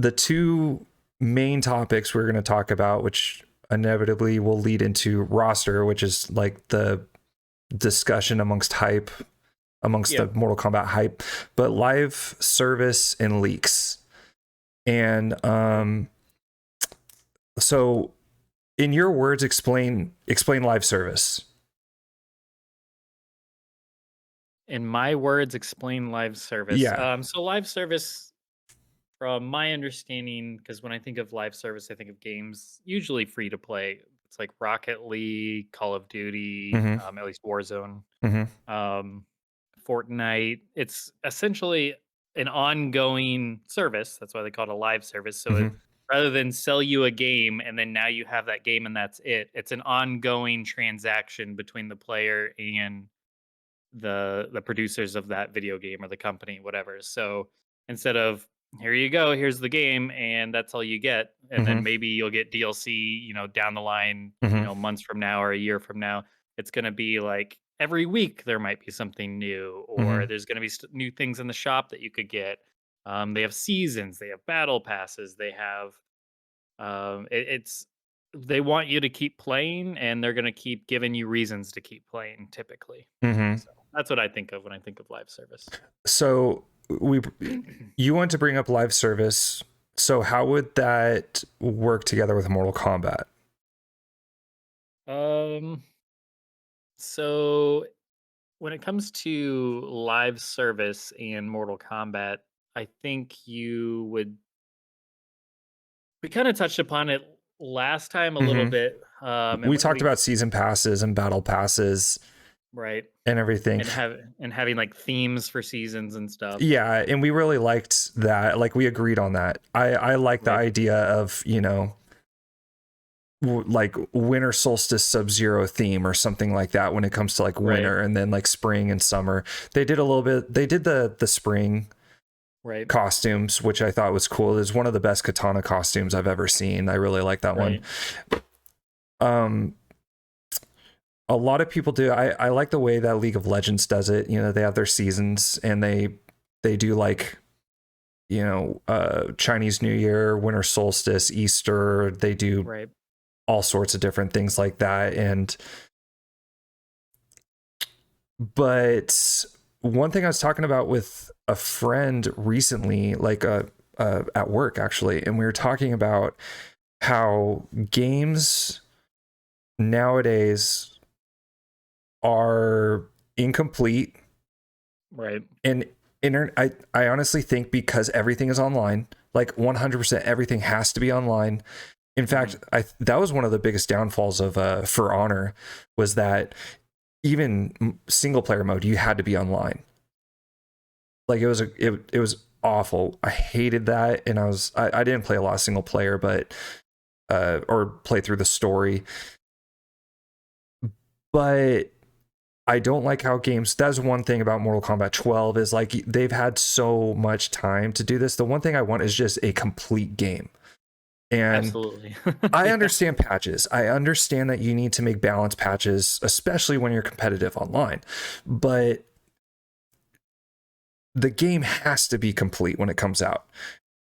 the two main topics we're going to talk about, which inevitably will lead into roster, which is like the discussion amongst the Mortal Kombat hype, but live service and leaks. And so in your words, explain live service. In my words, explain live service. Yeah. So live service, from my understanding, because when I think of live service, I think of games usually free to play. It's like Rocket League, Call of Duty, Mm-hmm. at least Warzone, Mm-hmm. um, Fortnite. It's essentially an ongoing service. That's why they call it a live service. So Mm-hmm. rather than sell you a game and then now you have that game and that's it, it's an ongoing transaction between the player and the producers of that video game or the company, whatever. So instead of here you go, here's the game, and that's all you get, and then Mm-hmm. maybe you'll get DLC, down the line, Mm-hmm. months from now or a year from now. It's going to be like every week there might be something new, or Mm-hmm. there's going to be new things in the shop that you could get. They have seasons, they have battle passes, they have it's they want you to keep playing, and they're going to keep giving you reasons to keep playing typically. Mm-hmm. So that's what I think of when I think of live service. So you want to bring up live service. So how would that work together with Mortal Kombat? um, so when it comes to live service and Mortal Kombat, I think we kind of touched upon it last time a little Mm-hmm. bit. And We talked about season passes and battle passes right, and everything. and having like themes for seasons and stuff. Yeah, and we really liked that. Like we agreed on that. I like the Right, idea of, like winter solstice Sub-Zero theme or something like that when it comes to like right, winter, and then like spring and summer. They did the spring right, costumes, which I thought was cool. It's one of the best katana costumes I've ever seen. I really like that one. right. Um, a lot of people do. I like the way that League of Legends does it. They have their seasons, and they do like, Chinese New Year, winter solstice, Easter. They do Right. all sorts of different things like that. But one thing I was talking about with a friend recently, like at work actually, and we were talking about how games nowadays are incomplete, Right. and I honestly think because everything is online, like 100% everything has to be online. In fact, that was one of the biggest downfalls of For Honor, was that even single player mode, you had to be online. Like it was awful. I hated that, and I didn't play a lot of single player, but or play through the story. But I don't like how games. That's one thing about Mortal Kombat 12 is like they've had so much time to do this. The one thing I want is just a complete game. And Absolutely. I Yeah. understand patches. I understand that you need to make balance patches, especially when you're competitive online. But the game has to be complete when it comes out.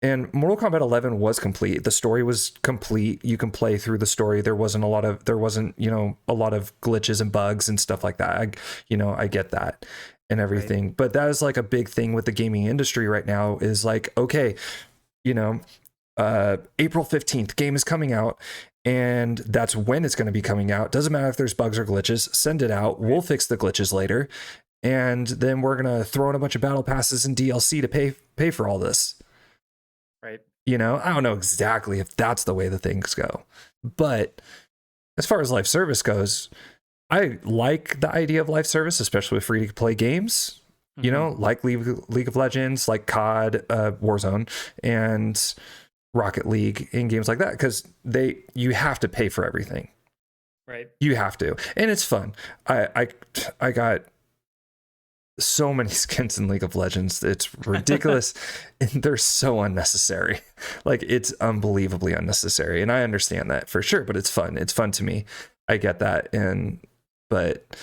And Mortal Kombat 11 was complete. The story was complete. You can play through the story. There wasn't a lot of glitches and bugs and stuff like that. I get that and everything. Right. But that is like a big thing with the gaming industry right now, is like, okay, April 15th game is coming out, and that's when it's going to be coming out. Doesn't matter if there's bugs or glitches, send it out. We'll fix the glitches later. And then we're going to throw in a bunch of battle passes and DLC to pay for all this. Right. I don't know exactly if that's the way the things go. But as far as live service goes, I like the idea of live service, especially with free to play games, like League of Legends, like COD, Warzone, and Rocket League, in games like that, because you have to pay for everything. Right. You have to. And it's fun. I got so many skins in League of Legends. It's ridiculous. And they're so unnecessary. Like, it's unbelievably unnecessary. And I understand that for sure, but it's fun. It's fun to me. I get that. But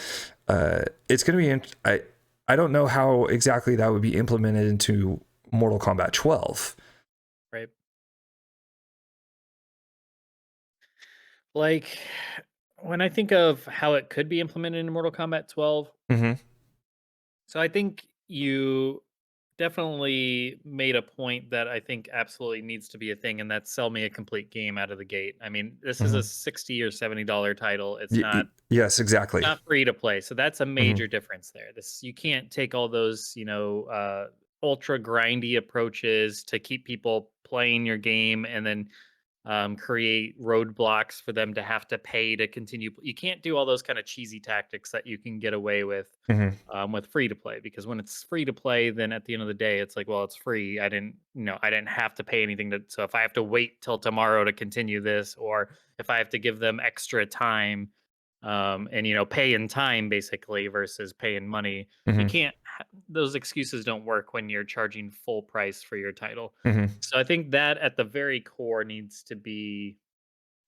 it's going to be, I don't know how exactly that would be implemented into Mortal Kombat 12. Right. Like, when I think of how it could be implemented in Mortal Kombat 12, Mhm. so I think you definitely made a point that I think absolutely needs to be a thing, and that's sell me a complete game out of the gate. I mean, this is a Mhm. 60 or $70 title. It's not Yes, exactly. not free to play. So that's a Mhm. major difference there. This you can't take all those, ultra grindy approaches to keep people playing your game and then create roadblocks for them to have to pay to continue. You can't do all those kind of cheesy tactics that you can get away Mhm. with free to play, because when it's free to play, then at the end of the day, it's like, well, it's free. I didn't have to pay anything to. So if I have to wait till tomorrow to continue this, or if I have to give them extra time, and pay in time basically versus pay in money, you Mhm. can't. Those excuses don't work when you're charging full price for your title. Mhm. So I think that at the very core needs to be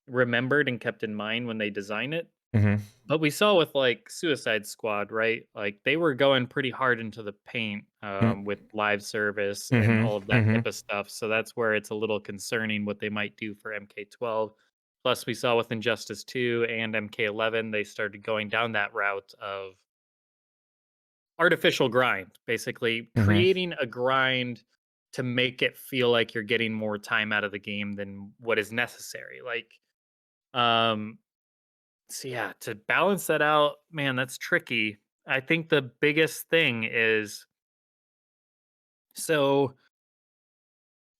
remembered and kept in mind when they design it. Mhm. But we saw with like Suicide Squad, right? Like they were going pretty hard into the paint Mhm. with live service and Mhm. all of that type Mhm. of stuff. So that's where it's a little concerning what they might do for MK12. Plus, we saw with Injustice 2 and MK11, they started going down that route of artificial grind, basically Mhm. creating a grind to make it feel like you're getting more time out of the game than what is necessary. Um, so yeah, to balance that out, man, that's tricky. I think the biggest thing is, so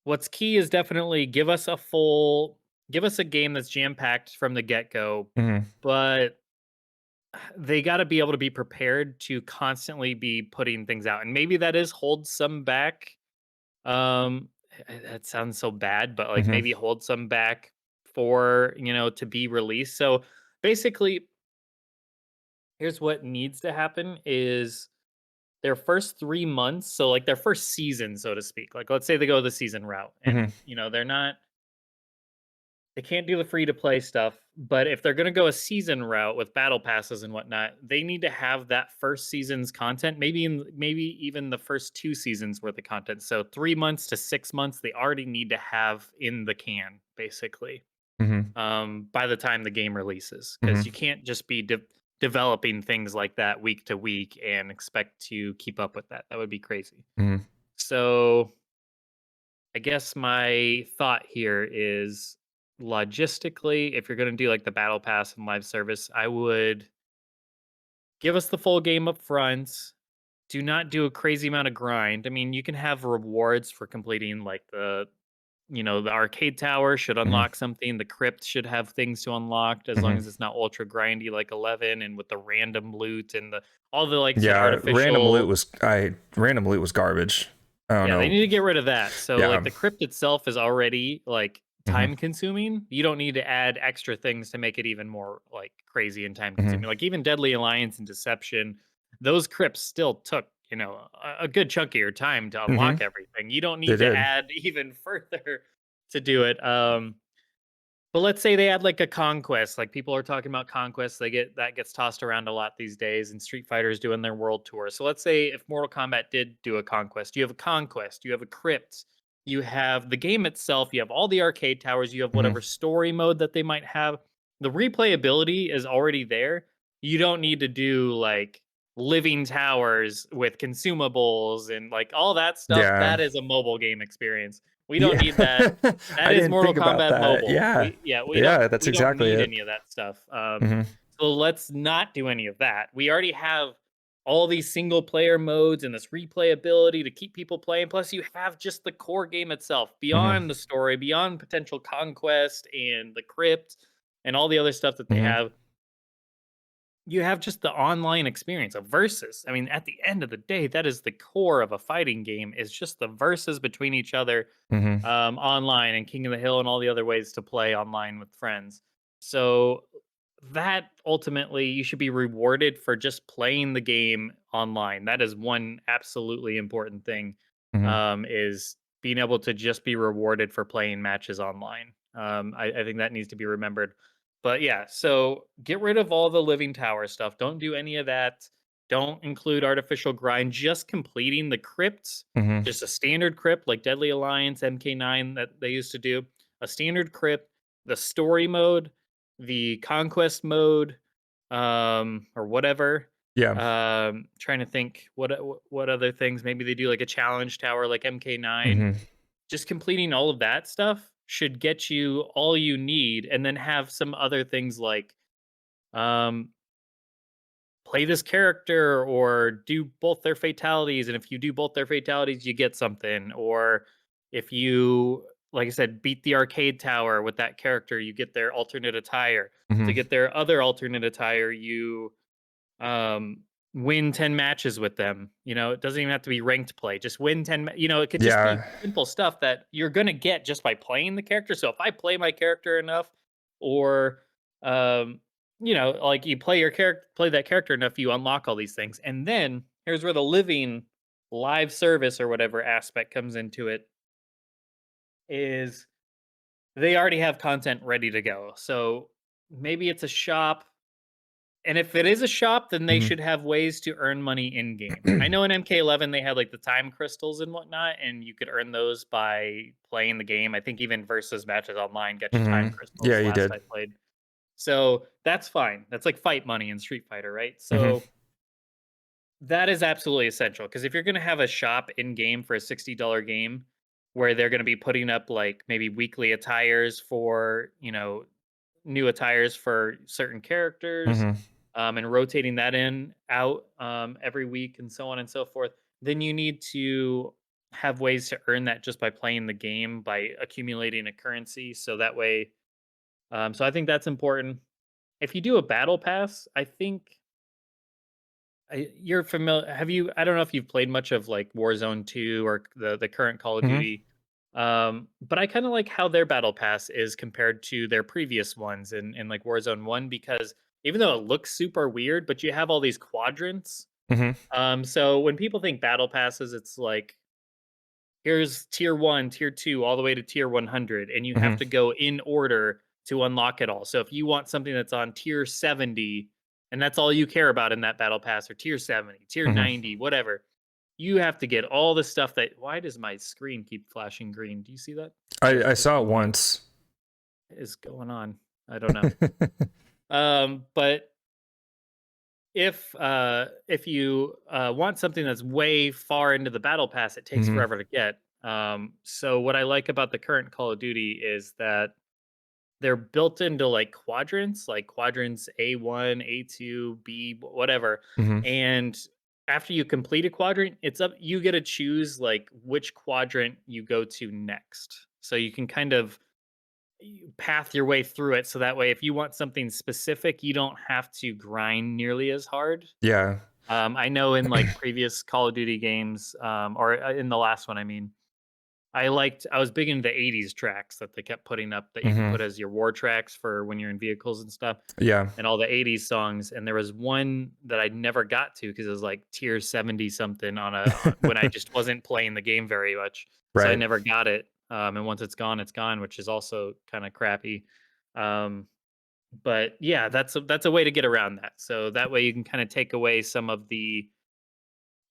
what's key is definitely give us a game that's jam packed from the get go, Mhm. but they got to be able to be prepared to constantly be putting things out, and maybe that is hold some back. That sounds so bad, but like Mhm. maybe hold some back for to be released. So basically, here's what needs to happen: is their first 3 months, so like their first season, so to speak. Like let's say they go the season route, Mhm. and they can't do the free to play stuff, but if they're going to go a season route with battle passes and whatnot, they need to have that first season's content, maybe even the first 2 seasons worth of content. So 3 months to 6 months, they already need to have in the can, basically, Mhm. by the time the game releases, because you Mhm. can't just be developing things like that week to week and expect to keep up with that. That would be crazy. Mhm. So I guess my thought here is, logistically, if you're going to do like the battle pass and live service, I would give us the full game up front. Do not do a crazy amount of grind. I mean, you can have rewards for completing like the arcade tower should Mhm. unlock something. The crypt should have things to unlock, as long Mhm. as it's not ultra grindy like 11, and with the random loot and the all the like said Yeah, artificial. random loot was garbage. I don't Yeah, they know. need to get rid of that. So, like, Yeah. the crypt itself is already, like, Mhm. time consuming. You don't need to add extra things to make it even more, like, crazy and time Mhm. consuming. Like, even Deadly Alliance and Deception, those crypts still took, a good chunk of your time to unlock Mhm. everything. You don't They need to did. add even further to do it. But let's say they add like a conquest, like people are talking about conquests. That gets tossed around a lot these days, and Street Fighter's doing their world tour. So let's say if Mortal Kombat did do a conquest, you have a conquest, you have a crypt, you have the game itself, you have all the arcade towers, you have Mhm. whatever story mode that they might have. The replayability is already there. You don't need to do like living towers with consumables and like all that stuff. Yeah. That is a mobile game experience. We don't Yeah. need that. That I is didn't Mortal think about Kombat that. Mobile. Yeah. We don't Yeah, that's we don't exactly need it. any of that stuff. Mhm. So let's not do any of that. We already have all these single player modes and this replayability to keep people playing. Plus, you have just the core game itself, Mhm. beyond the story, beyond potential conquest and the crypt and all the other stuff that they Mhm. have. You have just the online experience of versus. I mean, at the end of the day, that is the core of a fighting game. Is just the verses between each other, Mhm. online, and King of the Hill and all the other ways to play online with friends. So that ultimately you should be rewarded for just playing the game online. That is one absolutely important thing. Mhm. Is being able to just be rewarded for playing matches online. I think that needs to be remembered. But yeah, so get rid of all the living tower stuff. Don't do any of that. Don't include artificial grind. Just completing the crypts, Mhm. just a standard crypt like Deadly Alliance, MK9 that they used to do. A standard crypt, the story mode, the conquest mode, or whatever. Yeah. Trying to think what other things. Maybe they do like a challenge tower like MK9. Hmm. Just completing all of that stuff should get you all you need, and then have some other things like um play this character or do both their fatalities, and if you do both their fatalities you get something, or if you, like I said, beat the arcade tower with that character, you get their alternate attire. To Hmm. get their other alternate attire, you um win 10 matches with them. It doesn't even have to be ranked play, just win 10 it could just be Yeah. simple stuff that you're going to get just by playing the character. So if I play my character enough, or um like you play your character, play that character enough, you unlock all these things. And then here's where the living live service or whatever aspect comes into it, is they already have content ready to go. So maybe it's a shop, and if it is a shop, then they Hmm. should have ways to earn money in game. I know in MK11 they had like the time crystals and whatnot, and you could earn those by playing the game. I think even versus matches online got you Hmm. time Yeah, crystals you last did. I played. So that's fine. That's like fight money in Street Fighter, right? Hmm. So that is absolutely essential, because if you're going to have a shop in game for a $60 game where they're going to be putting up like maybe weekly attires for, new attires for certain characters, Hmm. and rotating that in out every week and so on and so forth, then you need to have ways to earn that just by playing the game, by accumulating a currency. So that way, so I think that's important. If you do a battle pass, I think you're familiar. Have you? I don't know if you've played much of like Warzone 2 or the current Call of Hmm. Duty, but I kind of like how their battle pass is compared to their previous ones in like Warzone 1, because even though it looks super weird, but you have all these quadrants. Hmm. So when people think battle passes, it's like here's tier 1, tier 2, all the way to tier 100, and you have Hmm. to go in order to unlock it all. So if you want something that's on tier 70, and that's all you care about in that battle pass, or tier 70, tier Hmm. 90, whatever, you have to get all the stuff that. Why does my screen keep flashing green? Do you see that? I What's saw it going on? once. What is going on? I don't know. But if you want something that's way far into the battle pass, it takes Hmm. forever to get. So what I like about the current Call of Duty is that they're built into like quadrants A1, A2, B, whatever. Hmm. And after you complete a quadrant, it's up, you get to choose like which quadrant you go to next. So you can kind of path your way through it, so that way if you want something specific, you don't have to grind nearly as hard. Yeah. I know in like previous Call of Duty games, or in the last one, I mean, I was big into the 80s tracks that they kept putting up that you can Hmm. put as your war tracks for when you're in vehicles and stuff, Yeah. and all the 80s songs. And there was one that I never got to because it was like tier 70 something when I just wasn't playing the game very much. So I Right. never got it. And once it's gone, which is also kind of crappy. Um, but yeah, that's a way to get around that. So that way you can kind of take away some of the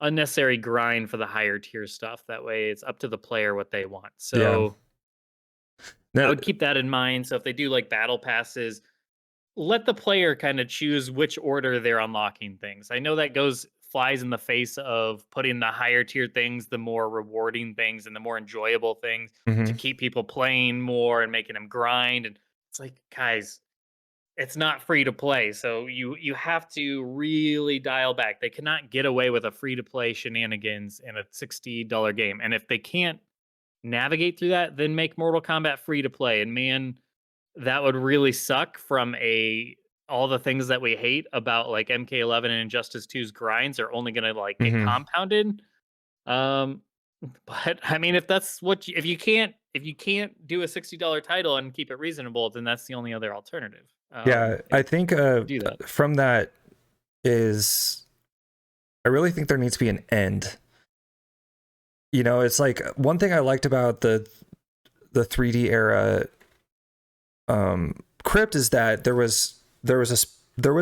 unnecessary grind for the higher tier stuff. That way it's up to the player what they want. Yeah. So I No, would keep that in mind. So if they do like battle passes, let the player kind of choose which order they're unlocking things. I know that goes flies in the face of putting the higher tier things, the more rewarding things and the more enjoyable things, to hmm. keep people playing more and making them grind. And it's like, guys, it's not free to play. So you have to really dial back. They cannot get away with a free to play shenanigans in a $60 game. And if they can't navigate through that, then make Mortal Kombat free to play. And man, that would really suck from a all the things that we hate about like MK11 and Injustice 2's grinds are only gonna like get Hmm. compounded. Um, but I mean, if that's what if you can't do a $60 title and keep it reasonable, then that's the only other alternative. Yeah, If I think to do that. from that is I really think there needs to be an end. It's like one thing I liked about the 3D era crypt is that there was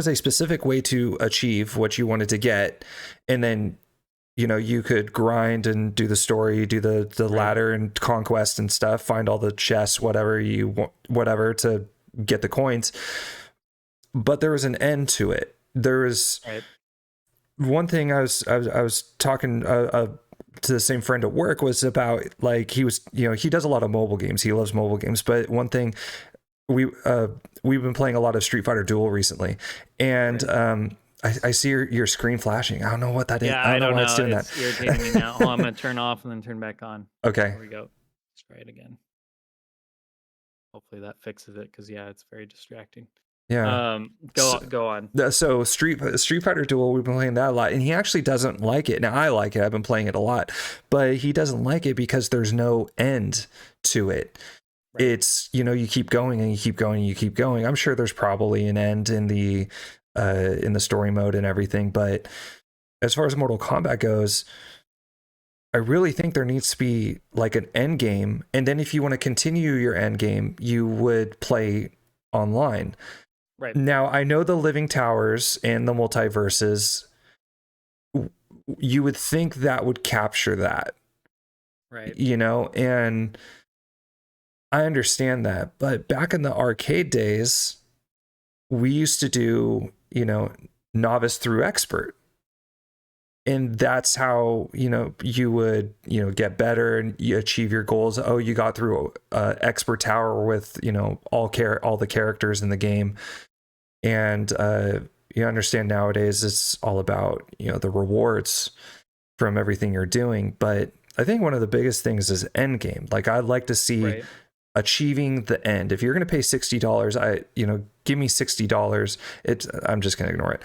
a specific way to achieve what you wanted to get, and then you could grind and do the story, do the Right. ladder and conquest and stuff, find all the chests, whatever you want, whatever to get the coins. But there was an end to it. There was Right. one thing I was talking to the same friend at work was about, like, he was, he does a lot of mobile games. He loves mobile games. But one thing, we've been playing a lot of Street Fighter Duel recently, and Right. I see your screen flashing. I don't know what that is. Yeah, I I don't know don't why it's know. doing that. It's irritating me now. Oh, I'm gonna turn off and then turn back on. Okay. There we go. Let's try it again. Hopefully that fixes it, because yeah, it's very distracting. Yeah. Go on. So Street Fighter Duel, we've been playing that a lot, and he actually doesn't like it. Now I like it. I've been playing it a lot, but he doesn't like it because there's no end to it. Right. It's, you keep going and you keep going and you keep going. I'm sure there's probably an end in the story mode and everything, but as far as Mortal Kombat goes, I really think there needs to be like an end game, and then if you want to continue your end game, you would play online. Right. Now, I know the Living Towers and the multiverses, you would think that would capture that. Right. And I understand that. But back in the arcade days, we used to do, novice through expert. And that's how, you would, get better and you achieve your goals. Oh, you got through expert tower with, all the characters in the game. And you understand nowadays it's all about, the rewards from everything you're doing. But I think one of the biggest things is end game. Like, I'd like to see achieving the end. If you're going to pay $60, give me $60. I'm just going to ignore it.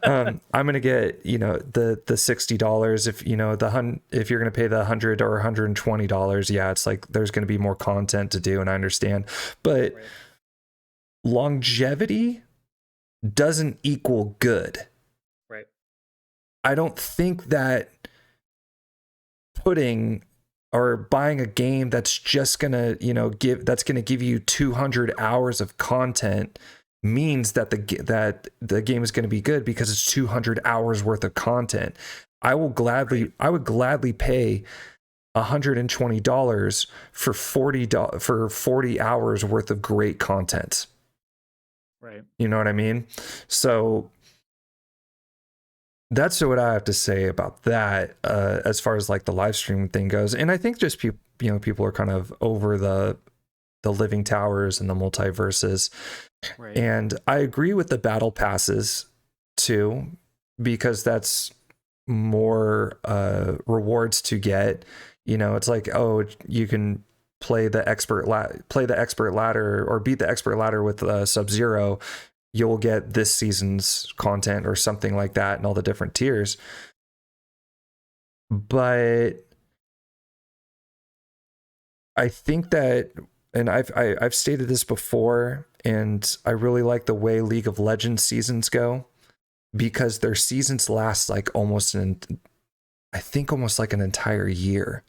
I'm going to get, the $60. If you're going to pay the $100 or $120, yeah, it's like there's going to be more content to do, and I understand. But longevity doesn't equal good. Right. I don't think that putting or buying a game that's just gonna, give you 200 hours of content means that the game is going to be good because it's 200 hours worth of content. I would gladly pay $120 for $40 hours worth of great content. Right. You know what I mean? So that's what I have to say about that, as far as like the live stream thing goes. And I think just people are kind of over the Living Towers and the multiverses. Right. And I agree with the battle passes too, because that's more rewards to get. It's like, oh, you can play the expert ladder or beat the expert ladder with Sub-Zero, you'll get this season's content or something like that, and all the different tiers. But I think that, and I've stated this before, and I really like the way League of Legends seasons go, because their seasons last like almost like an entire year.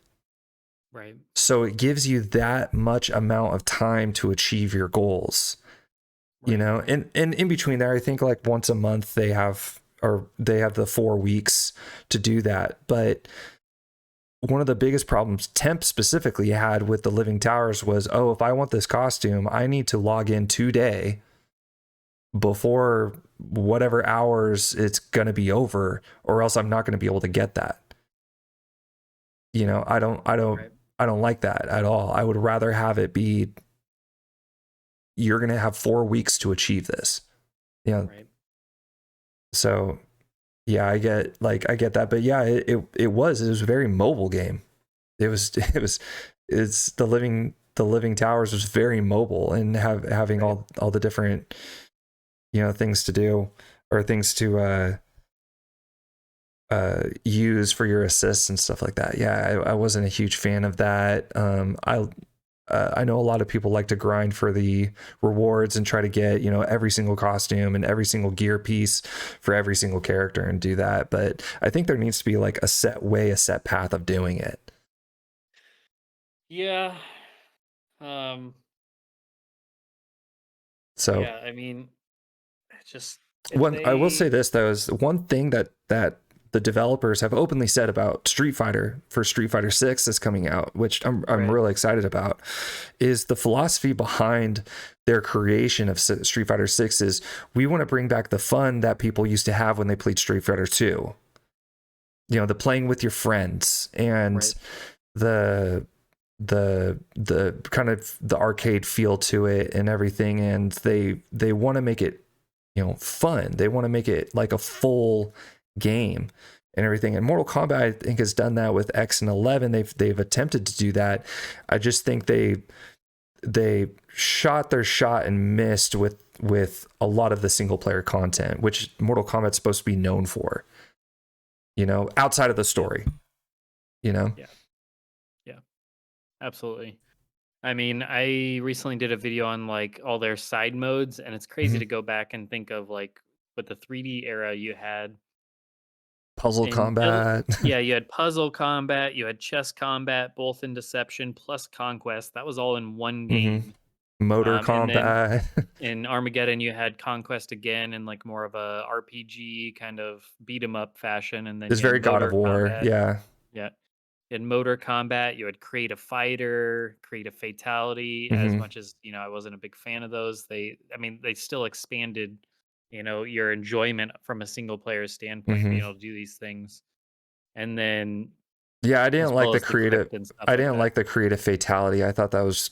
Right. So it gives you that much amount of time to achieve your goals. Right. And in between there, I think like once a month they have the 4 weeks to do that. But one of the biggest problems Temp specifically had with the Living Towers was, oh, if I want this costume, I need to log in today before whatever hours it's going to be over, or else I'm not going to be able to get that. I don't right. I don't like that at all. I would rather have it be, you're going to have 4 weeks to achieve this. Right. So yeah, I get that, but yeah, it was a very mobile game. It's the Living Towers was very mobile, and having right. all the different, things to do, or things to use for your assists and stuff like that. Yeah, I wasn't a huge fan of that. I know a lot of people like to grind for the rewards and try to get, every single costume and every single gear piece for every single character and do that. But I think there needs to be like a set path of doing it. Yeah. So yeah, I mean, just I will say this though, is one thing that the developers have openly said about Street Fighter for Street Fighter 6 that's coming out, which I'm Right. really excited about, is the philosophy behind their creation of Street Fighter 6 is we want to bring back the fun that people used to have when they played Street Fighter 2. You know, the playing with your friends and Right. the kind of the arcade feel to it and everything, and they want to make it, you know, fun. They want to make it like a full game and everything. And Mortal Kombat, I think, has done that with X and 11. They've attempted to do that. I just think they shot their shot and missed with a lot of the single player content, which Mortal Kombat's supposed to be known for, you know, outside of the story, you know? Yeah. Yeah. Absolutely. I mean, I recently did a video on like all their side modes, and it's crazy to Mm-hmm. go back and think of like with the 3D era you had Puzzle combat. yeah, you had puzzle combat, you had chess combat, both in Deception plus Conquest. That was all in one Mm-hmm. game. Motor And then combat. in Armageddon, you had Conquest again in like more of a RPG kind of beat 'em up fashion, and then It's you had very God of motor War. combat. Yeah. Yeah. In motor combat, you would create a fighter, create a fatality. As Mm-hmm. much as I wasn't a big fan of those. I mean, they still expanded, your enjoyment from a single player standpoint, being Mm-hmm. able to do these things, and then Yeah, I as didn't like well the as the creative. crypt and stuff I like didn't that. like the creative fatality. I thought that was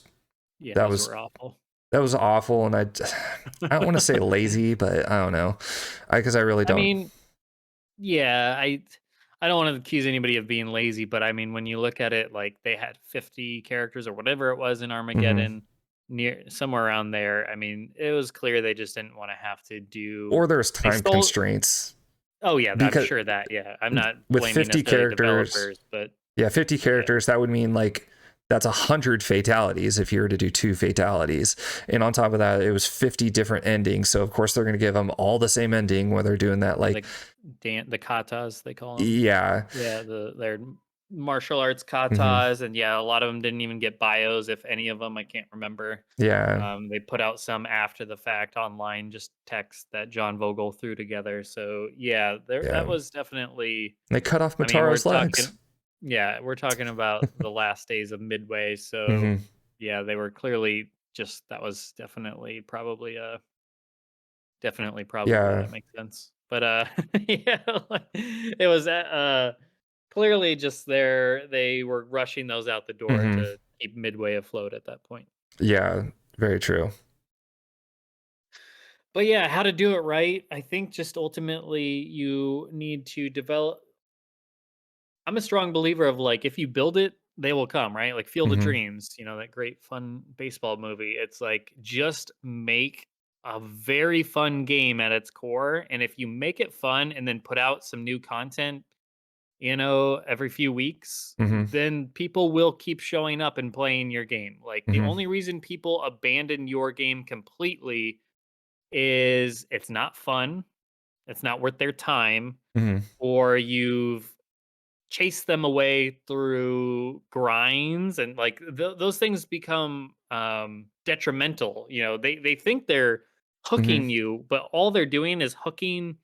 Yeah, that those was were awful. that was awful, and I don't want to say lazy, but I don't know, because I really I don't. mean, yeah, I don't want to accuse anybody of being lazy, but I mean, when you look at it, like they had 50 characters or whatever it was in Mm-hmm. Armageddon, near somewhere around there. I mean, it was clear they just didn't want to have to do. Or there's They time stole. constraints Oh yeah, I'm because sure that. Yeah, I'm not with blaming 50 necessarily characters, developers, but yeah, 50 yeah, characters, that would mean like that's 100 fatalities if you were to do 2 fatalities. And on top of that, it was 50 different endings. So of course they're going to give them all the same ending when they're doing that. yeah, Like, the katas they call them. yeah, Yeah, their martial arts mm-hmm, katas, and yeah, a lot of them didn't even get bios, if any of them. I can't remember. yeah, They put out some after the fact online, just text that John Vogel threw together. So yeah, there that yeah. was definitely. They cut off I mean, Mataro's legs. we're talking about the last days of Midway. So Mm-hmm. yeah, they were clearly just that was definitely Yeah. that makes sense. But yeah, like, it was clearly just they were rushing those out the door Mm-hmm. to keep Midway afloat at that point. Yeah. Very true. But yeah, how to do it right? I think just ultimately you need to develop. I'm a strong believer of like if you build it, they will come, right? Like Field of Mm-hmm. Dreams, that great fun baseball movie. It's like just make a very fun game at its core. And if you make it fun and then put out some new content, every few weeks, Mm-hmm. then people will keep showing up and playing your game. Like the Mm-hmm. only reason people abandon your game completely is it's not fun, it's not worth their time, Mm-hmm. or you've chased them away through grinds, and like those things become detrimental. They think they're Mm-hmm. hooking you, but all they're doing is hooking.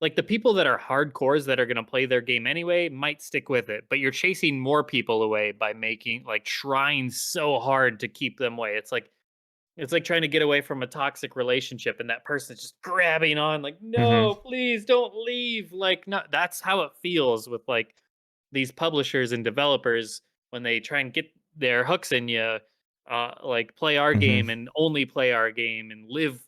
Like the people that are hardcores that are going to play their game anyway might stick with it, but you're chasing more people away by making like trying so hard to keep them away. It's like trying to get away from a toxic relationship, and that person's just grabbing on like, Mm-hmm. "No, please don't leave." Like, no, that's how it feels with like these publishers and developers when they try and get their hooks in you, like play our Mm-hmm. game and only play our game and live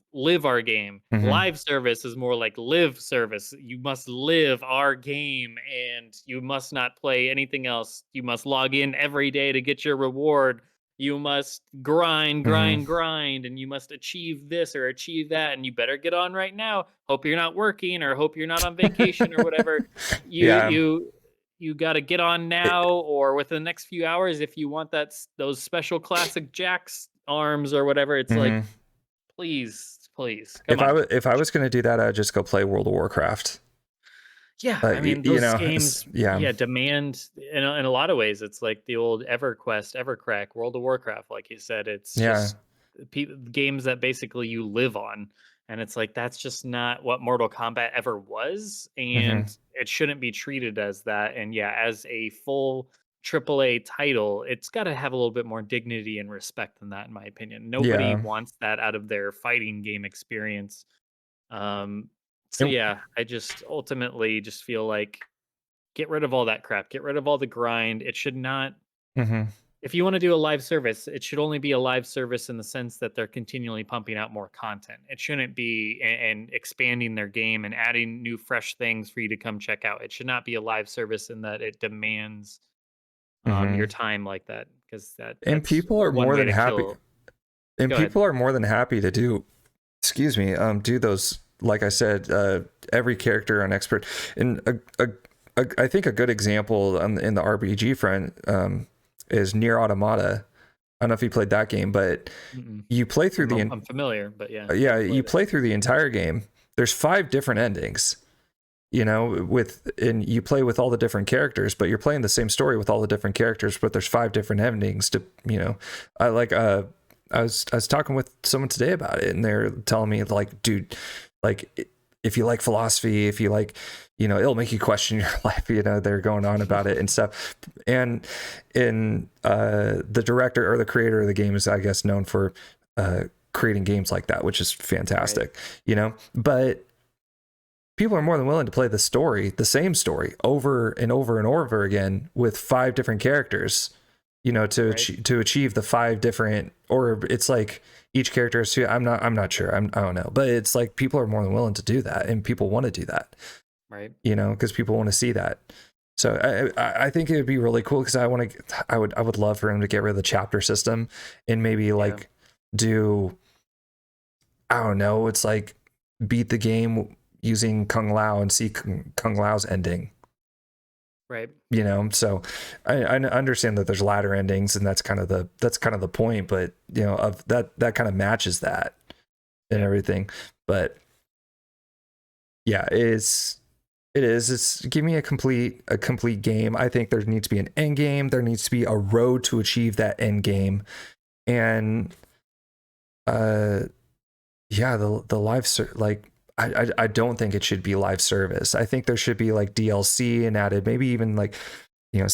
our game. Mm-hmm. Live service is more like live service. You must live our game and you must not play anything else. You must log in every day to get your reward. You must grind, Mm-hmm. grind, grind, and you must achieve this or achieve that. And you better get on right now. Hope you're not working or hope you're not on vacation or whatever. You Yeah. you you got to get on now It- or within the next few hours if you want those special classic Jack's arms or whatever. It's like, mhm. please, come on. If I was gonna do that, I'd just go play World of Warcraft. Yeah, I mean You those know, games, yeah, yeah, demand in a lot of ways. It's like the old EverQuest, EverCrack, World of Warcraft. Like you said, it's yeah, just games that basically you live on. And it's like that's just not what Mortal Kombat ever was, Mm-hmm. and it shouldn't be treated as that. And yeah, as a full AAA title, it's got to have a little bit more dignity and respect than that, in my opinion. Nobody Yeah. wants that out of their fighting game experience. Um, so And, yeah, I just ultimately just feel like get rid of all that crap. Get rid of all the grind. It should not, mm-hmm. if you want to do a live service, it should only be a live service in the sense that they're continually pumping out more content. It shouldn't be and expanding their game and adding new fresh things for you to come check out. It should not be a live service in that it demands your Mm-hmm. time like that, because And that's people are one more way than to happy. kill. And Go ahead. people are more than happy to do, excuse me, do those, like I said, every character on expert. And I think a good example in the RPG front is Near Automata. I don't know if you played that game, but Mm-mm. you play through I'm familiar, but yeah, yeah, never you played it. play through the entire game. There's 5 different endings, you know, and you play with all the different characters, but you're playing the same story with all the different characters, but there's 5 different endings to, you know, I like I was talking with someone today about it, and they're telling me like, dude, like if you like philosophy, if you like, you know, it'll make you question your life, you know, they're going on about it and stuff. And in the director or the creator of the game is, I guess, known for creating games like that, which is Right. fantastic, you know, but people are more than willing to play the same story over and over and over again with 5 different characters, you know, Right. to achieve the 5 different, or it's like each character is I'm not sure, I don't know, but it's like people are more than willing to do that, and people want to do that, Right. you know, because people want to see that. So I think it would be really cool, because I would love for him to get rid of the chapter system and maybe Yeah. like do, I don't know, it's like beat the game using Kung Lao and see Kung Lao's ending. Right. You know, so I understand that there's ladder endings, and that's kind of the point. But you know, of that kind of matches that and Yeah. everything. But yeah, it's give me a complete game. I think there needs to be an end game. There needs to be a road to achieve that end game, and uh yeah, the like I don't think it should be live service. I think there should be like DLC and added, maybe even like, you know,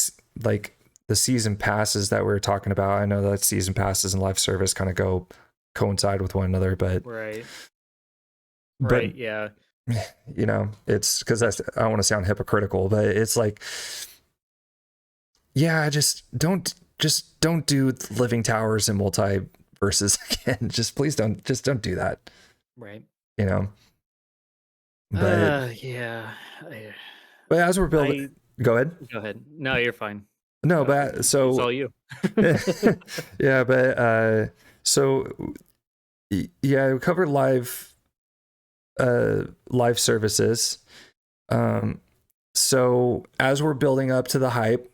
like the season passes that we were talking about. I know that season passes and live service kind of go coincide with one another, Right. but Right. Yeah. you know, it's because I, that's, I don't want to sound hypocritical, but it's like, yeah, just don't do living towers and multiverses again. Just please don't do that. right. You know, but Yeah. I, but as we're building, I go ahead. Go ahead. No, you're fine. No, but It's so all you. yeah, but so yeah, we covered live services. Um, so as we're building up to the hype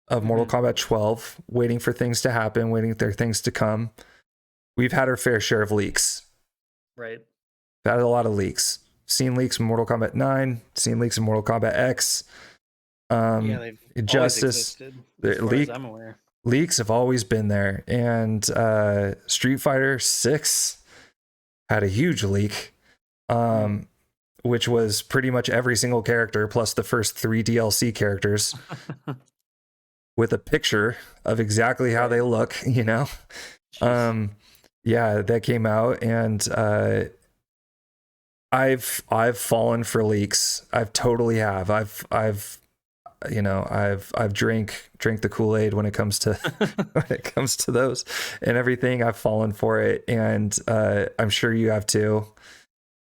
of Mortal Mhm. Kombat 12, waiting for things to happen, waiting for things to come, we've had our fair share of leaks. Right. We've had a lot of leaks. Seen leaks in Mortal Kombat 9, seen leaks in Mortal Kombat X. Yeah, they've always Justice, existed as the far as I'm aware. leaks have always been there, and Street Fighter 6 had a huge leak, Mm. um, which was pretty much every single character plus the first 3 DLC characters with a picture of exactly how Right. they look, you know. Jeez. um yeah, that came out, and I've fallen for leaks. I've totally have. I've you know, I've drank the Kool-Aid when it comes to when it comes to those and everything. I've fallen for it, and I'm sure you have too.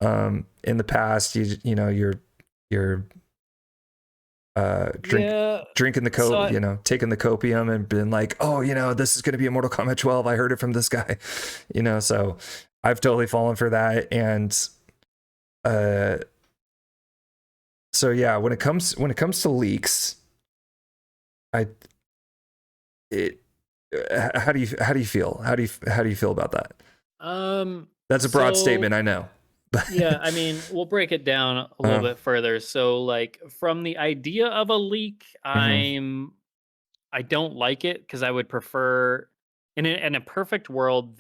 In the past, you know, you're Yeah. drinking the So you know, taking the copium and been like, oh, you know, this is going to be a Mortal Kombat 12. I heard it from this guy, you know. So I've totally fallen for that, and uh, so yeah, when it comes to leaks, I it how do you feel? How do you feel about that? That's a broad so statement, I know. But yeah, I mean, we'll break it down a little uh, bit further. So like from the idea of a leak, mhm, I don't like it because I would prefer in a perfect world,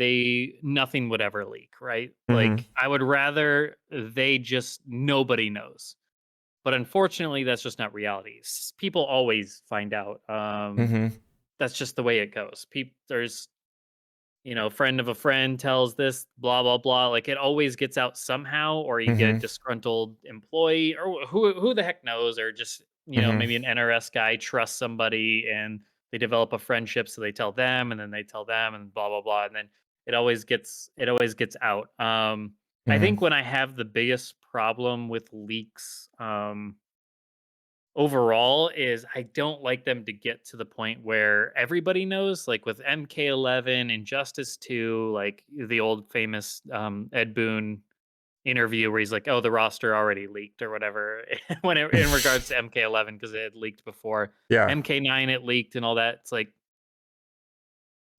nothing would ever leak, right? Mhm. Like I would rather they just nobody knows. But unfortunately, that's just not reality. People always find out. Mhm. That's just the way it goes. There's friend of a friend tells this, blah blah blah. Like it always gets out somehow, or you get a Mhm. disgruntled employee, or who the heck knows, or just Mhm. maybe an NRS guy trusts somebody and they develop a friendship, so they tell them, and then they tell them, and blah blah blah, and then it always gets out. I Mhm. think when I have the biggest problem with leaks, overall is I don't like them to get to the point where everybody knows, like with MK11, Injustice 2, like the old famous Ed Boon interview where he's like, "Oh, the roster already leaked" or whatever. In regards to MK11 because it had leaked before Yeah. MK9, it leaked and all that. It's like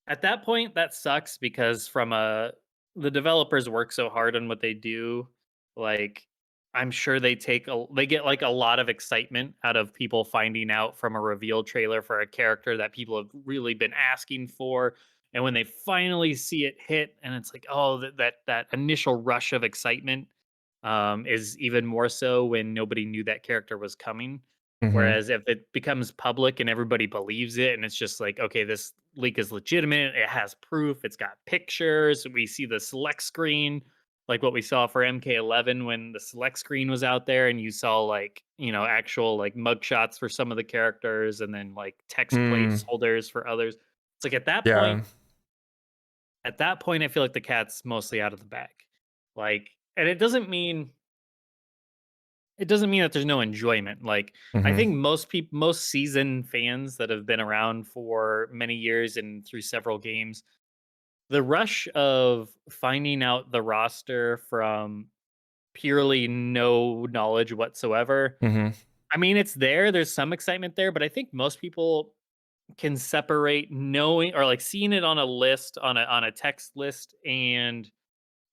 at that point, that sucks because the developers work so hard on what they do. Like, I'm sure they get like a lot of excitement out of people finding out from a reveal trailer for a character that people have really been asking for. And when they finally see it hit, and it's like, oh, that initial rush of excitement is even more so when nobody knew that character was coming. Mhm. Whereas if it becomes public and everybody believes it, and it's just like, okay, this leak is legitimate, it has proof, it's got pictures, we see the select screen, like what we saw for MK11 when the select screen was out there, and you saw like, actual like mugshots for some of the characters, and then like text Mm. placeholders for others. It's like Yeah. at that point, I feel like the cat's mostly out of the bag. Like, and it doesn't mean that there's no enjoyment. Like I Mhm. think most seasoned fans that have been around for many years and through several games, the rush of finding out the roster from purely no knowledge whatsoever. Mhm. I mean, it's there. There's some excitement there, but I think most people can separate knowing or like seeing it on a list on a text list and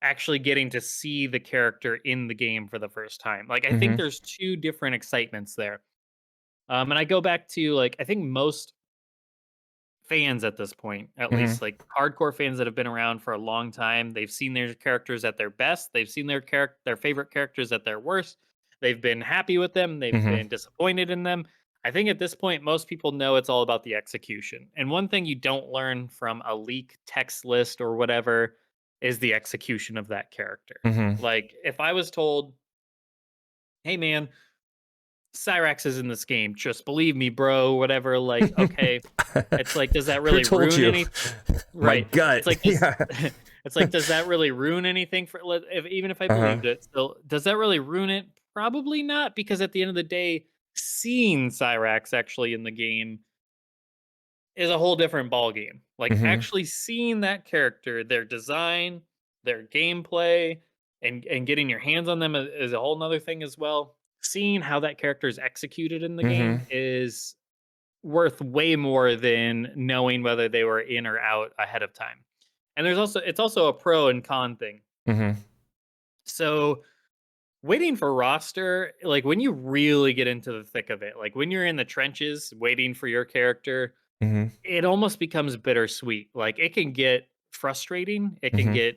actually getting to see the character in the game for the first time. Like I think Mhm. there's two different excitements there. And I go back to like I think most fans at this point, at Mhm. least like hardcore fans that have been around for a long time, they've seen their characters at their best, they've seen their favorite characters at their worst. They've been happy with them, they've Mhm. been disappointed in them. I think at this point most people know it's all about the execution. And one thing you don't learn from a leak text list or whatever is the execution of that character. Mhm. Like if I was told, "Hey man, Cyrax is in this game. Just believe me, bro." Whatever. Like, okay. It's like, does that Who really told ruin you? any? My Right. It's gut. like, Yeah. it's like, does that really ruin anything for? Even if I Uh-huh. believed it, so does that really ruin it? Probably not, because at the end of the day, seeing Cyrax actually in the game is a whole different ball game. Like Mhm. actually seeing that character, their design, their gameplay, and getting your hands on them is a whole nother thing as well. Seeing how that character is executed in the game Mhm. is worth way more than knowing whether they were in or out ahead of time. And it's also a pro and con thing. Mhm. So waiting for roster, like when you really get into the thick of it, like when you're in the trenches waiting for your character, Mhm. it almost becomes bittersweet. Like it can get frustrating. Mhm.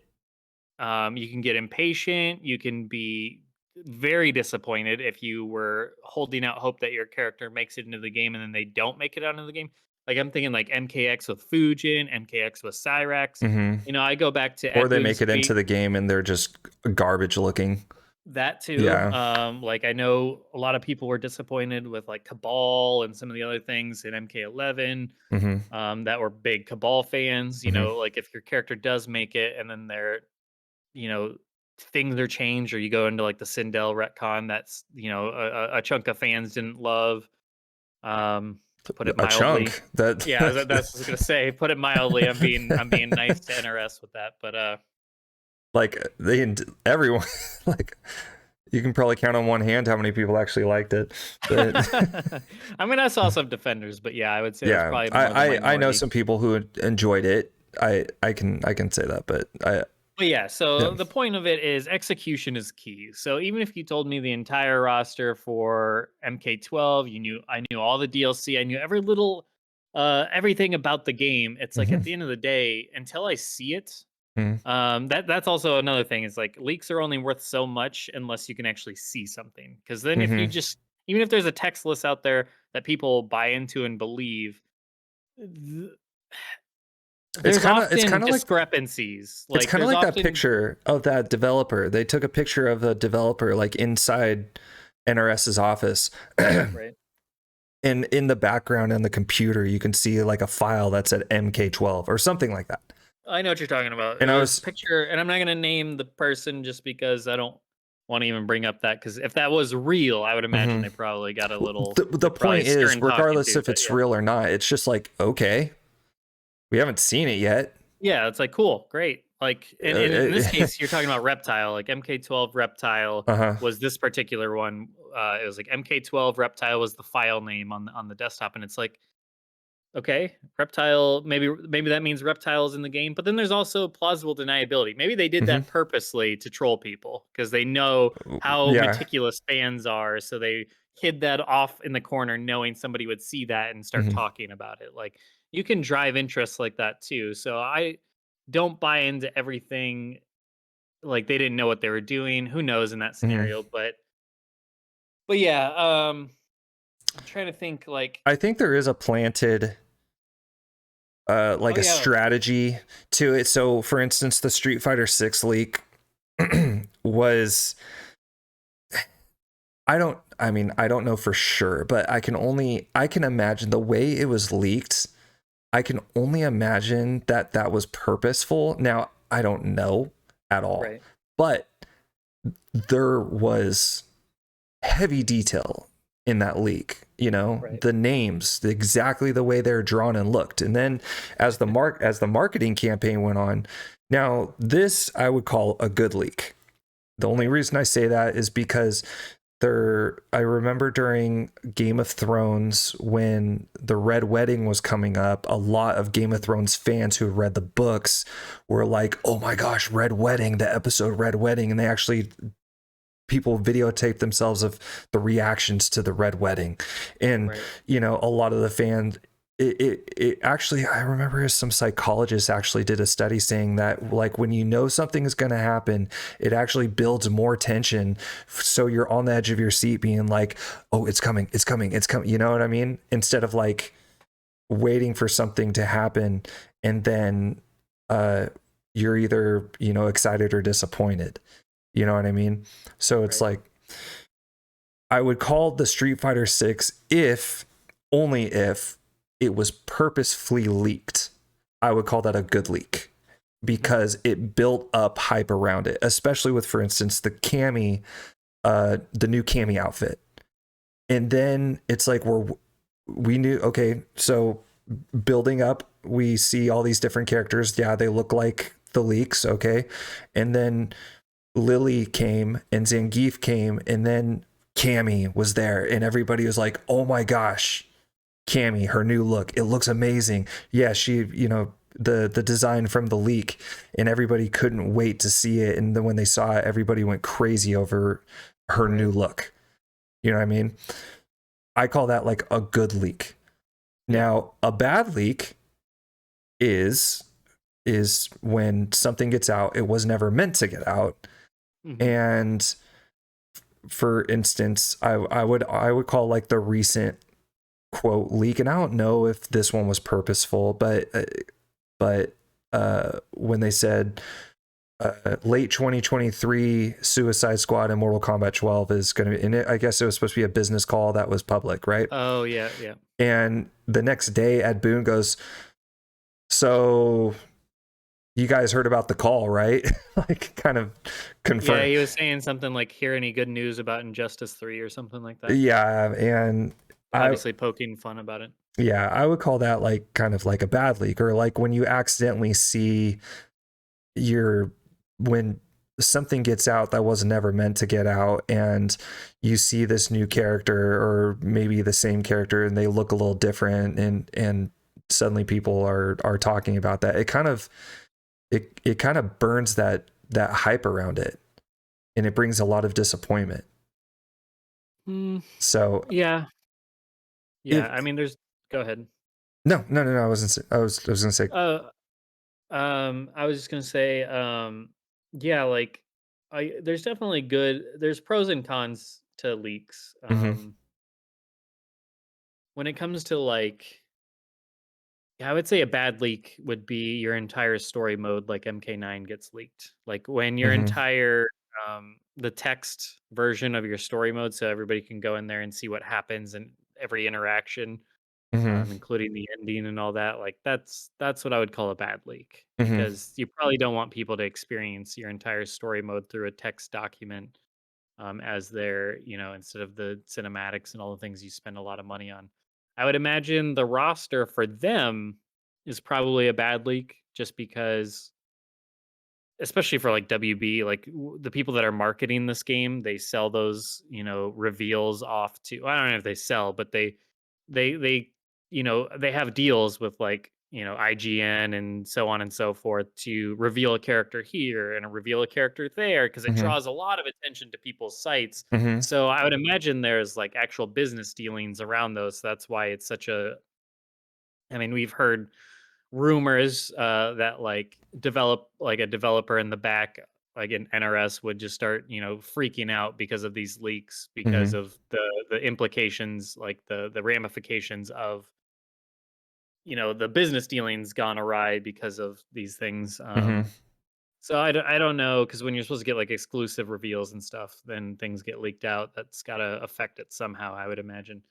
You can get impatient. You can be very disappointed if you were holding out hope that your character makes it into the game and then they don't make it out of the game. Like I'm thinking like MKX with Fujin, MKX with Cyrax. Mhm. I go back to Or Ed they Boon's make it into tweet. the game and they're just garbage looking. That too. Yeah. Like I know a lot of people were disappointed with like Cabal and some of the other things in MK11, Mhm. that were big Cabal fans. Mhm. Like if your character does make it and then you know, things are changed, or you go into like the Sindel retcon that's, a chunk of fans didn't love, to put it A mildly. chunk that Yeah, that's what I was gonna say. Put it mildly. I'm being nice to NRS with that, but like everyone like you can probably count on one hand how many people actually liked it. But I mean, I saw some defenders, but yeah, I would say that's yeah, probably more the I know minority. some people who enjoyed it. I can say that, but But yeah, yeah. so the point of it is execution is key. So even if you told me the entire roster for MK12, I knew all the DLC, I knew every little everything about the game. It's like Hmm. at the end of the day, until I see it, Hmm. that's also another thing. Is like leaks are only worth so much unless you can actually see something. Because then if you Hmm. just even if there's a text list out there that people buy into and believe, It's there's kind of often discrepancies. it's Like kind of there's like that often picture of that developer. They took a picture of the developer like inside NRS's office. right. And in the background on the computer, you can see like a file that's at MK12 or something like that. I know what you're talking about. It And I was a was picture, and I'm not gonna name the person just because I don't want to even bring up that. Because if that was real, I would imagine mhm. they probably got a little. The They're probably point is, stern talking regardless to, if but it's yeah. real or not, it's just like, okay, we haven't seen it yet. Yeah, it's like, cool, great. Like, and in this Uh case, you're talking about Reptile. Like MK12 Reptile huh. was this particular one. It was like MK12 Reptile was the file name on the desktop, and it's like, okay, reptile. Maybe that means reptiles in the game. But then there's also plausible deniability. Maybe they did Hmm. that purposely to troll people because they know how Yeah. meticulous fans are. So they hid that off in the corner, knowing somebody would see that and start Hmm. talking about it. Like you can drive interest like that too. So I don't buy into everything. Like they didn't know what they were doing. Who knows in that Hmm. scenario? But yeah. I'm trying to think. Like, I think there is a planted like oh a yeah, strategy to it. So for instance, the Street Fighter 6 leak was I don't know for sure, but I can imagine the way it was leaked. I can only imagine that that was purposeful. Now, I don't know at all, right, but there was heavy detail in that leak, you know, right, the names, exactly the way they're drawn and looked. And then as the marketing campaign went on, now this I would call a good leak. The only right. reason I say that is because I remember during Game of Thrones when the Red Wedding was coming up, a lot of Game of Thrones fans who read the books were like, "Oh my gosh, Red Wedding, the episode Red Wedding," and they actually people videotape themselves of the reactions to the Red Wedding. And Right. you know, a lot of the fans, it actually, I remember some psychologists actually did a study saying that like when you know something is going to happen, it actually builds more tension, so you're on the edge of your seat being like, oh, it's coming, it's coming, it's coming, you know what I mean, instead of like waiting for something to happen and then uh you're either, you know, excited or disappointed. You know what I mean? So it's Right. like I would call the Street Fighter 6 if only if it was purposefully leaked. I would call that a good leak Mhm. because it built up hype around it, especially with, for instance, the new Cammy outfit. And then it's like we knew, okay, so building up, we see all these different characters. Yeah, they look like the leaks, okay. And then Lily came and Zangief came, and then Cammy was there, and everybody was like, "Oh my gosh, Cammy, her new look, it looks amazing." Yeah, she, you know, the design from the leak, and everybody couldn't wait to see it. And then when they saw it, everybody went crazy over her new Right. look. You know what I mean? I call that like a good leak. Yeah. Now, a bad leak is when something gets out, it was never meant to get out, Mhm. and for instance, I would call like the recent quote leak, and I don't know if this one was purposeful, but when they said late 2023 Suicide Squad and Mortal Kombat 12 is going to be in it, I guess it was supposed to be a business call that was public, right? Oh, yeah, yeah. And the next day, Ed Boon goes, "So you guys heard about the call, right?" Like, kind of Yeah, confirm. he was saying something like, "Hear any good news about Injustice 3" or something like that. Yeah, and I Obviously poking fun about it. yeah, I would call that like kind of like a bad leak, or like when you accidentally see your when something gets out that was never meant to get out, and you see this new character or maybe the same character and they look a little different, and suddenly people are talking about that. It kind of it kind of burns that hype around it, and it brings a lot of disappointment. Mm, So yeah. Yeah, if I mean, there's go ahead. No. I was gonna say. Uh, I was just gonna say, yeah, like, there's definitely there's pros and cons to leaks. Mm-hmm, When it comes to like, yeah, I would say a bad leak would be your entire story mode, like MK9 gets leaked. Like when your mm-hmm, entire the text version of your story mode, so everybody can go in there and see what happens and every interaction, mm-hmm, including the ending and all that. Like that's what I would call a bad leak mm-hmm, because you probably don't want people to experience your entire story mode through a text document as their, instead of the cinematics and all the things you spend a lot of money on. I would imagine the roster for them is probably a bad leak just because, especially for like WB, like the people that are marketing this game, they sell those, reveals off to, I don't know if they sell, but they, they have deals with like, IGN and so on and so forth to reveal a character here and reveal a character there because it mm-hmm, draws a lot of attention to people's sites. mm-hmm, So I would imagine there's like actual business dealings around those. So that's why it's such a, I mean, we've heard rumors that like a developer in the back, like in NRS, would just start freaking out because of these leaks because mm-hmm, of the implications, like the ramifications of the business dealings gone awry because of these things. mm-hmm. So I don't know because when you're supposed to get like exclusive reveals and stuff, then things get leaked out. That's got to affect it somehow, I would imagine.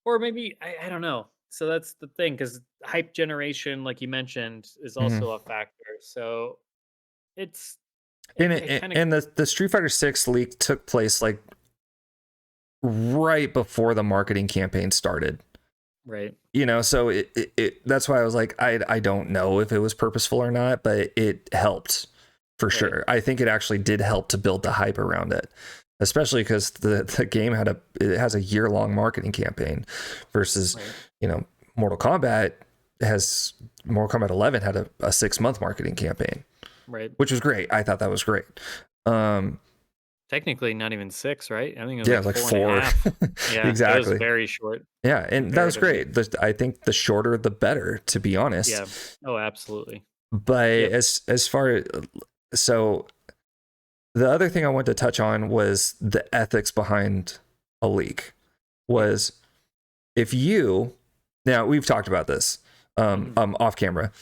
Or maybe I don't know. So that's the thing, because hype generation, like you mentioned, is Mm-hmm. also a factor. So it's And it kind of and the Street Fighter 6 leak took place like right before the marketing campaign started. right, So that's why I was like, I don't know if it was purposeful or not, but it helped for right, sure. I think it actually did help to build the hype around it, especially because the game it has a year-long marketing campaign versus, right, you know, Mortal Kombat Mortal Kombat 11 had a 6-month marketing campaign, right. which was great. I thought that was great. Um, Technically, not even 6, right? I think it was yeah, it like was like four and a 4. half. Yeah, it was Exactly. very short Yeah, and that was comparatively. great. I think the shorter the better, to be honest. Yeah. Oh, absolutely. But Yep. as far so the other thing I wanted to touch on was the ethics behind a leak. Yep. Was if you now we've talked about this Hmm. off camera.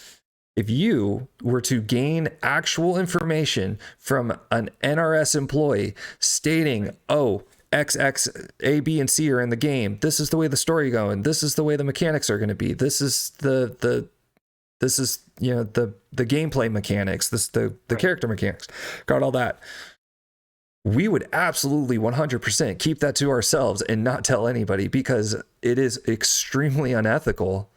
If you were to gain actual information from an NRS employee stating, Right. "Oh, XX, A, B, and C are in the game. This is the way the story going. This is the way the mechanics are going to be. This is this is the gameplay mechanics. This the Right. character mechanics. Got all that." We would absolutely 100% keep that to ourselves and not tell anybody because it is extremely unethical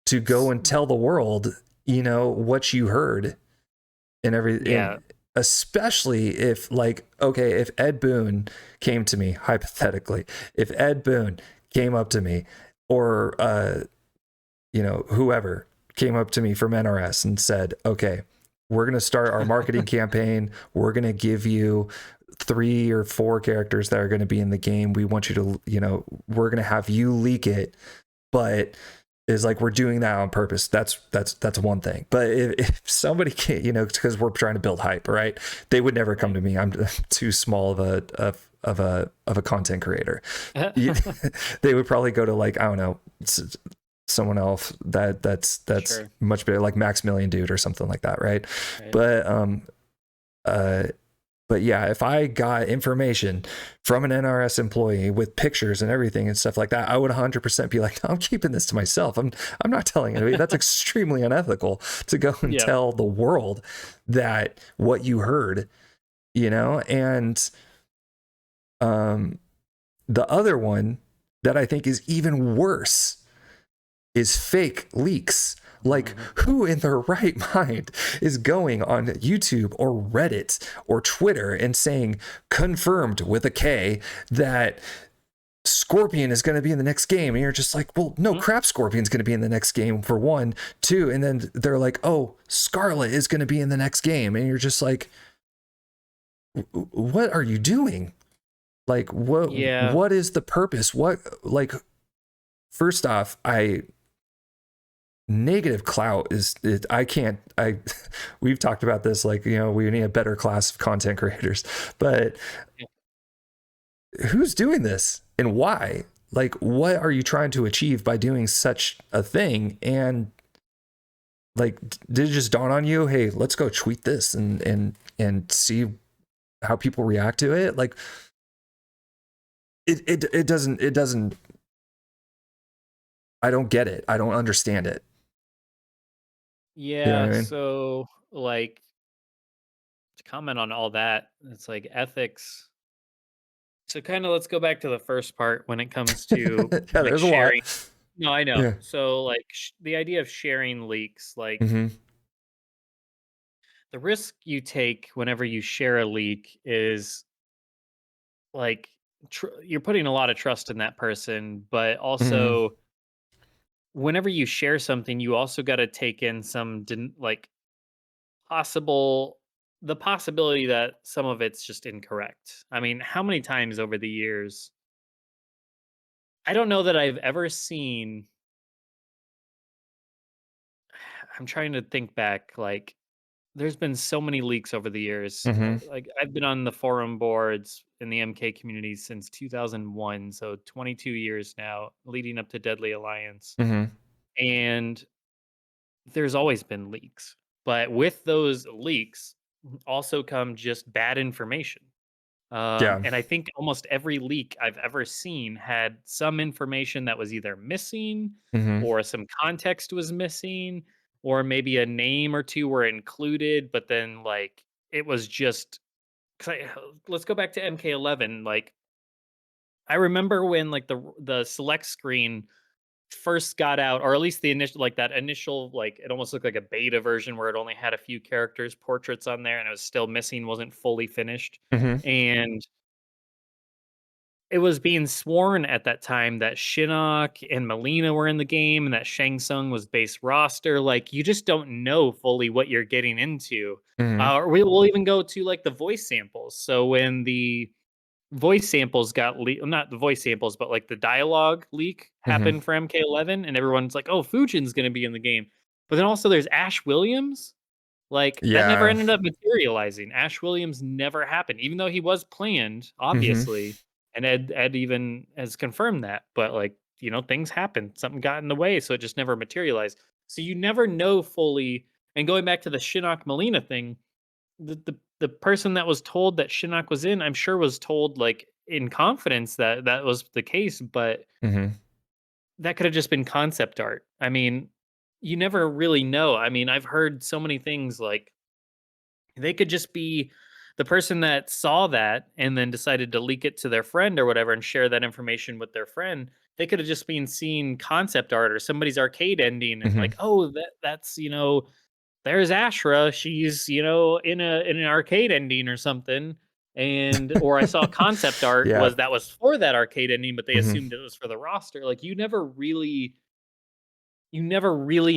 to go and tell the world, what you heard and Yeah. especially if like, okay, if Ed Boon came to me, hypothetically, if Ed Boon came up to me or, whoever came up to me from NRS and said, okay, we're going to start our marketing campaign. We're going to give you 3 or 4 characters that are going to be in the game. We want you to, we're going to have you leak it, but is like we're doing that on purpose. That's one thing. But if somebody can't, because we're trying to build hype, right? They would never come Right. to me. I'm too small of a content creator. They would probably go to like, I don't know, someone else that's Sure. much better, like Maximilian Dude or something like that, right? Right. But uh but yeah, if I got information from an NRS employee with pictures and everything and stuff like that, I would 100% be like, no, I'm keeping this to myself. I'm not telling anybody. That's extremely unethical to go and Yeah. tell the world that what you heard, and the other one that I think is even worse is fake leaks. Like, Mhm. who in their right mind is going on YouTube or Reddit or Twitter and saying, confirmed with a K, that Scorpion is going to be in the next game? And you're just like, well, no Mm. crap, Scorpion's going to be in the next game, for one. Two, and then they're like, oh, Scarlet is going to be in the next game. And you're just like, what are you doing? Like, Yeah. what is the purpose? What, like, first off, negative clout is it, I can't I we've talked about this, like, you know, we need a better class of content creators, but Yeah. who's doing this and why? Like, what are you trying to achieve by doing such a thing? And like, did it just dawn on you, hey, let's go tweet this and see how people react to it? Like, it doesn't I don't get it. I don't understand it. You know Yeah, what I mean? so like to comment on all that, it's like ethics. So kind of let's go back to the first part when it comes to Yeah, like there's a lot. sharing. No, I know. Yeah. So like the idea of sharing leaks, like Mm-hmm. the risk you take whenever you share a leak is like you're putting a lot of trust in that person, but Mm-hmm. also whenever you share something, you also got to take in some like possible the possibility that some of it's just incorrect. I mean, how many times over the years I don't know that I've ever seen I'm trying to think back, like, there's been so many leaks over the years, Mm-hmm. like, I've been on the forum boards in the MK community since 2001, so 22 years now, leading up to Deadly Alliance, Mm-hmm. and there's always been leaks, but with those leaks also come just bad information. Yeah. And I think almost every leak I've ever seen had some information that was either missing Mm-hmm. or some context was missing, or maybe a name or two were included, but then like it was just let's go back to MK11. Like I remember when like the select screen first got out, or at least the initial like that initial like it almost looked like a beta version where it only had a few characters portraits on there and it was still missing, wasn't fully finished. Mm-hmm. And it was being sworn at that time that Shinnok and Melina were in the game and that Shang Tsung was base roster. Like, you just don't know fully what you're getting into. Mm-hmm. Or we'll even go to like the voice samples. So when the voice samples got leaked, not the voice samples, but like the dialogue leak Mm-hmm. happened for MK11, and everyone's like, oh, Fujin's going to be in the game. But then also there's Ash Williams. Like, that never Yeah. ended up materializing. Ash Williams never happened, even though he was planned, Mm-hmm. obviously, and Ed even has confirmed that, but, like, things happened. Something got in the way, so it just never materialized. So you never know fully, and going back to the Shinnok Melina thing, the person that was told that Shinnok was in, I'm sure was told, like, in confidence that that was the case, but Mm-hmm. that could have just been concept art. I mean, you never really know. I mean, I've heard so many things like they could just be the person that saw that and then decided to leak it to their friend or whatever and share that information with their friend. They could have just been seeing concept art or somebody's arcade ending and Mm-hmm. like, oh, that's there's Ashra. She's in an arcade ending or something. And or I saw concept art Yeah. was for that arcade ending, but they Mm-hmm. assumed it was for the roster. Like you never really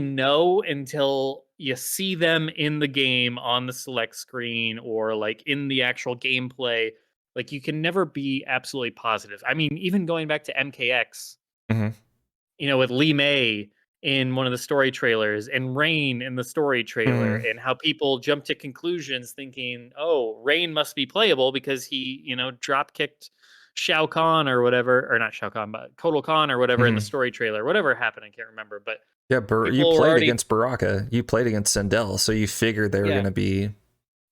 know until you see them in the game on the select screen or like in the actual gameplay. Like you can never be absolutely positive. I mean, even going back to MKX, Mm-hmm. with Lee May in one of the story trailers and Rain in the story trailer, Mm-hmm. and how people jump to conclusions thinking, oh, Rain must be playable because he, drop kicked Shao Kahn or whatever, or not Shao Kahn, but Kotal Kahn or whatever in the Mm-hmm. story trailer. Whatever happened, I can't remember. But Yeah, you people were played already, against Baraka. You played against Sindel, so you figured they were yeah. gonna be.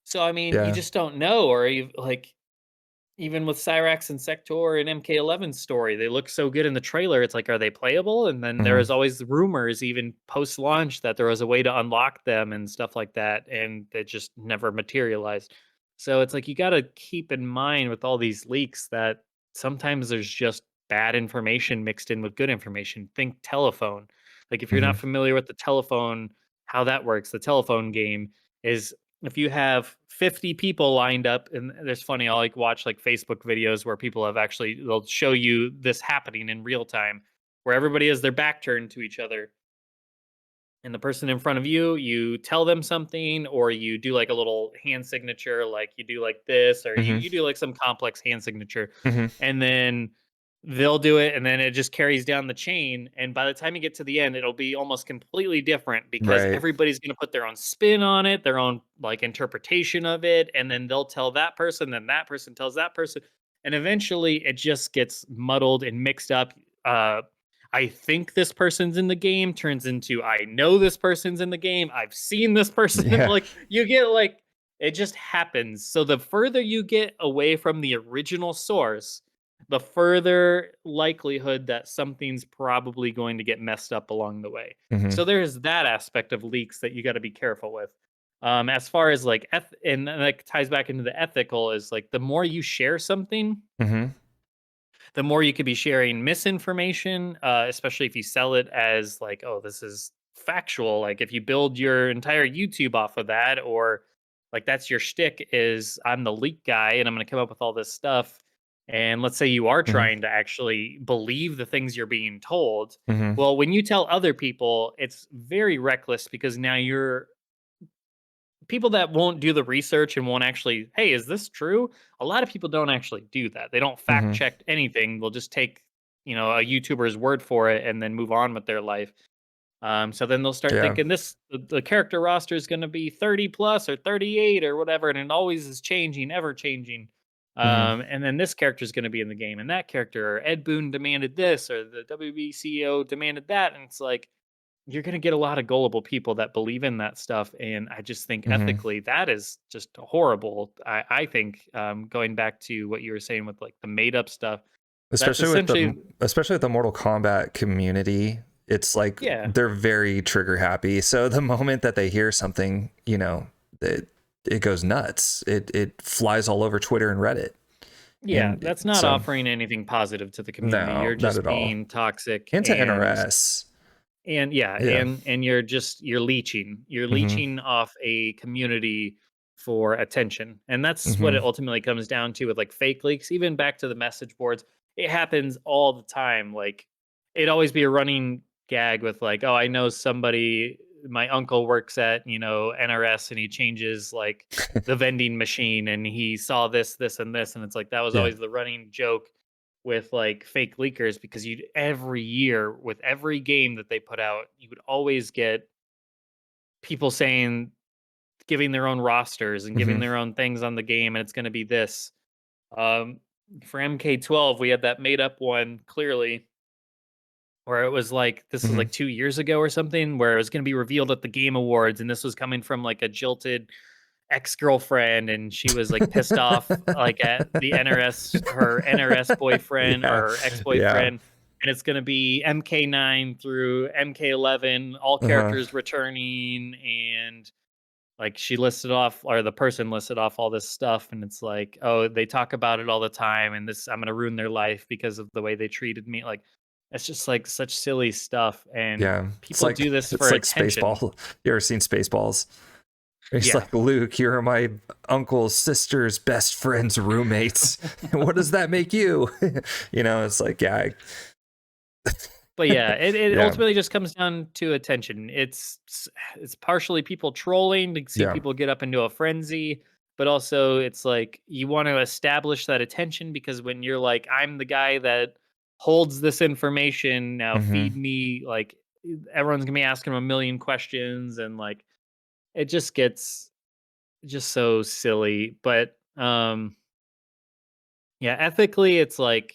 So I mean, you Yeah. just don't know, or you like even with Cyrax and Sector and MK11 story, they look so good in the trailer. It's like, are they playable? And then there Mm-hmm. is always rumors, even post launch, that there was a way to unlock them and stuff like that, and it just never materialized. So it's like you got to keep in mind with all these leaks that sometimes there's just bad information mixed in with good information. Think telephone. Like if you're Mm-hmm. not familiar with the telephone, how that works, the telephone game is if you have 50 people lined up, and there's funny, I'll like watch like Facebook videos where people have actually they'll show you this happening in real time where everybody has their back turned to each other, and the person in front of you, you tell them something or you do like a little hand signature, like you do like this, or you Mm-hmm. you do like some complex hand signature, Mm-hmm. and then they'll do it, and then it just carries down the chain, and by the time you get to the end, it'll be almost completely different because Right. everybody's gonna put their own spin on it, their own, like, interpretation of it, and then they'll tell that person, then that person tells that person, and eventually it just gets muddled and mixed up. uh, I think this person's in the game turns into I know this person's in the game, I've seen this person, Yeah. like, you get, like, it just happens. So the further you get away from the original source, the further likelihood that something's probably going to get messed up along the way. Hmm. So there's that aspect of leaks that you got to be careful with. As far as like, and that ties back into the ethical is like the more you share something, Hmm. the more you could be sharing misinformation, especially if you sell it as like, oh, this is factual. Like if you build your entire YouTube off of that, or like that's your shtick is I'm the leak guy and I'm going to come up with all this stuff. And let's say you are Hmm. trying to actually believe the things you're being told. Hmm. Well, when you tell other people, it's very reckless because now you're people that won't do the research and won't actually, hey, is this true? A lot of people don't actually do that. They don't fact Hmm. check anything. They'll just take, a YouTuber's word for it and then move on with their life. So then they'll start Yeah. thinking the character roster is going to be 30 plus or 38 or whatever, and it always is changing, ever changing. Hmm. And then this character is going to be in the game, and that character, or Ed Boon demanded this, or the WB CEO demanded that, and it's like you're gonna get a lot of gullible people that believe in that stuff, and I just think Hmm. ethically that is just horrible. I think, going back to what you were saying with, like, the made up stuff, that's essentially Especially with the Mortal Kombat community, it's like yeah. they're very trigger happy. So the moment that they hear something, it goes nuts. It flies all over Twitter and Reddit. Yeah, And that's not so offering anything positive to the community. no, You're not just at all. being toxic Into NRS. and yeah, Yeah. and you're just you're leeching. You're Hmm. leeching off a community for attention. And that's what Hmm. it ultimately comes down to with like fake leaks, even back to the message boards. It happens all the time. Like it'd always be a running gag with like, oh, I know somebody my uncle works at, NRS and he changes like the vending machine and he saw this, this, and this. And it's like that was Yeah. always the running joke with like fake leakers because you every year with every game that they put out, you would always get people saying giving their own rosters and giving Hmm. their own things on the game and it's going to be this. Um for MK12 we had that made up one clearly where it was like this was Hmm. like 2 years ago or something where it was going to be revealed at the game awards and this was coming from like a jilted ex-girlfriend and she was like pissed off like at the NRS her NRS boyfriend or Yeah. her Yeah. ex-boyfriend and it's going to be MK9 through MK11 all Uh-huh. characters returning and like she listed off or the person listed off all this stuff and it's like oh they talk about it all the time and this I'm going to ruin their life because of the way they treated me like it's just like such silly stuff and Yeah. people do this It's for like attention. Spaceball. You ever seen Spaceballs? He's Yeah. like, Luke, you're my uncle's sister's best friend's roommates. What does that make you? It's like, yeah, But yeah, it yeah, ultimately just comes down to attention. It's partially people trolling to see yeah. people get up into a frenzy, but also it's like you want to establish that attention because when you're like, I'm the guy that holds this information, now Hmm. feed me, like everyone's gonna be asking him a million questions and like it just gets just so silly. But yeah, ethically it's like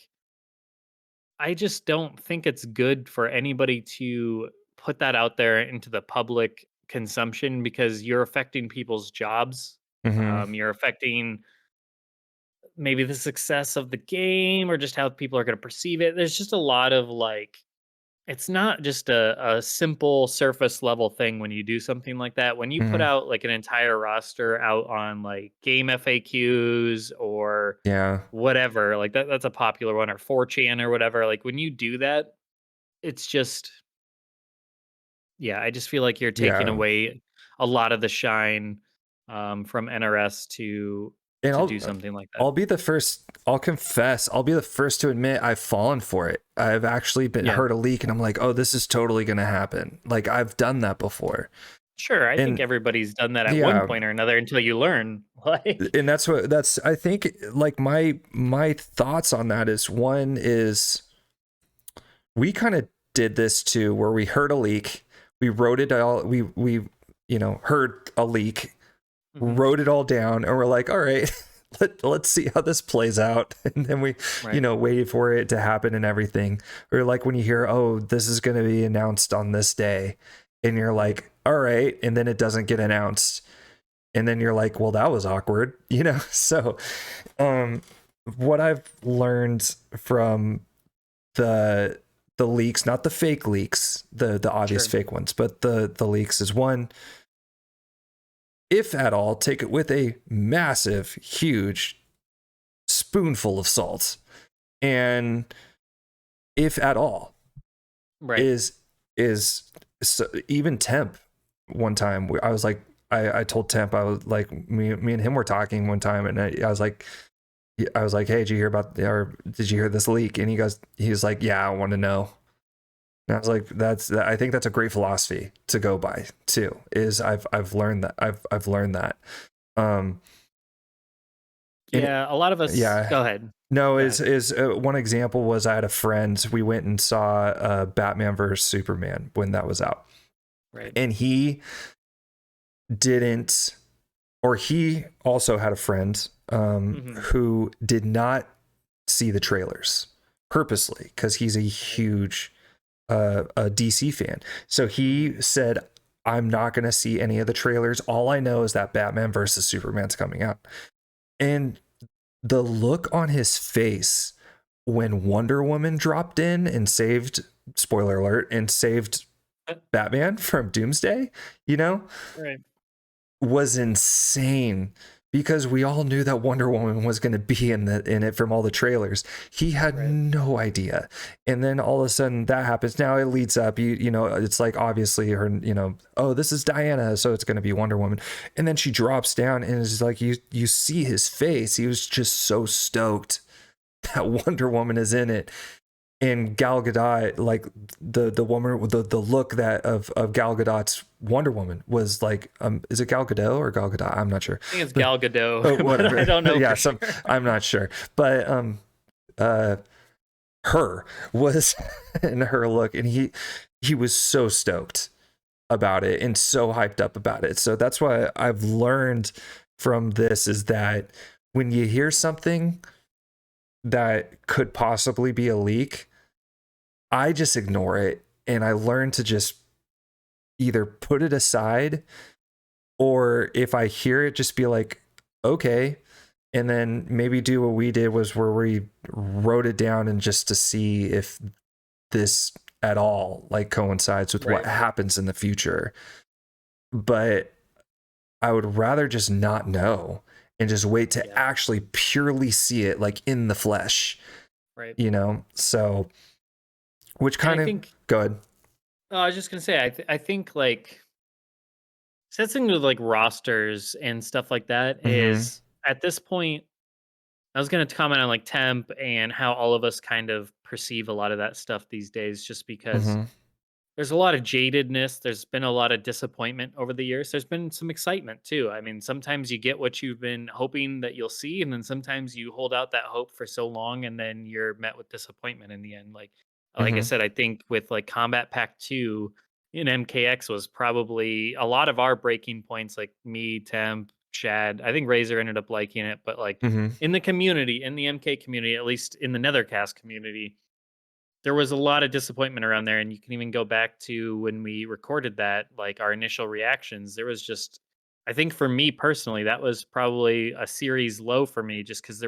I just don't think it's good for anybody to put that out there into the public consumption because you're affecting people's jobs. Hmm. You're affecting maybe the success of the game or just how people are going to perceive it. There's just a lot of like, it's not just a simple surface level thing when you do something like that. When you put Hmm. out like an entire roster out on like game FAQs or Yeah, whatever, like that's a popular one or 4chan or whatever. Like when you do that, it's just yeah, I just feel like you're taking yeah. away a lot of the shine, from NRS And to do something like that. I'll be the first. I'll confess. I'll be the first to admit I've fallen for it. I've actually been Yeah, heard a leak, and I'm like, oh, this is totally gonna happen. Like I've done that before. Sure, I think And everybody's done that at one yeah, point or another until you learn. Like, and that's I think like my thoughts on that is, one is we kind of did this too, where we heard a leak, we wrote it all, we heard a leak, mhm, wrote it all down, and we're like, all right, let's see how this plays out. And then we right, waited for it to happen and everything. Or like when you hear, oh, this is going to be announced on this day, and you're right, like, all right, and then it doesn't get announced, and then you're like, well, that was awkward. So um what I've learned from the leaks, not the fake leaks, the obvious sure, fake ones, but the leaks, is, one, if at all, take it with a massive, huge spoonful of salt. And if at all, right, is so, even Temp, one time I was like, I told Temp, I was like, me and him were talking one time, and I was like, hey, did you hear about, or did you hear this leak? And he's like, yeah, I want to know. And I was like, I think that's a great philosophy to go by too. Is I've learned that I've learned that. Um, and yeah. A lot of us. yeah, Go ahead. no, Go ahead. is one example was, I had a friend. We went and saw Batman versus Superman when that was out, Right. and he didn't, or he also had a friend Hmm. who did not see the trailers purposely, because he's a Right. huge a DC fan. So Hmm. he said, I'm not going to see any of the trailers. All I know is that Batman versus Superman's coming out. And the look on his face when Wonder Woman dropped in and saved, spoiler alert, and saved Batman from Doomsday, you know, Right. was insane, because we all knew that Wonder Woman was going to be in it from all the trailers. He had Right. no idea. And then all of a sudden that happens. Now it leads up, it's like, obviously her, oh, this is Diana, so it's going to be Wonder Woman. And then she drops down, and it's like, you see his face. He was just so stoked that Wonder Woman is in it. And Gal Gadot, like the woman, the look that of Gal Gadot's Wonder Woman was like, is it Gal Gadot or Gal Gadot? I'm not sure. I think it's But Gal Gadot, oh, but I whatever. don't know Yeah, for sure. I'm not sure. But uh her was in her look, and he was so stoked about it and so hyped up about it. So that's why I've learned from this, is that when you hear something that could possibly be a leak, I just ignore it, and I learn to just either put it aside, or if I hear it, just be like, okay, and then maybe do what we did, was where we wrote it down, and just to see if this at all like coincides with what Right. happens in the future. But I would rather just not know, and just wait to Yeah. actually purely see it like in the flesh, Right. So, which And I kind of, think good. I was just gonna say, I think like setting with like rosters and stuff like that Mm-hmm. is at this point. I was gonna comment on like temp and how all of us kind of perceive a lot of that stuff these days, just because Mm-hmm. there's a lot of jadedness. There's been a lot of disappointment over the years. There's been some excitement too. I mean, sometimes you get what you've been hoping that you'll see, and then sometimes you hold out that hope for so long, and then you're met with disappointment in the end. Like I Mm-hmm. said, I think with like Combat Pack 2 in MKX was probably a lot of our breaking points, like me, Temp, Shad. I think Razor ended up liking it, but like Mm-hmm. in the community, in the MK community, at least in the Nethercast community, there was a lot of disappointment around there, and you can even go back to when we recorded that, like, our initial reactions. There was just I think for me personally, that was probably a series low for me, just because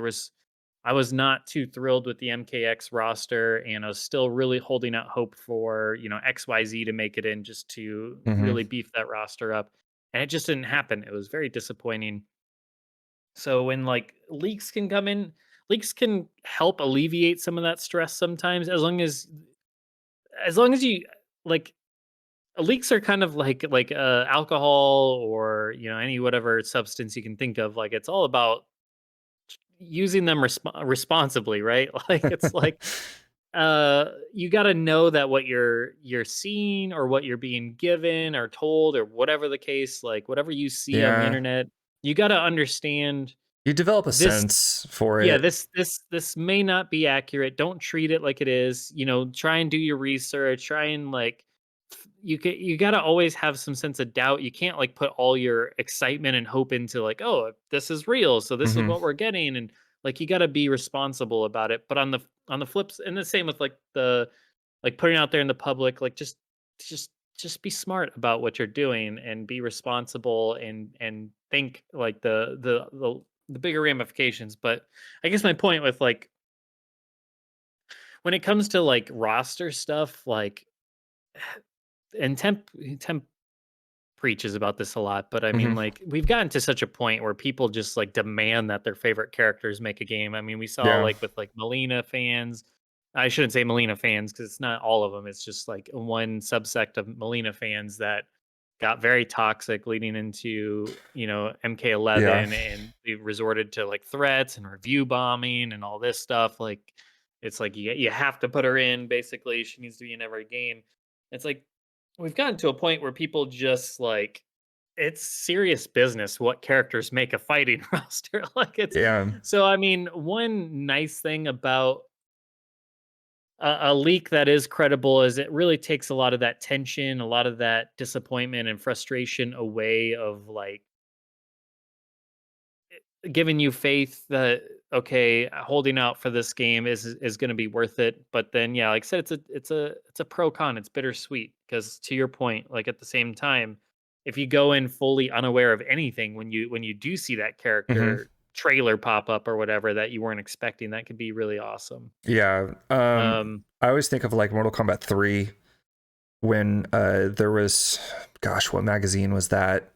I was not too thrilled with the MKX roster, and I was still really holding out hope for, XYZ to make it in just to Mm-hmm. really beef that roster up, and it just didn't happen. It was very disappointing. So when like leaks can help alleviate some of that stress sometimes, as long as you like leaks are kind of like alcohol or any whatever substance you can think of. Like it's all about using them responsibly, right? Like it's like you got to know that what you're seeing or what you're being given or told or whatever the case, like whatever you see on the Yeah. internet, you got to understand You develop a this. sense for Yeah, it. this may not be accurate. Don't treat it like it is. Try and do your research. Try and like you got to always have some sense of doubt. You can't like put all your excitement and hope into like, oh, this is real, so this is Hmm. what we're getting, and like you got to be responsible about it. But on the flips, and the same with like the like putting out there in the public, like just just be smart about what you're doing and be responsible and think like the bigger ramifications. But I guess my point with like when it comes to like roster stuff, like and temp preaches about this a lot, but I mean, Hmm. like, we've gotten to such a point where people just like demand that their favorite characters make a game. I mean, we saw Yeah. like with like Melina fans. I shouldn't say Melina fans because it's not all of them. It's just like one subsect of Melina fans that got very toxic leading into, Yeah. MK11, and they resorted to like threats and review bombing and all this stuff. Like, it's like you have to put her in. Basically, she needs to be in every game. It's like we've gotten to a point where people just like it's serious business what characters make a fighting roster. Like it's Yeah. so I mean, one nice thing about a leak that is credible is it really takes a lot of that tension, a lot of that disappointment and frustration away of like giving you faith that okay, holding out for this game is going to be worth it. But then yeah, like I said, it's a pro con. It's bittersweet because to your point, like at the same time, if you go in fully unaware of anything when you do see that Hmm. character trailer pop up or whatever that you weren't expecting, that could be really awesome. Yeah. Um, I always think of like Mortal Kombat 3 when there was, gosh, what magazine was that?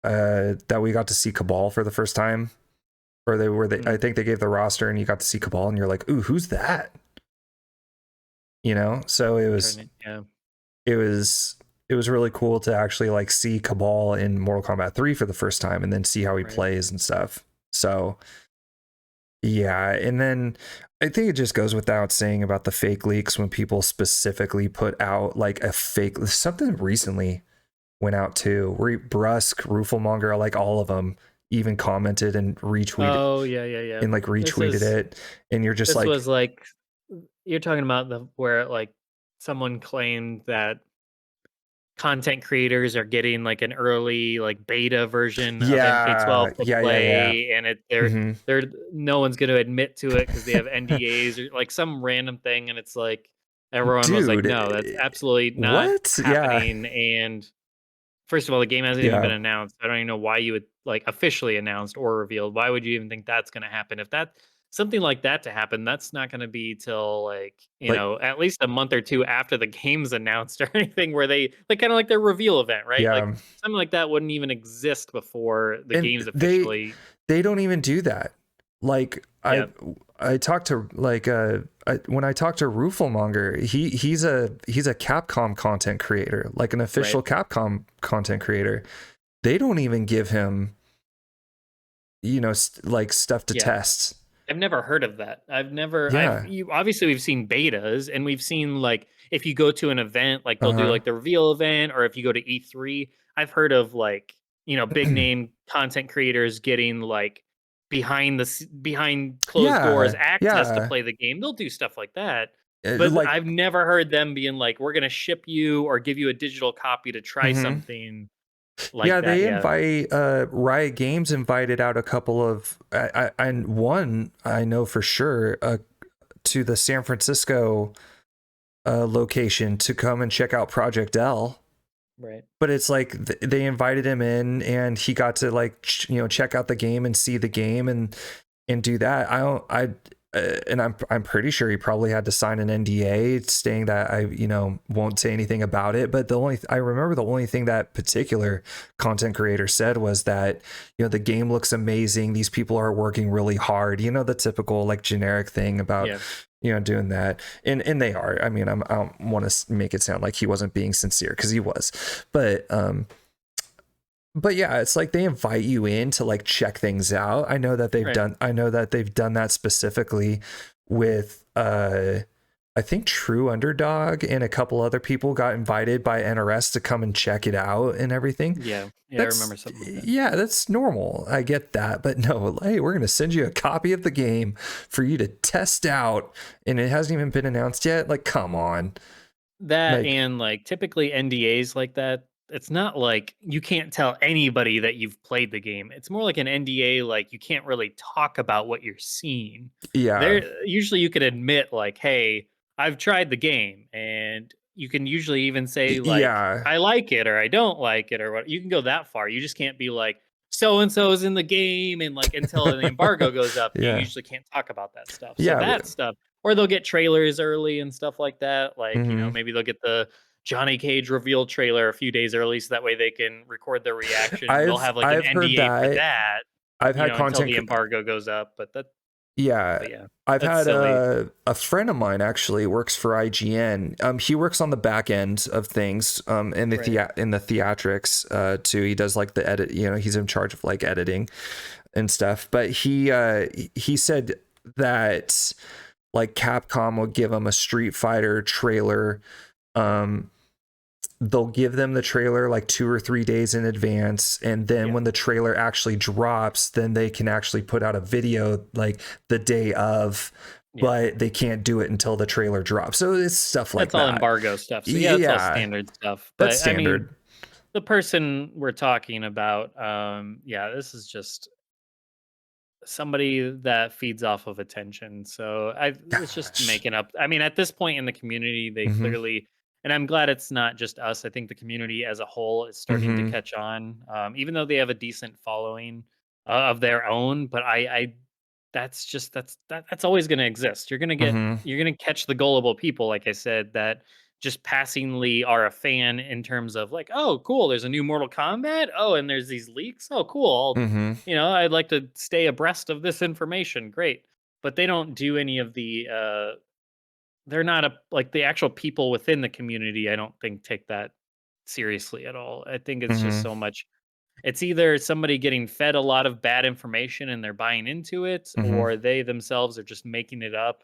That we got to see Cabal for the first time. Or I hmm, think they gave the roster and you got to see Cabal and you're like, ooh, who's that? So it trying was to, yeah, it was it was really cool to actually like see Cabal in Mortal Kombat 3 for the first time and then see how he right. plays and stuff. So yeah, and then I think it just goes without saying about the fake leaks when people specifically put out like a fake something recently went out too. Brusque, Rooflemonger, like all of them even commented and retweeted Oh yeah, yeah, yeah. and like This retweeted is it. And you're just this like, was like you're talking about the where like someone claimed that content creators are getting like an early like beta version of yeah, MK12 to yeah, yeah, yeah. play, and they're Hmm. they're no one's going to admit to it because they have NDAs or like some random thing, and it's like everyone was like, Dude, no, that's absolutely not what? Yeah, happening. And first of all, the game hasn't even been yeah. announced. I don't even know why you would like officially announced or revealed. Why would you even think that's going to happen? If that something like that to happen, that's not going to be till like, Like, at least a month or two after the game's announced or anything where they like kind of like their reveal event, right? Like yeah. something like that wouldn't even exist before the And game's officially. they don't even do that. Like Yeah, I talked to like when I talked to Rooflemonger, he's a Capcom content creator, like an right. official Capcom content creator. They don't even give him, like stuff to Yeah. test. I've never heard of that. Yeah. Obviously we've seen betas and we've seen like if you go to an event, like they'll do Uh-huh. like the reveal event, or if you go to E3, I've heard of like, big name content creators getting like behind closed doors Yeah. access to Yeah. play the game. They'll do stuff like that. But Like, I've never heard them being like, we're going to ship you or give you a digital copy to try mhm. something like Yeah, that. they Yeah. invite Riot Games invited out a couple of and one I know for sure to the San Francisco location to come and check out Project L. Right. But it's like they invited him in and he got to like check out the game and see the game and do that. I don't I and I'm pretty sure he probably had to sign an NDA saying that I won't say anything about it. But I remember the only thing that particular content creator said was that the game looks amazing. These people are working really hard. The typical like generic thing about Yeah. doing that, and they are. I mean, I don't want to make it sound like he wasn't being sincere because he was, but yeah, it's like they invite you in to like check things out. I know that they've Right. done that specifically with I think True Underdog and a couple other people got invited by NRS to come and check it out and everything. Yeah, I remember That's something like that. yeah, that's normal. I get that, but no, hey, we're gonna send you a copy of the game for you to test out, and it hasn't even been announced yet. Like, come on, That like and, like, typically NDAs like that, it's not like you can't tell anybody that you've played the game. It's more like an NDA, like, you can't really talk about what you're seeing. yeah, There usually you could admit, like, "Hey, I've tried the game," and you can usually even say, like, yeah, "I like it," or "I don't like it," or what you can go that far. You just can't be like, "So and so is in the game," and, like, until the embargo goes up, you yeah, usually can't talk about that stuff. So yeah. that stuff or they'll get trailers early and stuff like that. Like, Mm-hmm. maybe they'll get the Johnny Cage reveal trailer a few days early so that way they can record their reaction. They'll have like an I've heard NDA for that. that, I've had until content. the embargo goes up. Yeah, But yeah, I've that's had silly. a friend of mine actually works for IGN. He works on the back end of things, in the Right. in the theatrics, too. He does like the edit. You know, he's in charge of like editing and stuff. But he said that like Capcom will give him a Street Fighter trailer. Um, they'll give them the trailer like 2 or 3 days in advance, and then Yeah. when the trailer actually drops, then they can actually put out a video like the day of, Yeah. but they can't do it until the trailer drops. So it's stuff like That's all that. embargo stuff. So yeah, it's all Yeah, standard stuff. that's But I mean, standard. the person we're talking about, yeah, this is just somebody that feeds off of attention. So it's just Gosh. making up. I mean, at this point in the community, they Mm-hmm. clearly, and I'm glad it's not just us. I think the community as a whole is starting to Mm-hmm. catch on, even though they have a decent following of their own. But that's just that's always going to exist. Mm-hmm. You're gonna catch the gullible people, like I said, that just passingly are a fan in terms of like, oh, cool, there's a new Mortal Kombat. Oh, and there's these leaks. Oh, cool. Mm-hmm. I'd like to stay abreast of this information. Great. But they don't do any of the they're not like the actual people within the community, I don't think take that seriously at all. I think it's just Mm-hmm. so much it's either somebody getting fed a lot of bad information and they're buying into it, Mm-hmm. or they themselves are just making it up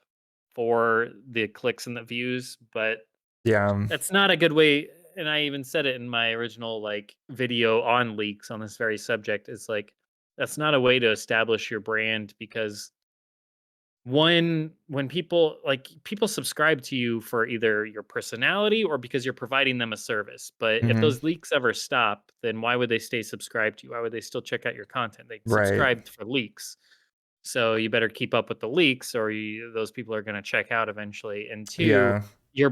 for the clicks and the views. But Yeah. that's not a good way, and I even said it in my original, like, video on leaks on this very subject. It's like, that's not a way to establish your brand because when people subscribe to you for either your personality or because you're providing them a service. But if Mm-hmm. those leaks ever stop, then why would they stay subscribed to you? Why would they still check out your content? They Right. subscribed for leaks. So you better keep up with the leaks or those people are going to check out eventually. And two, Yeah. you're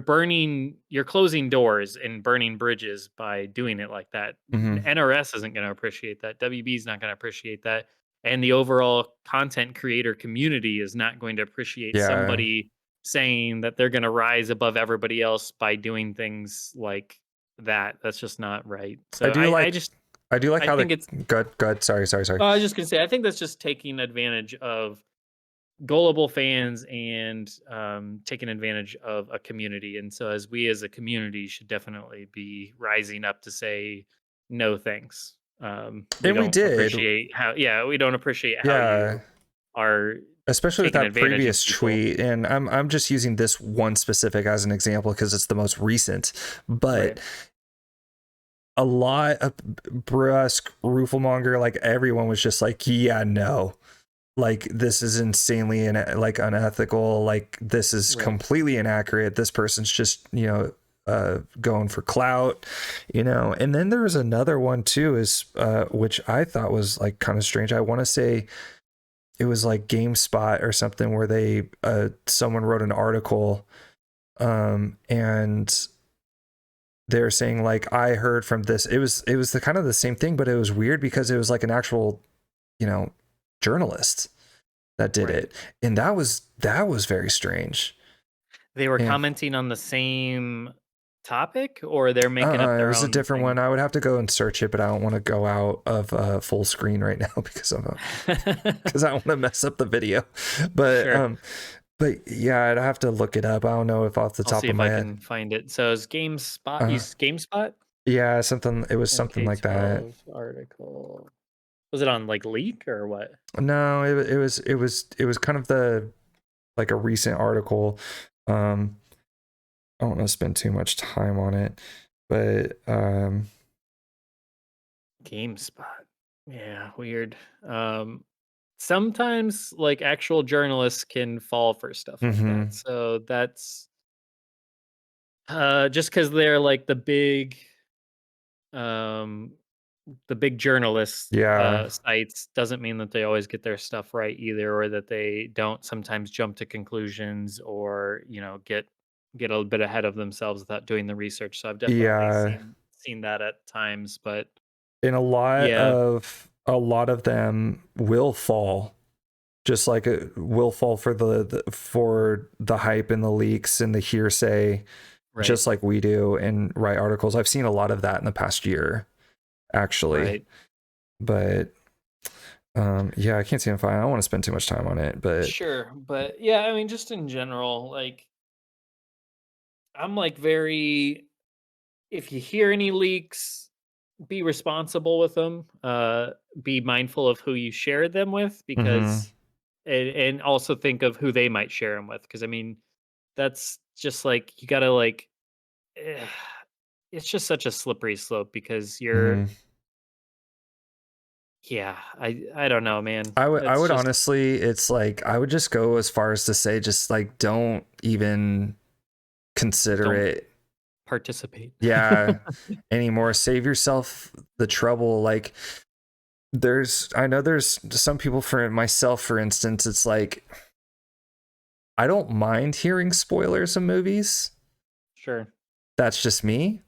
closing doors and burning bridges by doing it like that. Mm-hmm. NRS isn't going to appreciate that. WB is not going to appreciate that. And the overall content creator community is not going to appreciate Yeah. somebody saying that they're going to rise above everybody else by doing things like that. That's just not right. I So do like I do like I how the think it's, good. Sorry. I was just gonna say, I think that's just taking advantage of gullible fans and taking advantage of a community. And so, as we as a community should definitely be rising up to say, no thanks. We And we don't did. appreciate how, yeah, we don't appreciate how Yeah. you are Especially with taking that advantage of previous people. tweet, and I'm just using this one specific as an example because it's the most recent, Right. but a lot of brusque Rooflemonger, like everyone was just like, yeah, no, like this is insanely like unethical, like this is Right. completely inaccurate, this person's just going for clout, and then there was another one too, is which I thought was like kind of strange. I want to say it was like GameSpot or something where they someone wrote an article, and they're saying like, I heard from this, it was the kind of the same thing, but it was weird because it was like an actual you know journalist that did Right. it, and that was very strange. They were And commenting on the same topic, or they're making up it their was a own different thing. one. I would have to go and search it, but I don't want to go out of full screen right now because because I don't want to mess up the video. But Sure. yeah, I'd have to look it up. I don't know if off the I'll see top of if my I head. can find it. So is GameSpot Uh, use GameSpot? yeah, something. It was something like that. MK12 article. Was it on like Leak or what? No, it was kind of the like a recent article. I don't want to spend too much time on it, but GameSpot. Yeah, weird. Sometimes like actual journalists can fall for stuff like that. mhm, So that's just because they're like um the big journalist yeah, sites doesn't mean that they always get their stuff right either, or that they don't sometimes jump to conclusions, or get a bit ahead of themselves without doing the research. So I've definitely yeah. seen that at times, but And yeah, a lot of them will fall, just like it will fall for for the hype and the leaks and the hearsay, right, just like we do and write articles. I've seen a lot of that in the past year, actually. right. But yeah, I can't see him fine. I don't want to spend too much time on it, but Sure, but yeah, I mean, just in general, like I'm like very. If you hear any leaks, be responsible with them. Be mindful of who you share them with, mm-hmm, because and also think of who they might share them with. Because I mean, that's just like you gotta like. eh, It's just such a slippery slope because you're. mm-hmm. Yeah, I don't know, man. I It's would just honestly, it's like I would just go as far as to say, just like don't even consider don't it. participate. Yeah, anymore. Save yourself the trouble. Like I know there's some people, for myself, for instance, it's like I don't mind hearing spoilers of movies. Sure. That's just me.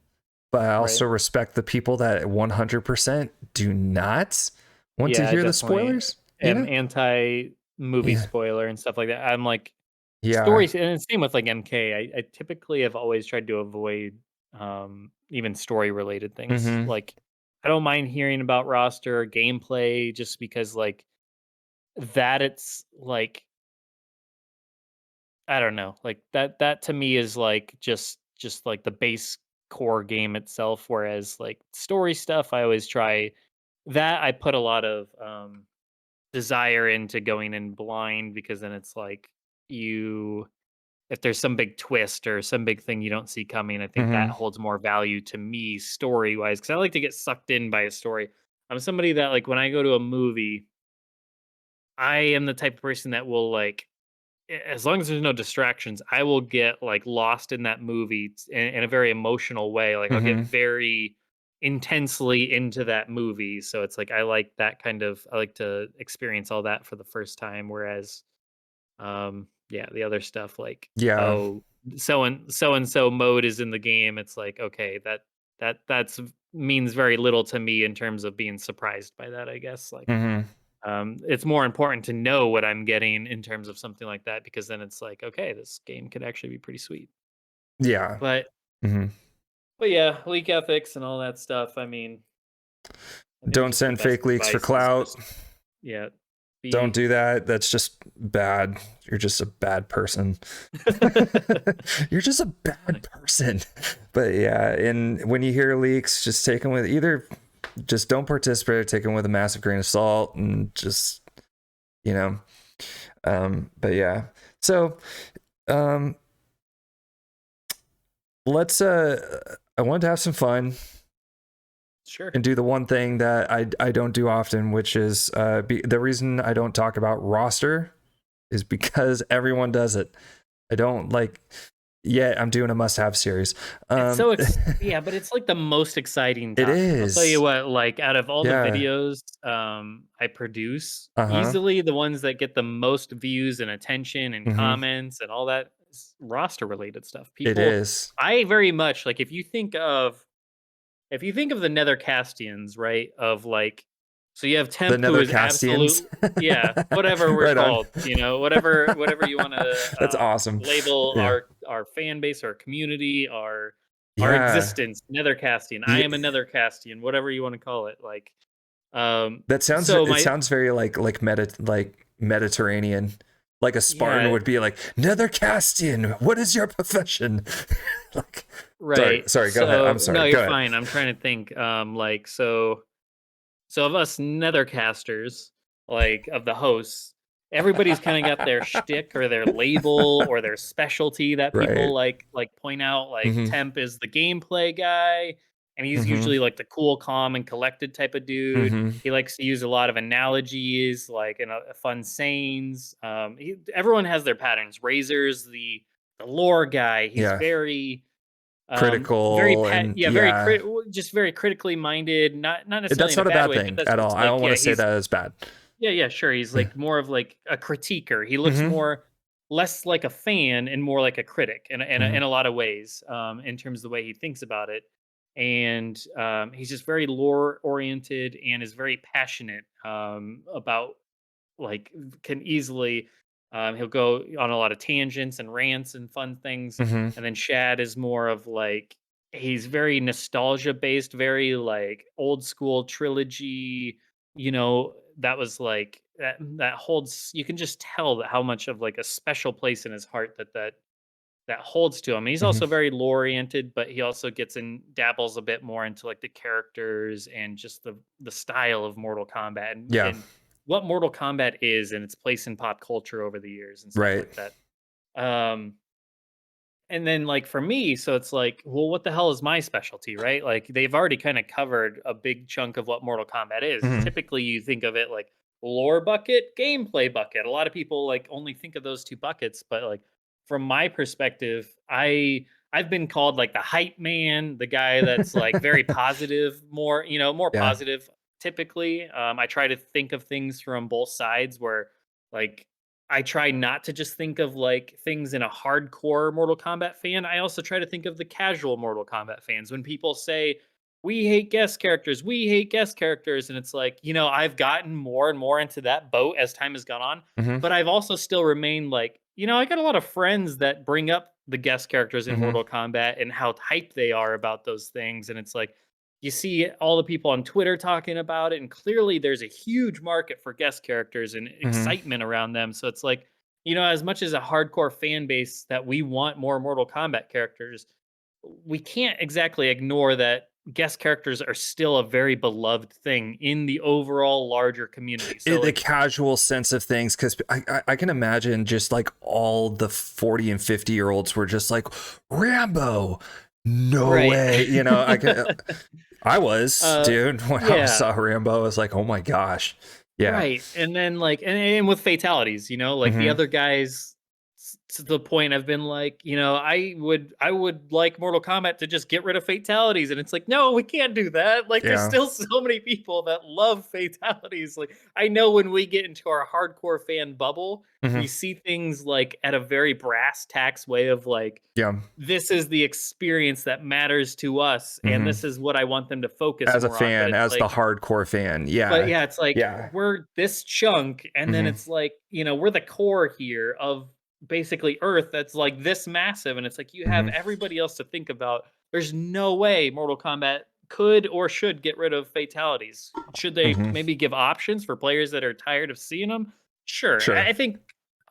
But I also Right. respect the people that 100% do not want to Yeah, I hear the definitely spoilers, you am know? anti movie Yeah. spoiler and stuff like that. I'm like Yeah. stories, and it's same with like MK. I typically have always tried to avoid even story related things. Mhm. Like I don't mind hearing about roster or gameplay just because like that it's like I don't know. Like that to me is like just like the base core game itself, whereas like story stuff I always try that I put a lot of desire into going in blind, because then it's like you if there's some big twist or some big thing you don't see coming, I think that Mhm. holds more value to me story wise, because I like to get sucked in by a story. I'm somebody that like when I go to a movie, I am the type of person that will like as long as there's no distractions, I will get like lost in that movie in a very emotional way. Like I'll get Mhm. very intensely into that movie. So it's like I like that kind of I like to experience all that for the first time. Whereas yeah, the other stuff like, Yeah. oh, so and so mode is in the game. It's like, okay, that's means very little to me in terms of being surprised by that, I guess. Like Mhm. it's more important to know what I'm getting in terms of something like that, because then it's like, okay, this game could actually be pretty sweet. Yeah. But Mhm. but yeah, leak ethics and all that stuff. I mean, I think Don't just the send best fake leaks for advice is clout. just yeah, Don't be do that. That's just bad. You're just a bad person. You're just a bad person. But yeah, and when you hear leaks, just take them with either just don't participate or take them with a massive grain of salt and just, you know. But yeah. So um let's I wanted to have some fun sure. and do the one thing that I don't do often, which is the reason I don't talk about roster is because everyone does it. I don't like. Yeah, I'm doing a must-have series. It's Um, so yeah, but it's like the most exciting it topic. I'll tell you is. what, like out of all the Yeah. videos I produce, Uh huh. easily the ones that get the most views and attention and Mm-hmm. comments and all that roster related stuff. It People is I very much like if you think of the Nethercastians, right? Of like so you have the Temp who is Nethercastians. absolute yeah, whatever we're Right on. called, whatever you want to That's awesome. label Yeah. our fan base, our community, our Yeah. existence, Nethercastian. I Yeah. am a Nethercastian, whatever you want to call it. Like That sounds. so It my sounds very like Mediterranean. Like a Spartan yeah, would be like Nethercastian. What is your profession? like, sorry, right. sorry. Go ahead. I'm So no, sorry. you're Go ahead. fine. I'm trying to think like so of us Nethercasters, like of the hosts, everybody's kind of got their shtick or their label or their specialty that people Right. like point out. Like Mhm. Temp is the gameplay guy, and he's Mhm. usually like the cool, calm, and collected type of dude. Mhm. He likes to use a lot of analogies, like and fun sayings. Everyone has their patterns. Razor's the lore guy. He's Yeah. very Critical and yeah, yeah. just very critically minded, not necessarily That's in a not a bad bad way, but thing that's at all. just I like, don't yeah, wanna say he's that as bad. yeah, sure. He's like more of like a critiquer. He looks Mhm. more less like a fan and more like a critic Mhm. in a lot of ways, in terms of the way he thinks about it. And he's just very lore oriented and is very passionate about like can easily he'll go on a lot of tangents and rants and fun things. Mhm. And then Shad is more of like he's very nostalgia based, very like old school trilogy, that was like that holds, you can just tell that how much of like a special place in his heart that holds to him. He's Mhm. also very lore oriented, but he also gets in dabbles a bit more into like the characters and just the style of Mortal Kombat Yeah. and what Mortal Kombat is and its place in pop culture over the years and stuff Right. like that. Um and then like for me, so it's like, well, what the hell is my specialty, right? Like they've already kind of covered a big chunk of what Mortal Kombat is. Mhm. Typically you think of it like lore bucket, gameplay bucket. A lot of people like only think of those two buckets, but like from my perspective, I've been called like the hype man, the guy that's like very positive, more Yeah. positive typically. I try to think of things from both sides where like I try not to just think of like things in a hardcore Mortal Kombat fan. I also try to think of the casual Mortal Kombat fans. When people say, we hate guest characters, we hate guest characters. And it's like, I've gotten more and more into that boat as time has gone on. Mhm. But I've also still remained like, I got a lot of friends that bring up the guest characters in Mhm. Mortal Kombat and how hyped they are about those things. And it's like, you see all the people on Twitter talking about it, and clearly there's a huge market for guest characters and Mhm. excitement around them. So it's like, as much as a hardcore fan base that we want more Mortal Kombat characters, we can't exactly ignore that guest characters are still a very beloved thing in the overall larger community. So The like, casual sense of things, because I can imagine just like all the 40 and 50-year-olds were just like, Rambo, no right. way. I was, uh dude, when I yeah. saw Rambo, I was like, oh my gosh. Yeah. Right, and then, like and with fatalities, like, the Hmm. other guys to the point I've been like, I would like Mortal Kombat to just get rid of fatalities, and it's like, "No, we can't do that." Like, there's Yeah. still so many people that love fatalities, like, I know when we get into our hardcore fan bubble, we Hmm. see things, like, at a very brass tacks way of, like, Yeah. "This is the experience that matters to us, and Hmm. this is what I want them to focus As a more on," but fan, it's as the like hardcore fan. but Yeah. yeah, it's like Yeah. we're this chunk, and then Hmm. it's like, we're the core here of basically Earth that's like this massive, and it's like you have Hmm. everybody else to think about. There's no way Mortal Kombat could or should get rid of fatalities. Should they Hmm. maybe give options for players that are tired of seeing them? Sure. Sure. I think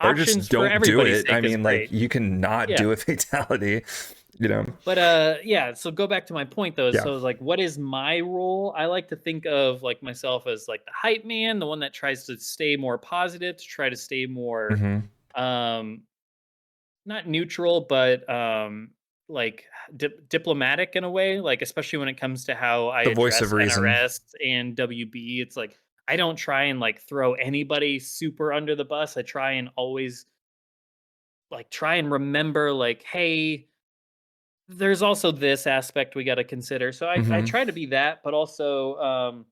Or just options for don't do everybody's it. sake I is mean, like, great. you can not Yeah. do a fatality, you know? But yeah, so go back to my point though. Yeah. So it's like what is my role? I like to think of like myself as like the hype man, the one that tries to stay more positive, to try to stay more Hmm. um not neutral, but like diplomatic in a way, like especially when it comes to how I The voice of address reason. NRS and WB. It's like I don't try and like throw anybody super under the bus. I try and always like try and remember like, hey, there's also this aspect we gotta consider. So I Hmm. try to be that, but also,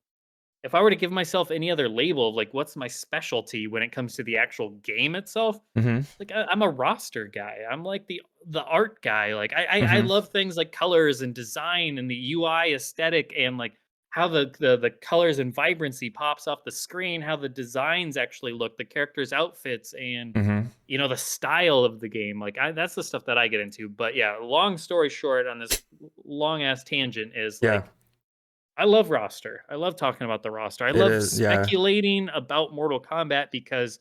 if I were to give myself any other label of, like, what's my specialty when it comes to the actual game itself, Hmm. like, I'm a roster guy. I'm, like, the art guy. Like, I Hmm. love things like colors and design and the UI aesthetic and, like, how the colors and vibrancy pops off the screen, how the designs actually look, the characters' outfits, and Hmm. the style of the game. Like that's the stuff that I get into. But yeah, long story short on this long ass tangent is Yeah. like I love roster. I love talking about the roster. I It love is. Yeah. speculating about Mortal Kombat because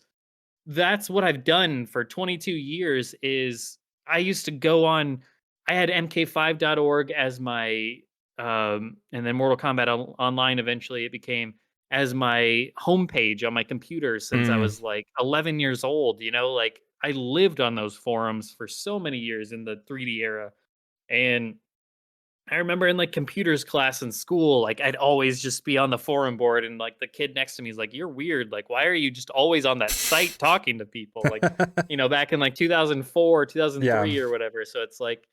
that's what I've done for 22 years is I used to go on I had mk5.org as my and then Mortal Kombat Online eventually it became as my homepage on my computer since I Mm. was like 11 years old. Like I lived on those forums for so many years in the 3D era. And I remember in like computers class in school, like I'd always just be on the forum board, and like the kid next to me is like, "You're weird. Like, why are you just always on that site talking to people?" Like, back in like 2004, Yeah. 2003 or whatever. So it's like,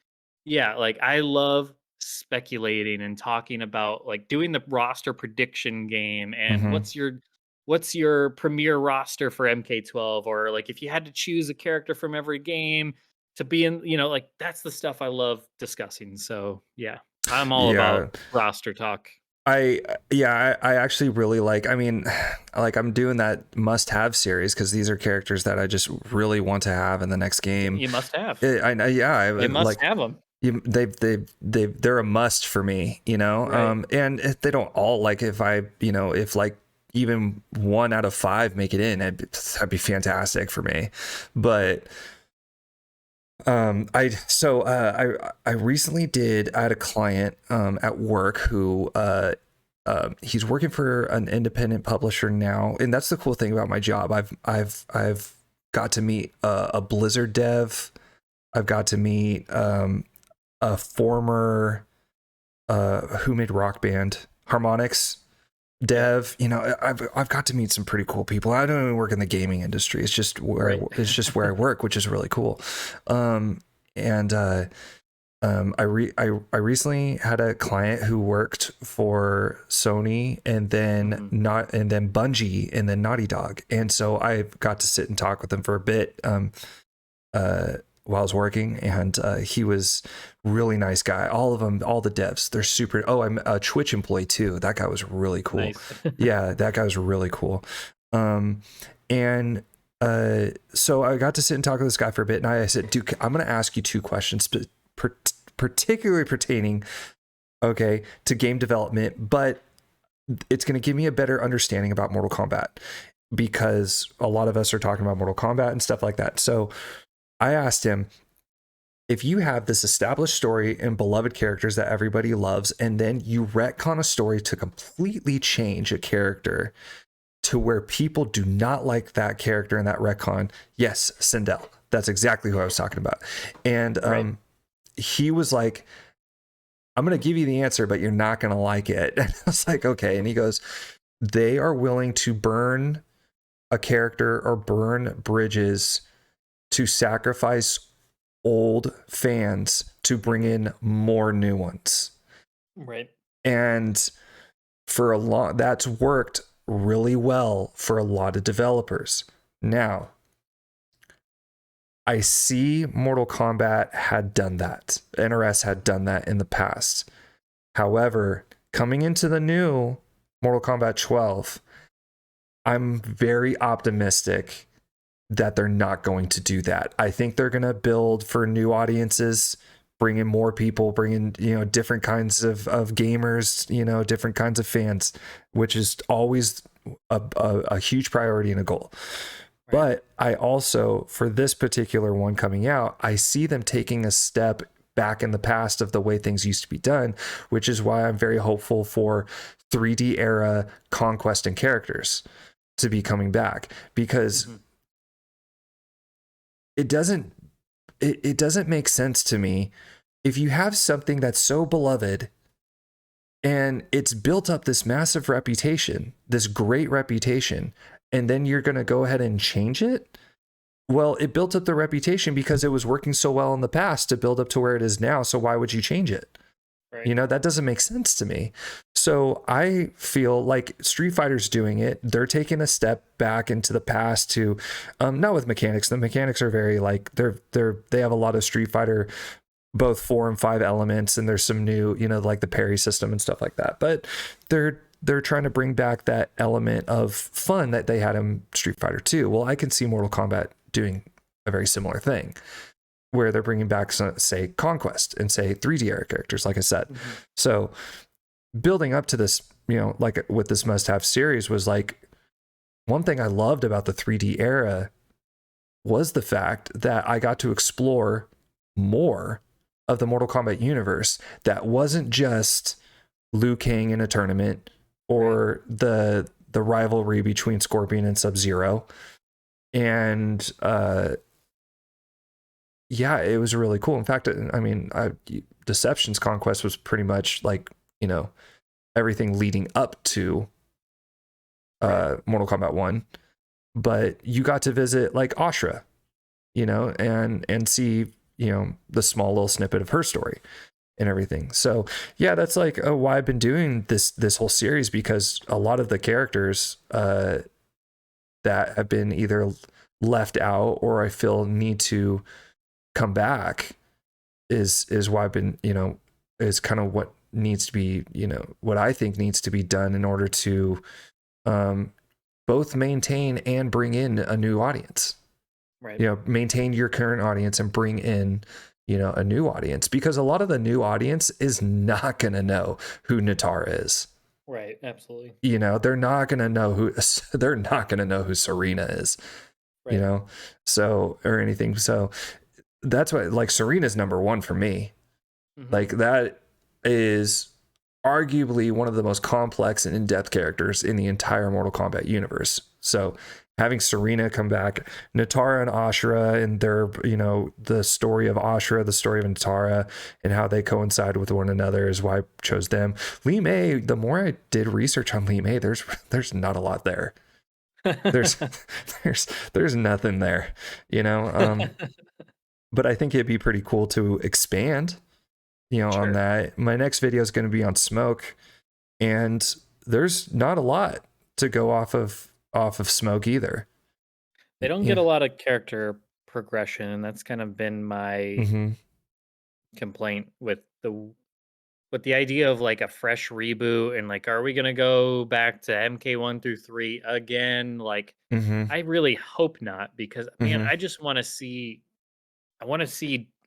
yeah, like I love speculating and talking about like doing the roster prediction game and Hmm. what's your premier roster for MK12, or like if you had to choose a character from every game to be in, like that's the stuff I love discussing. So yeah, I'm all Yeah. about roster talk. I actually really like, I mean, like I'm doing that must have series because these are characters that I just really want to have in the next game. You must have. I know, yeah, They must like have them. they're a must for me, you know. Right. And if they don't all, like if I, if like even 1 out of 5 make it in, that'd be fantastic for me. But I recently I had a client at work who he's working for an independent publisher now, and that's the cool thing about my job. I've got to meet a Blizzard dev. I've got to meet a former who made Rock Band Harmonix Yeah. dev. I've got to meet some pretty cool people. I don't even work in the gaming industry. It's just where Right. it's just where I work, which is really cool. And I recently had a client who worked for Sony and then Hmm. Bungie and then Naughty Dog, and so I got to sit and talk with him for a bit while I was working, and he was really nice guy. All of them, all the devs, they're super. Oh, I'm a Twitch employee too. That guy was really cool. Nice. Yeah, that guy was really cool. And so I got to sit and talk with this guy for a bit, and I said, "Dude, I'm going to ask you 2 questions, particularly pertaining, okay, to game development, but it's going to give me a better understanding about Mortal Kombat because a lot of us are talking about Mortal Kombat and stuff like that." So I asked him, if you have this established story and beloved characters that everybody loves, and then you retcon a story to completely change a character to where people do not like that character in that retcon, yes, Sindel. That's exactly who I was talking about. And Right. he was like, I'm going to give you the answer, but you're not going to like it. And I was like, okay. And he goes, they are willing to burn a character or burn bridges to sacrifice old fans to bring in more new ones. Right. And for a lot, that's worked really well for a lot of developers. Now, I see Mortal Kombat had done that. NRS had done that in the past. However, coming into the new Mortal Kombat 12, I'm very optimistic that they're not going to do that. I think they're going to build for new audiences, bring in more people, bring in, different kinds of gamers, different kinds of fans, which is always a huge priority and a goal. Right. But I also, for this particular one coming out, I see them taking a step back in the past of the way things used to be done, which is why I'm very hopeful for 3D era conquest and characters to be coming back, because it doesn't make sense to me if you have something that's so beloved and it's built up this massive reputation, this great reputation, and then you're going to go ahead and change it. Well, it built up the reputation because it was working so well in the past to build up to where it is now. So why would you change it? Right. That doesn't make sense to me. So I feel like Street Fighter's doing it. They're taking a step back into the past to, not with mechanics. The mechanics are very like they have a lot of Street Fighter, both 4 and 5 elements, and there's some new, like the parry system and stuff like that. But they're trying to bring back that element of fun that they had in Street Fighter 2. Well, I can see Mortal Kombat doing a very similar thing, where they're bringing back, say, Conquest and say 3D era characters, like I said. So building up to this, like with this must-have series, was like, one thing I loved about the 3D era was the fact that I got to explore more of the Mortal Kombat universe that wasn't just Liu Kang in a tournament or the rivalry between Scorpion and Sub-Zero. And yeah, it was really cool. In fact, I mean, Deception's Conquest was pretty much like, you know, everything leading up to Mortal Kombat 1. But you got to visit like Ashra, you know, and see, you know, the small little snippet of her story and everything. So yeah, that's like why I've been doing this whole series, because a lot of the characters that have been either left out or I feel need to come back is why I've been, you know, is kind of what needs to be, you know, what I think needs to be done in order to both maintain and bring in a new audience. Right. You know, maintain your current audience and bring in, you know, a new audience, because a lot of the new audience is not going to know who Natara is. Right. Absolutely. You know, they're not going to know who Serena is, Right. you know, so, or anything. So that's why, like, Serena's number one for me. Mm-hmm. Like, that is arguably one of the most complex and in-depth characters in the entire Mortal Kombat universe. So having Serena come back, Natara and Ashra, and their, you know, the story of Ashra, the story of Natara, and how they coincide with one another is why I chose them. Li Mei, the more I did research on Li Mei, there's not a lot there. There's there's nothing there, you know. But I think it'd be pretty cool to expand, you know, on that. My next video is going to be on Smoke, and there's not a lot to go off of Smoke either. They don't get a lot of character progression, and that's kind of been my complaint with the idea of like a fresh reboot, and like, are we gonna go back to MK1 through 3 again? Like, I really hope not, because man, I just want to see,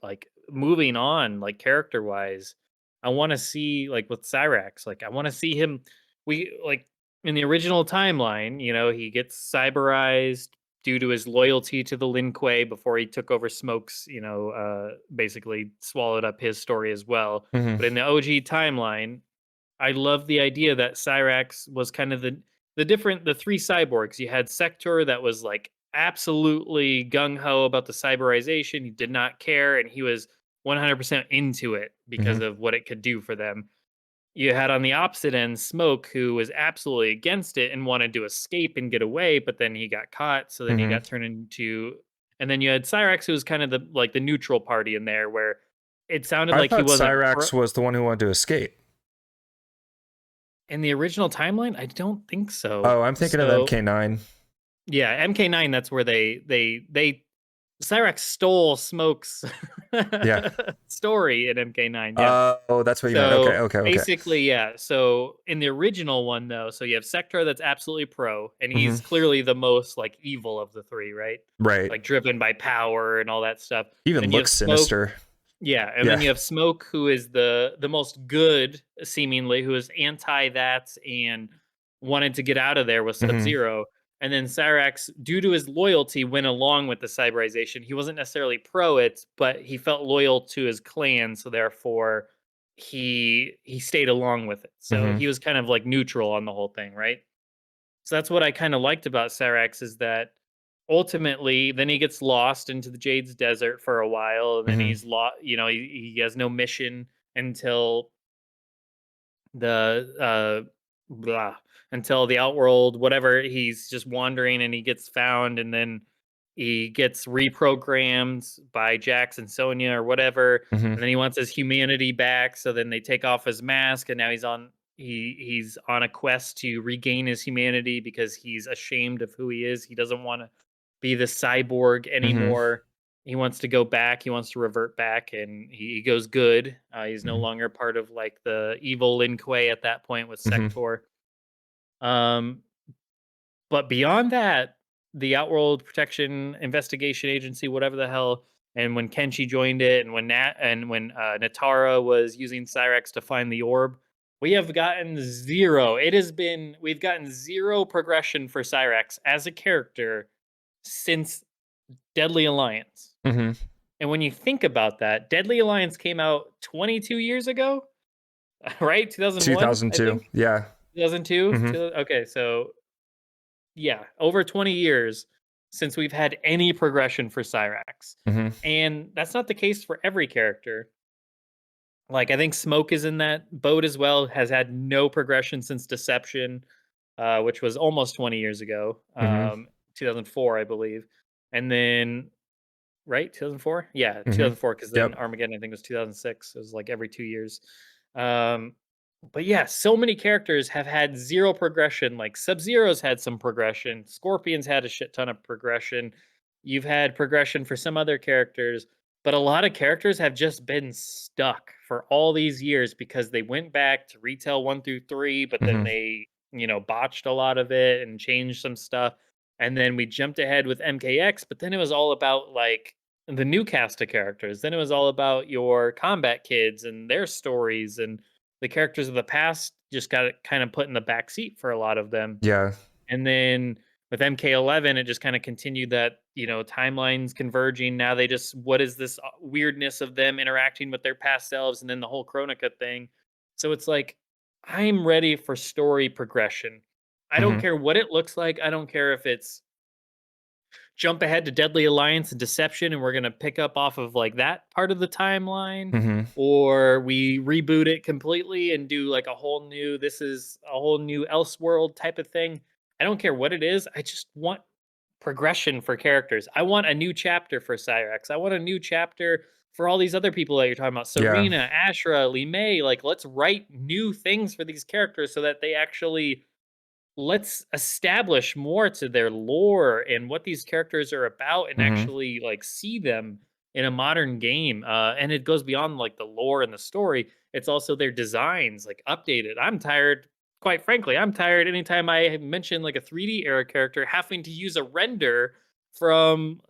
like, moving on, like, character wise. I want to see, like, with Cyrax, like, I want to see him. We like in the original timeline, you know, he gets cyberized due to his loyalty to the Lin Kuei before he took over Smoke's, you know, basically swallowed up his story as well. But in the OG timeline, I love the idea that Cyrax was kind of the three cyborgs. You had Sector, that was like absolutely gung ho about the cyberization. He did not care, and he was 100% into it because of what it could do for them. You had on the opposite end Smoke, who was absolutely against it and wanted to escape and get away, but then he got caught, so then he got turned into. And then you had Cyrax, who was kind of the neutral party in there, where it sounded I like he thought wasn't Cyrax was the one who wanted to escape. in the original timeline. I don't think so. Oh, I'm thinking of So MK9. yeah, MK9. That's where they Cyrax stole Smoke's Yeah. story in MK9. Yeah. Oh, that's what you meant. So Okay. basically, yeah. So in the original one, though, so you have Sector, that's absolutely pro, and he's clearly the most like evil of the three, right? Right. Like driven by power and all that stuff. Even Then you have looks Smoke. sinister. Yeah, and Yeah. then you have Smoke, who is the most good, seemingly, who is anti that and wanted to get out of there with Sub Zero. And then Cyrax, due to his loyalty, went along with the cyberization. He wasn't necessarily pro it, but he felt loyal to his clan, so therefore he stayed along with it. So he was kind of like neutral on the whole thing, right? So that's what I kind of liked about Cyrax, is that ultimately then he gets lost into the Jade's desert for a while, and then he's lost, you know, he has no mission until the blah until the outworld, whatever. He's just wandering and he gets found, and then he gets reprogrammed by Jax and Sonya or whatever, and then he wants his humanity back, so then they take off his mask, and now he's on a quest to regain his humanity because he's ashamed of who he is. He doesn't want to be the cyborg anymore. He wants to go back. He wants to revert back, and he goes good. He's no longer part of like the evil Lin Kuei at that point with Sector. Um, but beyond that, the Outworld Protection Investigation Agency, whatever the hell, and when Kenshi joined it, and when Natara was using Cyrax to find the orb, we have gotten zero. We've gotten zero progression for Cyrax as a character since Deadly Alliance. And when you think about that, Deadly Alliance came out 22 years ago, right? 2001, I 2002. think. Yeah. 2002. Okay, so yeah, over 20 years since we've had any progression for Cyrax. Hmm. And that's not the case for every character. Like, I think Smoke is in that boat as well, has had no progression since Deception, which was almost 20 years ago, Hmm. 2004, I believe. And then, right? 2004? Yeah, Hmm. 2004, because then Yep. Armageddon, I think, was 2006. It was like every 2 years. Um, but yeah, so many characters have had zero progression. Like Sub Zero's had some progression, Scorpion's had a shit ton of progression. You've had progression for some other characters, but a lot of characters have just been stuck for all these years because they went back to retail 1 through 3, but then Hmm. they, botched a lot of it and changed some stuff. And then we jumped ahead with MKX, but then it was all about like the new cast of characters. Then it was all about your combat kids and their stories, and the characters of the past just got kind of put in the back seat for a lot of them. Yeah. And then with MK11, it just kind of continued that, timelines converging. Now they just, what is this weirdness of them interacting with their past selves, and then the whole Chronica thing. So it's like, I'm ready for story progression. I don't Hmm. care what it looks like. I don't care if it's jump ahead to Deadly Alliance and Deception, and we're gonna pick up off of like that part of the timeline, Hmm. or we reboot it completely and do like a whole new, this is a whole new Elseworld type of thing. I don't care what it is. I just want progression for characters. I want a new chapter for Cyrex. I want a new chapter for all these other people that you're talking about. Yeah. Serena, Ashra, Lee May. Like, let's write new things for these characters so that they actually, let's establish more to their lore and what these characters are about, and Hmm. actually like see them in a modern game. And it goes beyond like the lore and the story. It's also their designs, like updated. I'm tired, quite frankly, I'm tired anytime I mention like a 3D era character having to use a render from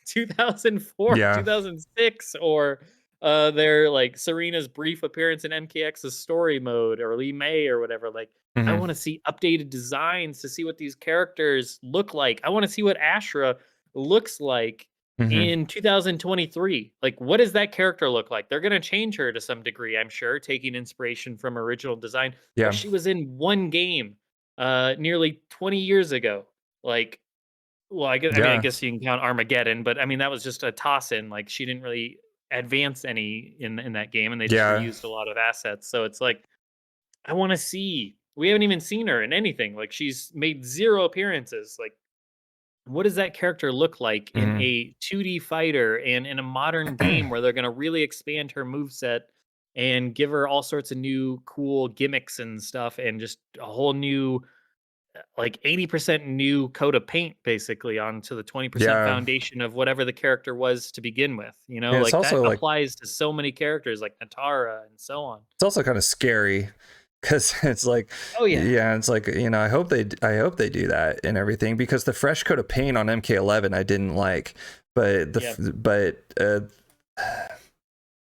2004, Yeah. 2006, or their like Serena's brief appearance in MKX's story mode, or Lee May or whatever. Like, I Hmm. wanna see updated designs to see what these characters look like. I wanna see what Ashra looks like Hmm. in 2023. Like, what does that character look like? They're gonna change her to some degree, I'm sure, taking inspiration from original design, but Yeah. she was in one game, nearly 20 years ago. Like, well, I Yeah. guess you can count Armageddon, but I mean, that was just a toss-in. Like, she didn't really advance any in that game, and they just Yeah. reused a lot of assets. So it's like, I wanna see. We haven't even seen her in anything. Like, she's made 0 appearances. Like, what does that character look like in Hmm. a 2D fighter and in a modern game where they're gonna really expand her moveset and give her all sorts of new cool gimmicks and stuff, and just a whole new, like 80% new coat of paint basically onto the 20% Yeah. foundation of whatever the character was to begin with, And it's Like, that also like applies to so many characters like Natara and so on. it's also kind of scary because it's like, Oh, yeah. yeah, it's like, I hope they do that and everything, because the fresh coat of paint on MK11 I didn't like, but Yeah. but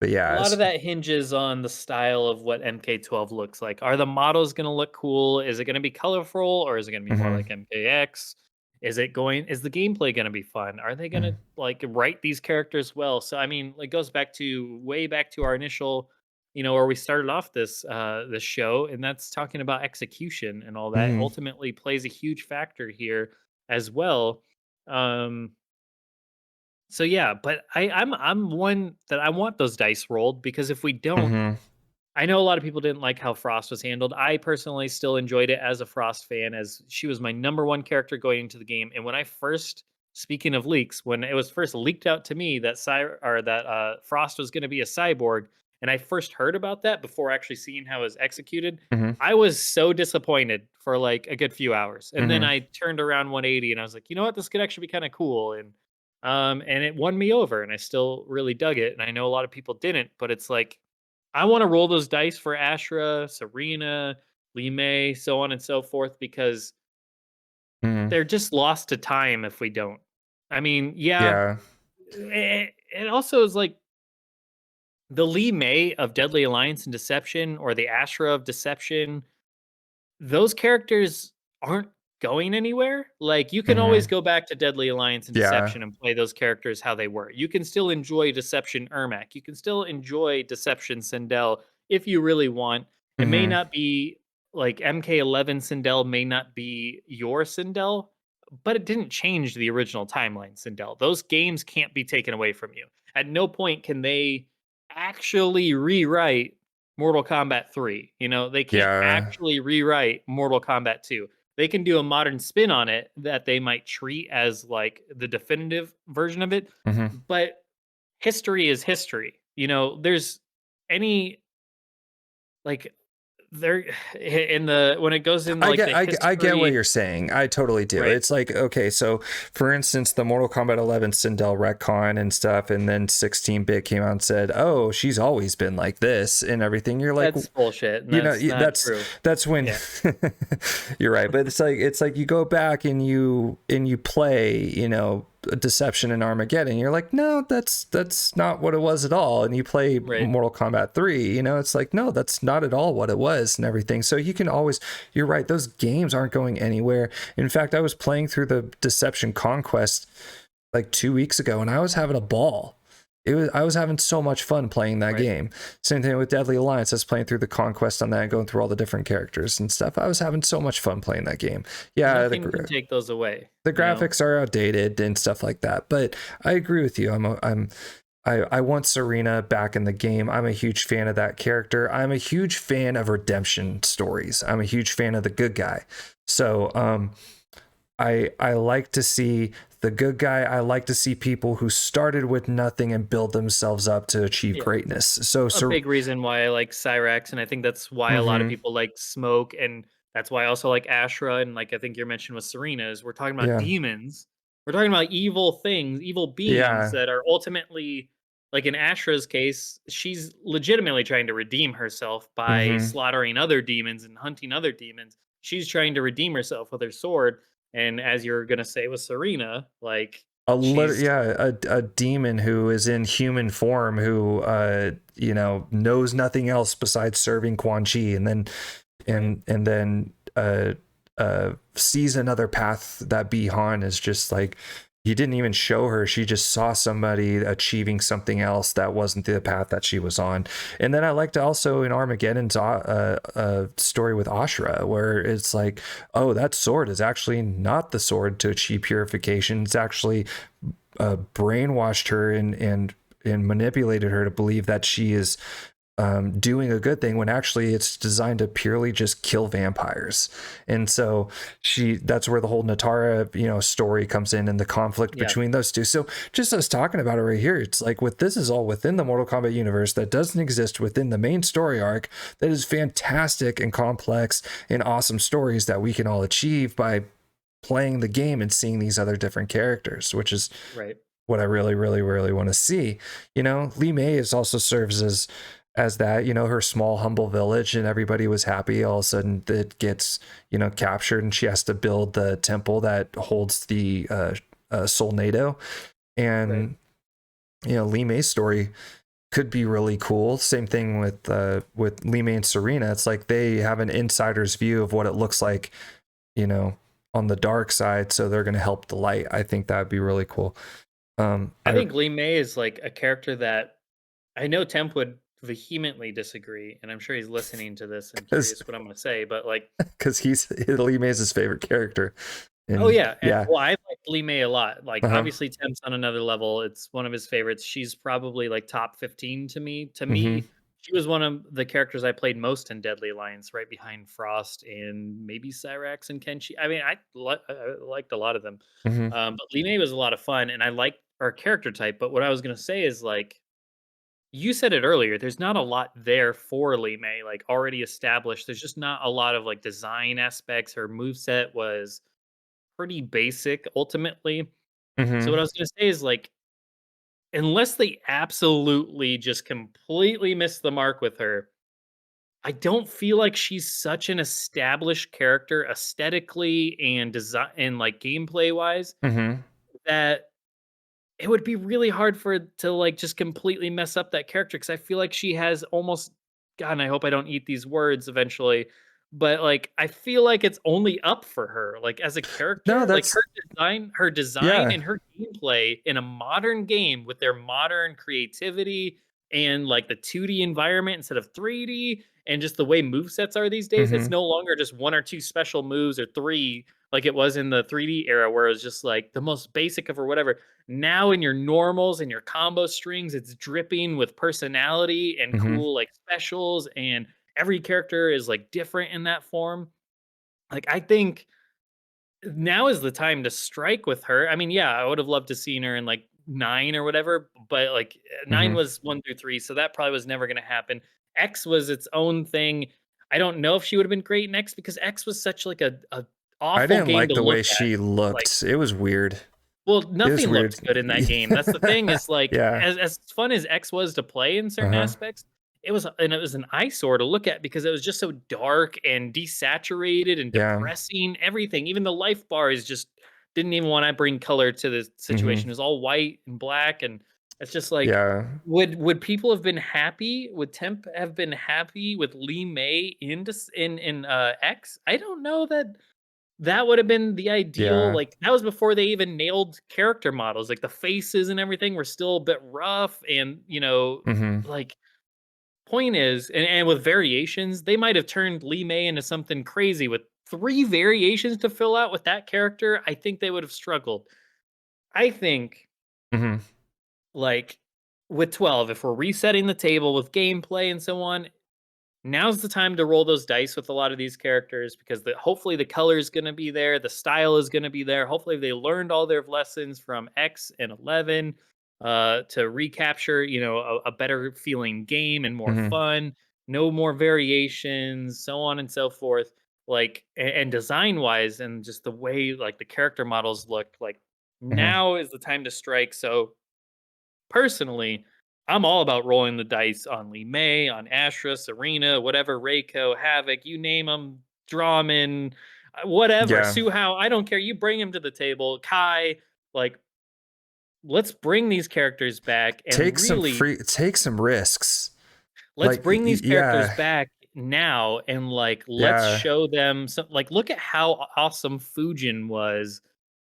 A yeah, lot of it's, that hinges on the style of what MK12 looks like. Are the models going to look cool? Is it going to be colorful, or is it going to be more mhm, like MKX? Is the gameplay going to be fun? Are they going to mhm, like write these characters well? So I mean, it goes back to way back to our initial, where we started off this show, and that's talking about execution, and all that mhm, ultimately plays a huge factor here as well. Um so yeah, but I'm one that I want those dice rolled, because if we don't, mhm, I know a lot of people didn't like how Frost was handled. I personally still enjoyed it as a Frost fan, as she was my number one character going into the game. And when I first, speaking of leaks, when it was first leaked out to me that Frost was going to be a cyborg, and I first heard about that before actually seeing how it was executed, mhm, I was so disappointed for like a good few hours. And then mhm. I turned around 180 and I was like, you know what, this could actually be kind of cool. And it won me over, and I still really dug it. And I know a lot of people didn't, but it's like, I wanna roll those dice for Ashra, Serena, Lee May, so on and so forth, because Mhm. they're just lost to time if we don't. I mean, yeah, Yeah. it also is like the Lee May of Deadly Alliance and Deception, or the Ashra of Deception. Those characters aren't going anywhere. Like, you can always Mhm. go back to Deadly Alliance and Yeah. Deception and play those characters how they were. You can still enjoy Deception Ermac. You can still enjoy Deception Sindel if you really want. It may Mhm. not be like MK11 Sindel may not be your Sindel, but it didn't change the original timeline, Sindel. Those games can't be taken away from you. At no point can they actually rewrite Mortal Kombat 3. You know, they can't Yeah. actually rewrite Mortal Kombat 2. They can do a modern spin on it that they might treat as like the definitive version of it, Hmm. but history is history. You know, there's any like there in the when it goes in like the I get what history, you're saying. I totally do. right? It's like, okay, so for instance, the Mortal Kombat 11 Sindel retcon and stuff, and then 16-bit came out and said, "Oh, she's always been like this," and everything. You're like, That's bullshit, and you know, that's not true. that's when Yeah, you're right. But it's like you go back and you play, you know, Deception and Armageddon. You're like, no, that's not what it was at all. And you play right. Mortal Kombat 3, you know, it's like, no, that's not at all what it was and everything. So you can always, you're right, those games aren't going anywhere. In fact, I was playing through the Deception Conquest like 2 weeks ago, and I was having a ball. I was having so much fun playing that Right. game. Same thing with Deadly Alliance. I was playing through the Conquest on that and going through all the different characters and stuff. I was having so much fun playing that game. Yeah, Nothing can take those away, the you know? graphics are outdated and stuff like that, but I agree with you. I want Serena back in the game. I'm a huge fan of that character. I'm a huge fan of redemption stories. I'm a huge fan of the good guy. So I like to see the good guy. I like to see people who started with nothing and build themselves up to achieve Yeah. greatness. So A big reason why I like Cyrax, and I think that's why a lot of mhm, people like Smoke, and that's why I also like Ashra, and like I think your mention with Serena is we're talking about yeah, demons. We're talking about evil things, evil beings yeah, that are ultimately, like in Ashra's case, she's legitimately trying to redeem herself by hmm, slaughtering other demons and hunting other demons. She's trying to redeem herself with her sword. And as you're gonna say with Serena, like she's a demon who is in human form who you know, knows nothing else besides serving Quan Chi, and then right. and then sees another path that Bi-Han is just like, he didn't even show her. She just saw somebody achieving something else that wasn't the path that she was on. And then I liked also in Armageddon's story with Ashra, where it's like, oh, that sword is actually not the sword to achieve purification. It's actually brainwashed her and manipulated her to believe that she is doing a good thing when actually it's designed to purely just kill vampires. And so that's where the whole Natara, you know, story comes in and the conflict Yeah, between those two. So just us talking about it right here, it's like, with this is all within the Mortal Kombat universe that doesn't exist within the main story arc, that is fantastic and complex and awesome stories that we can all achieve by playing the game and seeing these other different characters, which is right. what I really, really, really want to see. You know, Lee May is also serves as that, you know, her small humble village, and everybody was happy. All of a sudden it gets, you know, captured, and she has to build the temple that holds the Solnado. Right. And you know, Lee May's story could be really cool. Same thing with Lee May and Serena. It's like they have an insider's view of what it looks like, you know, on the dark side, so they're going to help the light. I think that would be really cool. I I think Lee May is like a character that I know Temp would vehemently disagree, and I'm sure he's listening to this and because curious what I'm going to say. But like, he's Lee May's his favorite character, oh and yeah, yeah, well, I like Lee May a lot. Like, uh-huh, obviously, Temp's on another level. It's one of his favorites. She's probably like top 15 to me. To mm-hmm, me, she was one of the characters I played most in Deadly Alliance, right behind Frost and maybe Cyrax and Kenshi. I mean, I liked a lot of them, mm-hmm, but Lee May was a lot of fun, and I liked her character type. But what I was going to say is like you said it earlier, there's not a lot there for Lee May, like, already established. There's just not a lot of, like, design aspects. Her moveset was pretty basic ultimately. So mm-hmm. what I was gonna say is, like, unless they absolutely just completely missed the mark with her, I don't feel like she's such an established character aesthetically and design and, like, gameplay-wise Mm-hmm. that it would be really hard for it to, like, just completely mess up that character because I feel like she has almost God, and I hope I don't eat these words eventually, but, like, I feel like it's only up for her, like, as a No, character, like, that's her design yeah, and her gameplay in a modern game with their modern creativity and, like, the 2D environment instead of 3D and just the way movesets are these days, it's mm-hmm. no longer just 1 or 2 special moves or 3. like it was in the 3D era where it was just like the most basic of or whatever. Now in your normals and your combo strings, it's dripping with personality and Hmm. cool like specials, and every character is like different in that form. Like I think now is the time to strike with her. I mean, yeah, I would have loved to seen her in like 9 or whatever, but like 9 Hmm. was 1 through 3, so that probably was never going to happen. X was its own thing. I don't know if she would have been great in X because X was such like a I awful didn't game like to the look way at. she Like, looked. It was weird. well, It was nothing weird. looked good in that game. That's the thing is like Yeah. as fun as X was to play in certain Uh-huh. aspects, it was an eyesore to look at because it was just so dark and desaturated and Yeah. depressing. Everything, even the life bars, just didn't even want to bring color to the Hmm. situation. It was all white and black, and it's just like, Yeah. would people have been happy? Would Temp have been happy with Lee May in X? I don't know that that would have been the ideal, Yeah. like, that was before they even nailed character models, like, the faces and everything were still a bit rough and, Hmm. like, point is and with variations, they might have turned Lee May into something crazy with 3 variations to fill out with that character, I think they would have struggled. I think, Hmm. like, with 12, if we're resetting the table with gameplay and so on, now's the time to roll those dice with a lot of these characters because hopefully the color is going to be there, the style is going to be there. Hopefully they learned all their lessons from X and 11 to recapture, a better feeling game and more Hmm. fun, no more variations, so on and so forth. Like and design wise and just the way like the character models look like Hmm. now is the time to strike. So personally, I'm all about rolling the dice on Lee May, on Astra, Serena, whatever, Reiko, Havoc, you name them, Dramen, whatever, Yeah. Suhao, I don't care. You bring him to the table. Kai, like, let's bring these characters back and really Take some risks. let's Like, bring these characters yeah. back now and like let's Yeah. show them some like look at how awesome Fujin was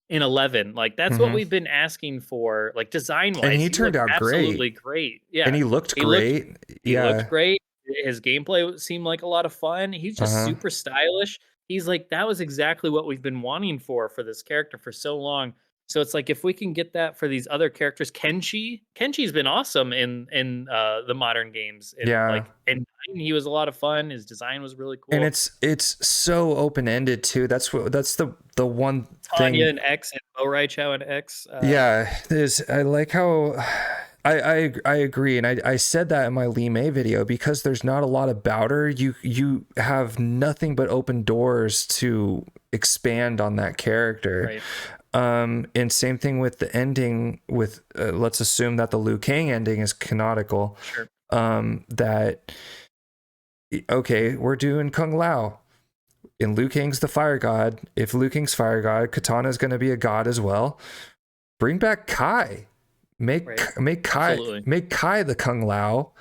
in 11. Like that's what Hmm. we've been asking for. Like design And wise, he he turned looked out great. absolutely great. And Yeah. he looked He looked great. he looked Yeah. great. His gameplay seemed like a lot of fun. He's just Uh-huh. super stylish. He's like that was exactly what we've been wanting for this character for so long. So it's like if we can get that for these other characters, Kenshi's been awesome in the modern games. And Yeah. like in 9, he was a lot of fun. His design was really And cool. it's so open-ended too. That's the one Tanya thing. and X and Bo Raichao and X. Yeah, is I like how I agree, and I said that in my Lee May video because there's not a lot about her. You have nothing but open doors to expand on that character. Right. And same thing with the ending. With let's assume that the Liu Kang ending is canonical. Sure. That okay, we're doing Kung Lao. And Liu Kang's the fire god. If Liu Kang's fire god, Katana's going to be a god as well. Bring back Kai. Right. Absolutely. Make Kai the Kung Lao.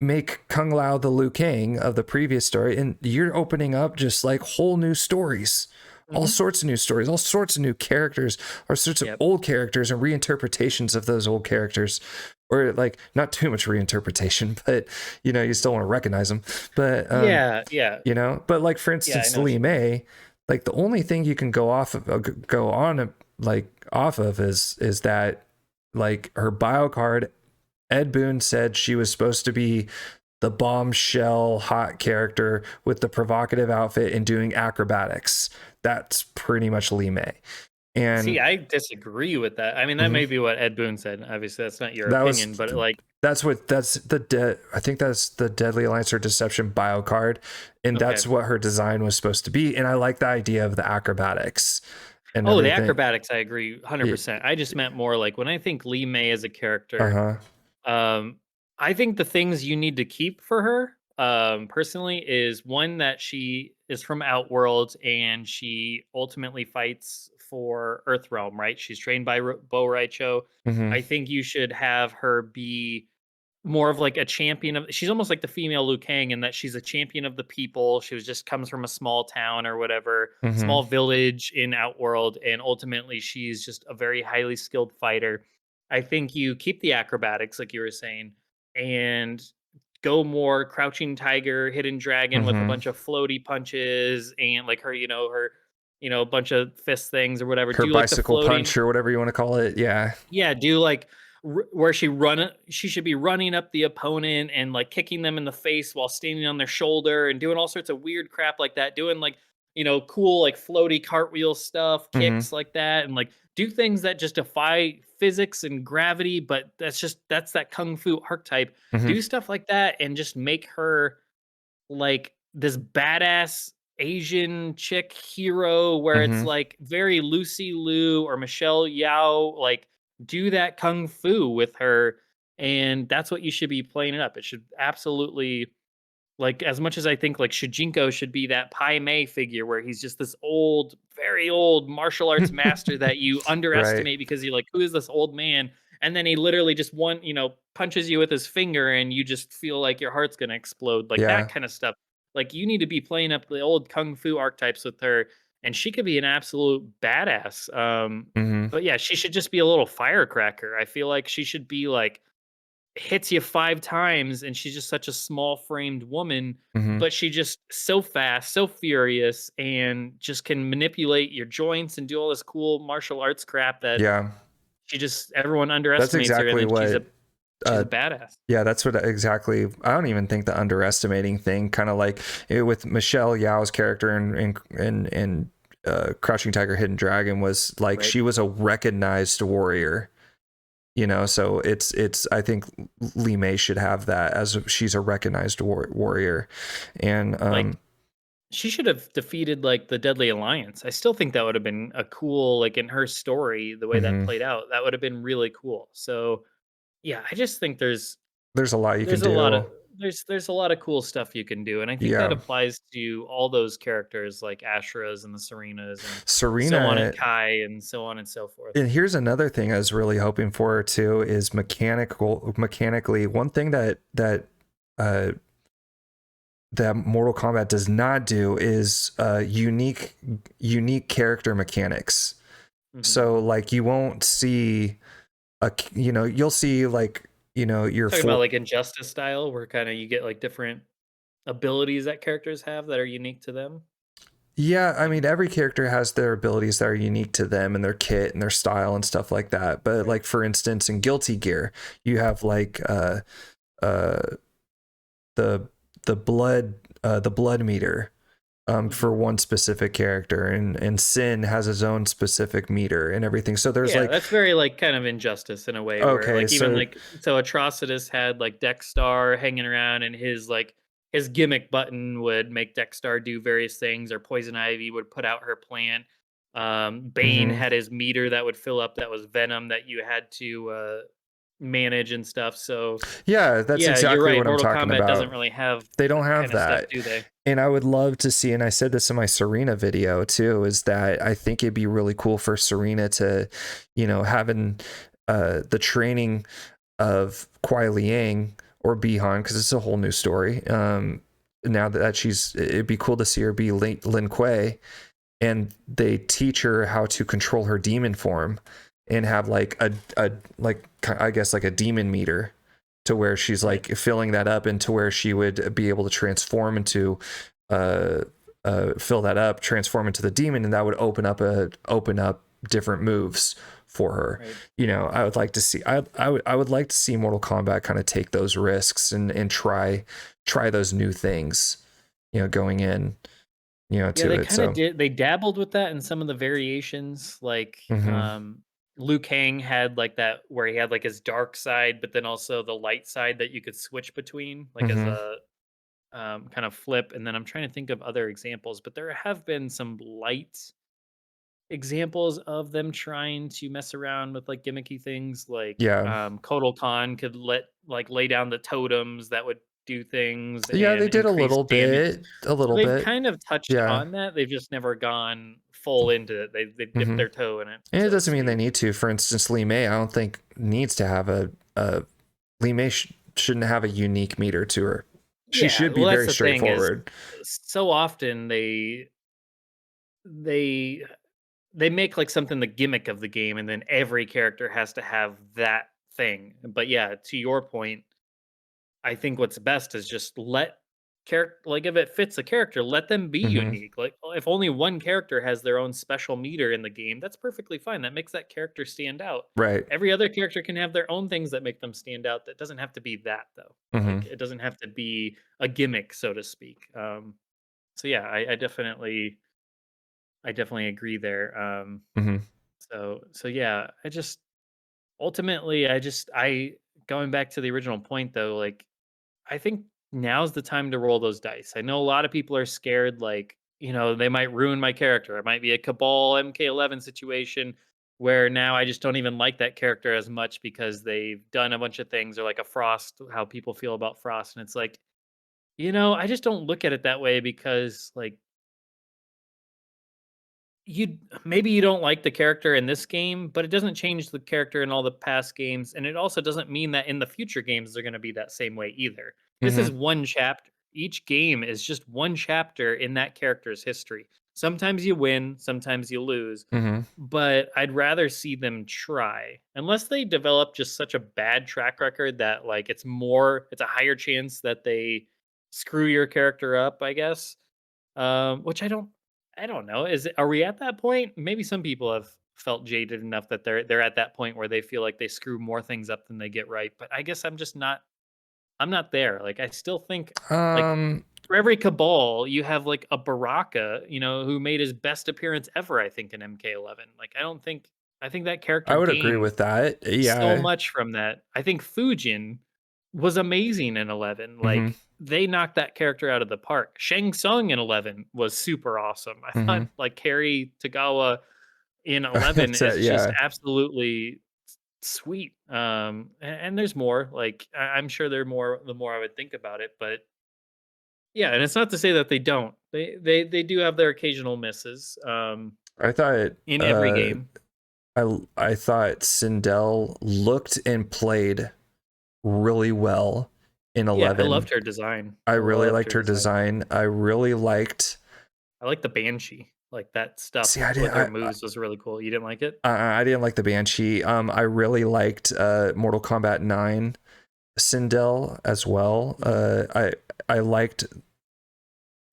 Make Kung Lao the Liu Kang of the previous story, and you're opening up just like whole new stories, all Mhm. sorts of new stories, all sorts of new characters, all sorts of Yep. old characters and reinterpretations of those old characters, or like not too much reinterpretation, but you still want to recognize them. But Yeah, yeah. but like for Yeah, I instance, know what Lee you mean. May, like the only thing you can go on like off of is that like her bio card, Ed Boon said she was supposed to be the bombshell hot character with the provocative outfit and doing acrobatics. That's pretty much Lee May. See, And I disagree with that. I mean, that mhm, may be what Ed Boon said. Obviously, that's not your that was opinion, but like, I think that's the Deadly Alliance or Deception bio card, and okay. that's what her design was supposed to be. And I like the idea of the acrobatics and Oh, the everything. acrobatics, I agree 100%. I just meant more like when I think Lee May as a Uh character, huh. Um, I think the things you need to keep for her, personally, is one that she is from Outworld and she ultimately fights for Earthrealm, right? She's trained by Bo Raicho. Hmm. I think you should have her be more of like a champion of. She's almost like the female Liu Kang in that she's a champion of the people. She was just comes from a small town or whatever, Hmm. small village in Outworld, and ultimately she's just a very highly skilled fighter. I think you keep the acrobatics, like you were saying, and go more crouching tiger, hidden dragon with a Hmm. bunch of floaty punches and like her, her. a bunch of fist things or whatever. Her Do like the bicycle floating. punch or whatever you want to call it. Yeah. Yeah, do like where she should be running up the opponent and like kicking them in the face while standing on their shoulder and doing all sorts of weird crap like that. Doing like, cool like floaty cartwheel stuff, Mm-hmm. kicks like that, and like do things that just defy physics and gravity, but that's that kung fu archetype. Mm-hmm. Do stuff like that and just make her like this badass Asian chick hero where it's Mm-hmm. like very Lucy Liu or Michelle Yao, like do that kung fu with her. And that's what you should be playing it up. It should absolutely, like, as much as I think like Shujinko should be that Pai Mei figure where he's just this old, very old martial arts master that you Right. underestimate because you're like, who is this old man? And then he literally just punches you with his finger and you just feel like your heart's gonna explode. Like that Yeah. kind of stuff. Like you need to be playing up the old kung fu archetypes with her, and she could be an absolute badass. Mm-hmm. But yeah, she should just be a little firecracker. I feel like she should be like hits you 5 times, and she's just such a small framed woman, Mm-hmm. but she just so fast, so furious, and just can manipulate your joints and do all this cool martial arts crap that Yeah. everyone That's underestimates her, and exactly then what she's uh a badass. yeah, that's what exactly. I don't even think the underestimating thing, kind of like with Michelle Yao's character in Crouching Tiger, Hidden Dragon, was like Right. she was a recognized warrior. So it's I think Lee May should have that, as she's a recognized warrior, and Like, she should have defeated, like, the Deadly Alliance. I still think that would have been a cool, like, in her story, the way that mhm. played out, that would have been really cool. So, yeah, I just think There's a lot you can There's a lot of do. there's a lot of cool stuff you can do, and I think that Yeah, applies to all those characters like Ashra's and the Serenas and so on, and Serena. Kai and so on and so forth. And here's another thing I was really hoping for too, is mechanically. One thing uh, that Mortal Kombat does not do is unique character mechanics. Mhm. So like you won't see you'll see like your Talking about full. like Injustice style where kinda you get like different abilities that characters have that are unique to them. Yeah, I Like, mean, every character has their abilities that are unique to them and their kit and their style and stuff like that. But right. like for instance, in Guilty Gear, you have like uh the the blood meter for Mhm. one specific character, and Sin has his own specific meter and everything. So there's Yeah, like, that's very, like, kind of Injustice in a way where, okay, like, even, so like so Atrocitus had, like, Dexstar hanging around, and his gimmick button would make Dexstar do various things, or Poison Ivy would put out her plant. Bane mhm. had his meter that would fill up that was Venom that you had to, manage and stuff, so, Yeah, that's yeah, you're exactly right, what I'm Mortal talking Kombat doesn't about. really have They don't that have kinda stuff, that. do they? And I would love to see, and I said this in my Serena video too, is that I think it'd be really cool for Serena to, having the training of Kuai Liang or Bihan, because it's a whole new story. Now that it'd be cool to see her be Lin Kuei, and they teach her how to control her demon form and have like a like I guess like a demon meter, to where she's Right. like filling that up, and to where she would be able to transform into uh fill that up, transform into the demon, and that would open up different moves for her. Right. I would like to see I would like to see Mortal Kombat kind of take those risks and try those new things, going in, Yeah, to they it. kinda So did they dabbled with that in some of the variations, like, mhm. Liu Kang had, like, that where he had, like, his dark side, but then also the light side that you could switch between, like, as Mhm. a, kind of flip, and then I'm trying to think of other examples, but there have been some light examples of them trying to mess around with, like, gimmicky things, like, Yeah. Kotal Khan could lay down the totems that would do things Yeah, they and did a increase little damage. bit, a So little they've bit. kind of touched Yeah. on that, they've just never gone full into it. They've dipped Mhm. their toe in it, And it so to doesn't mean they speak. need to. For instance, Lee May, I don't think needs to have a Lee May shouldn't have a unique meter to her. She Yeah, should be well, that's very the thing is, straightforward. so often they they make, like, something the gimmick of the game, and then every character has to have that thing. But yeah, to your point, I think what's best is just let like if it fits a character, let them be Hmm. unique. Like if only one character has their own special meter in the game, that's perfectly fine. That makes that character stand out. Right. Every other character can have their own things that make them stand out. That doesn't have to be that though. Hmm. Like it doesn't have to be a gimmick, so to speak. So yeah, I definitely agree there. Hmm. So yeah, I just ultimately I going back to the original point though, like I think now's the time to roll those dice. I know a lot of people are scared, like, they might ruin my character. It might be a Cabal MK11 situation where now I just don't even like that character as much because they've done a bunch of things, or like a Frost, how people feel about Frost. And it's like, I just don't look at it that way because, like, you maybe you don't like the character in this game, but it doesn't change the character in all the past games, and it also doesn't mean that in the future games they're going to be that same way either. This is Hmm. one chapter. Each game is just one chapter in that character's history. Sometimes you win, sometimes you lose, Hmm. but I'd rather see them try. Unless they develop just such a bad track record that like it's a higher chance that they screw your character up, I guess. Which I don't know. Are we at that point? Maybe some people have felt jaded enough that they're at that point where they feel like they screw more things up than they get right. But I guess I'm not there. Like I still think like Um, for every Cabal, you have like a Baraka, who made his best appearance ever, I think, in MK11. Like I think that character I would agree gained with that. so Yeah. much from that. I think Fujin was amazing in 11. Hmm. Like they knocked that character out of the park. Shang Tsung in 11 was super awesome. I thought Hmm. like Carrie Tagawa in 11 So, is just yeah. absolutely sweet. And there's more. Like I'm sure there are more the more I would think about it, but yeah, and it's not to say that they don't. They do have their occasional misses I thought in every game. I thought Sindel looked and played really well in Yeah, I 11. loved her design. I I really loved liked her her design. design. I really liked. I like the Banshee. Like that See, stuff I didn't. with her moves was really cool. You didn't like it? I didn't like the Banshee. I really liked Mortal Kombat 9 Sindel as well. I liked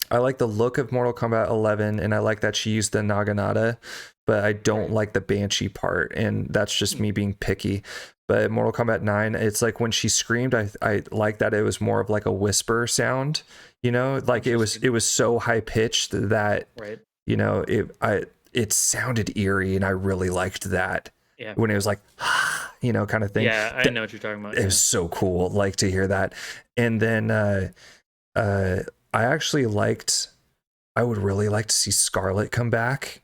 I like the look of Mortal Kombat 11, and I like that she used the Naginata, but I don't Right. like the Banshee part, and that's just Hmm. me being picky. But Mortal Kombat 9, it's like when she screamed, I like that it was more of like a whisper sound, like Interesting. it was so high pitched that, Right. it sounded eerie, and I really liked that Yeah. when it was like, kind of thing. Yeah, I know what you're talking about. It was Yeah. so cool, like to hear that. And then uh, I actually liked. I would really like to see Scarlet come back.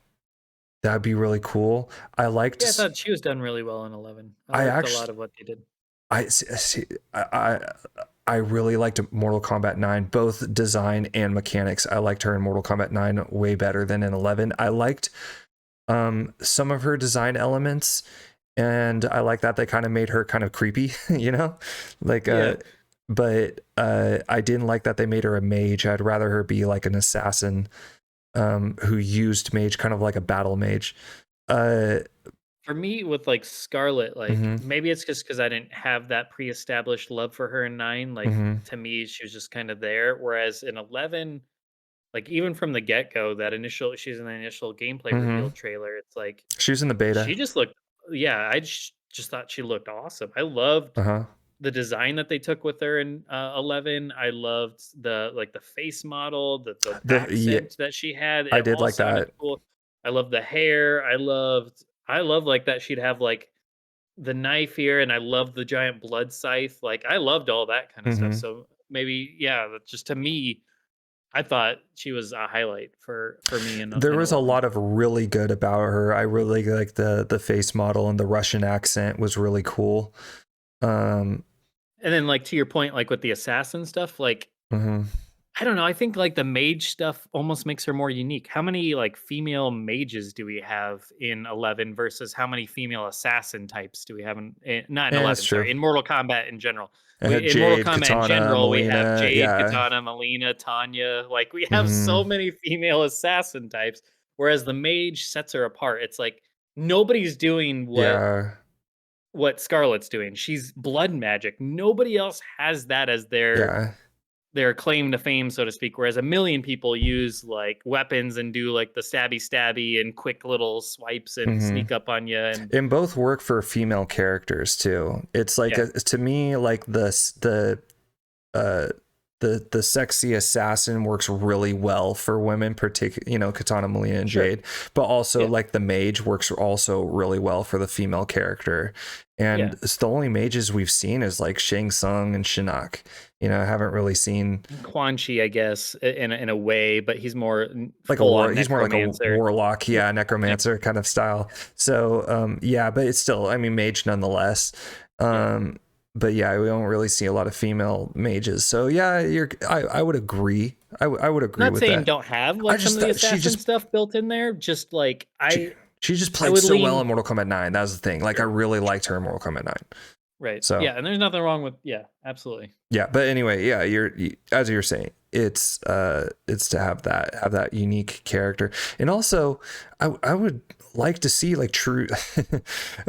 That'd be really cool. I liked. Yeah, I thought she was done really well in 11. I I liked a lot actually. of what they did. I see. I really liked Mortal Kombat 9, both design and mechanics. I liked her in Mortal Kombat 9 way better than in 11. I liked some of her design elements, and I like that they kind of made her kind of creepy, like Yeah. but I didn't like that they made her a mage. I'd rather her be like an assassin who used mage kind of like a battle mage. uh For me, with like Scarlet, like mhm, maybe it's just because I didn't have that pre-established love for her in 9. Like mhm, to me, she was just kind of there. Whereas in 11, like even from the get-go, she's in the initial gameplay reveal mhm. trailer. It's like She was in the beta. she just looked, yeah, just thought she looked awesome. I loved Uh-huh. the design that they took with her in 11. I loved the face model, the Yeah, accent that she had. I It did all like sounded that. cool. I loved the hair. I loved like that she'd have like the knife here, and I loved the giant blood scythe. Like I loved all that kind of stuff. Mhm. So maybe yeah, that's just to me, I thought she was a highlight for me There in was a 11. lot of really good about her. I really like the face model, and the Russian accent was really cool. um And then like to your point, like with the assassin stuff, like mhm. I don't know. I think like the mage stuff almost makes her more unique. How many like female mages do we have in 11 versus how many female assassin types do we have not in Yeah, that's 11, true. sorry, in Mortal Kombat in general. It had In Mortal Jade, Kombat in Katana, general, we have Melina. Jade, Yeah. Katana, Melina, Tanya. Like we have so Mhm. many female assassin types, whereas the mage sets her apart. It's like nobody's doing Yeah. what Scarlet's doing. She's blood magic. Nobody else has that as their Yeah. their claim to fame, so to speak. Whereas a million people use like weapons and do like the stabby and quick little swipes and Hmm. sneak up on you. And And both work for female characters too. It's like yeah, to me, like uh the sexy assassin works really well for women, particularly, Katana, Melina, and sure, Jade, but also yeah, like the mage works also really well for the female character. And yeah. it's the only mages we've seen is like Shang Tsung and Shinnok. I haven't really seen Quan Chi, I guess, in a way, but he's more like a full war. on He's more like a necromancer. warlock, Yeah, yeah, necromancer kind of style. So yeah, but it's still, I mean, mage nonetheless. yeah. But yeah, we don't really see a lot of female mages. So yeah, I would agree. I would agree Not with saying that. don't have I like some just of the thought assassin stuff built in there. Just like she, she just I played would so well in lean Mortal Kombat 9. That was the thing. Like I sure, really liked her in Mortal Kombat 9. right, So yeah, and there's nothing wrong with absolutely. yeah, but anyway, yeah, as you're saying, it's to have that unique character. And also I would like to see like true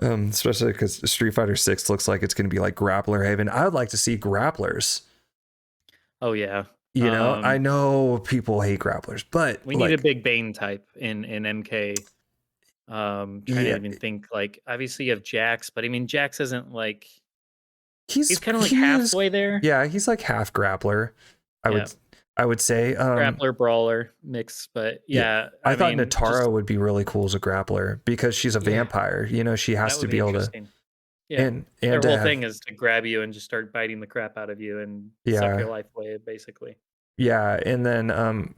especially because Street Fighter 6 looks like it's going to be like grappler haven. I would like to see grapplers. Oh yeah. I know people hate grapplers, but We need a like, big Bane type in MK. Trying to yeah, even think like obviously you have Jax, but I mean Jax isn't like he's he's kind of like he is halfway there. yeah, he's like half grappler. I Yeah, would I would say grappler brawler mix, but yeah, yeah, I I thought mean Natara just would be really cool as a grappler because she's a yeah, vampire. She has that to would be be able to, interesting. Yeah, and their to whole have, thing is to grab you and just start biting the crap out of you and suck your yeah, life away, basically. yeah, and then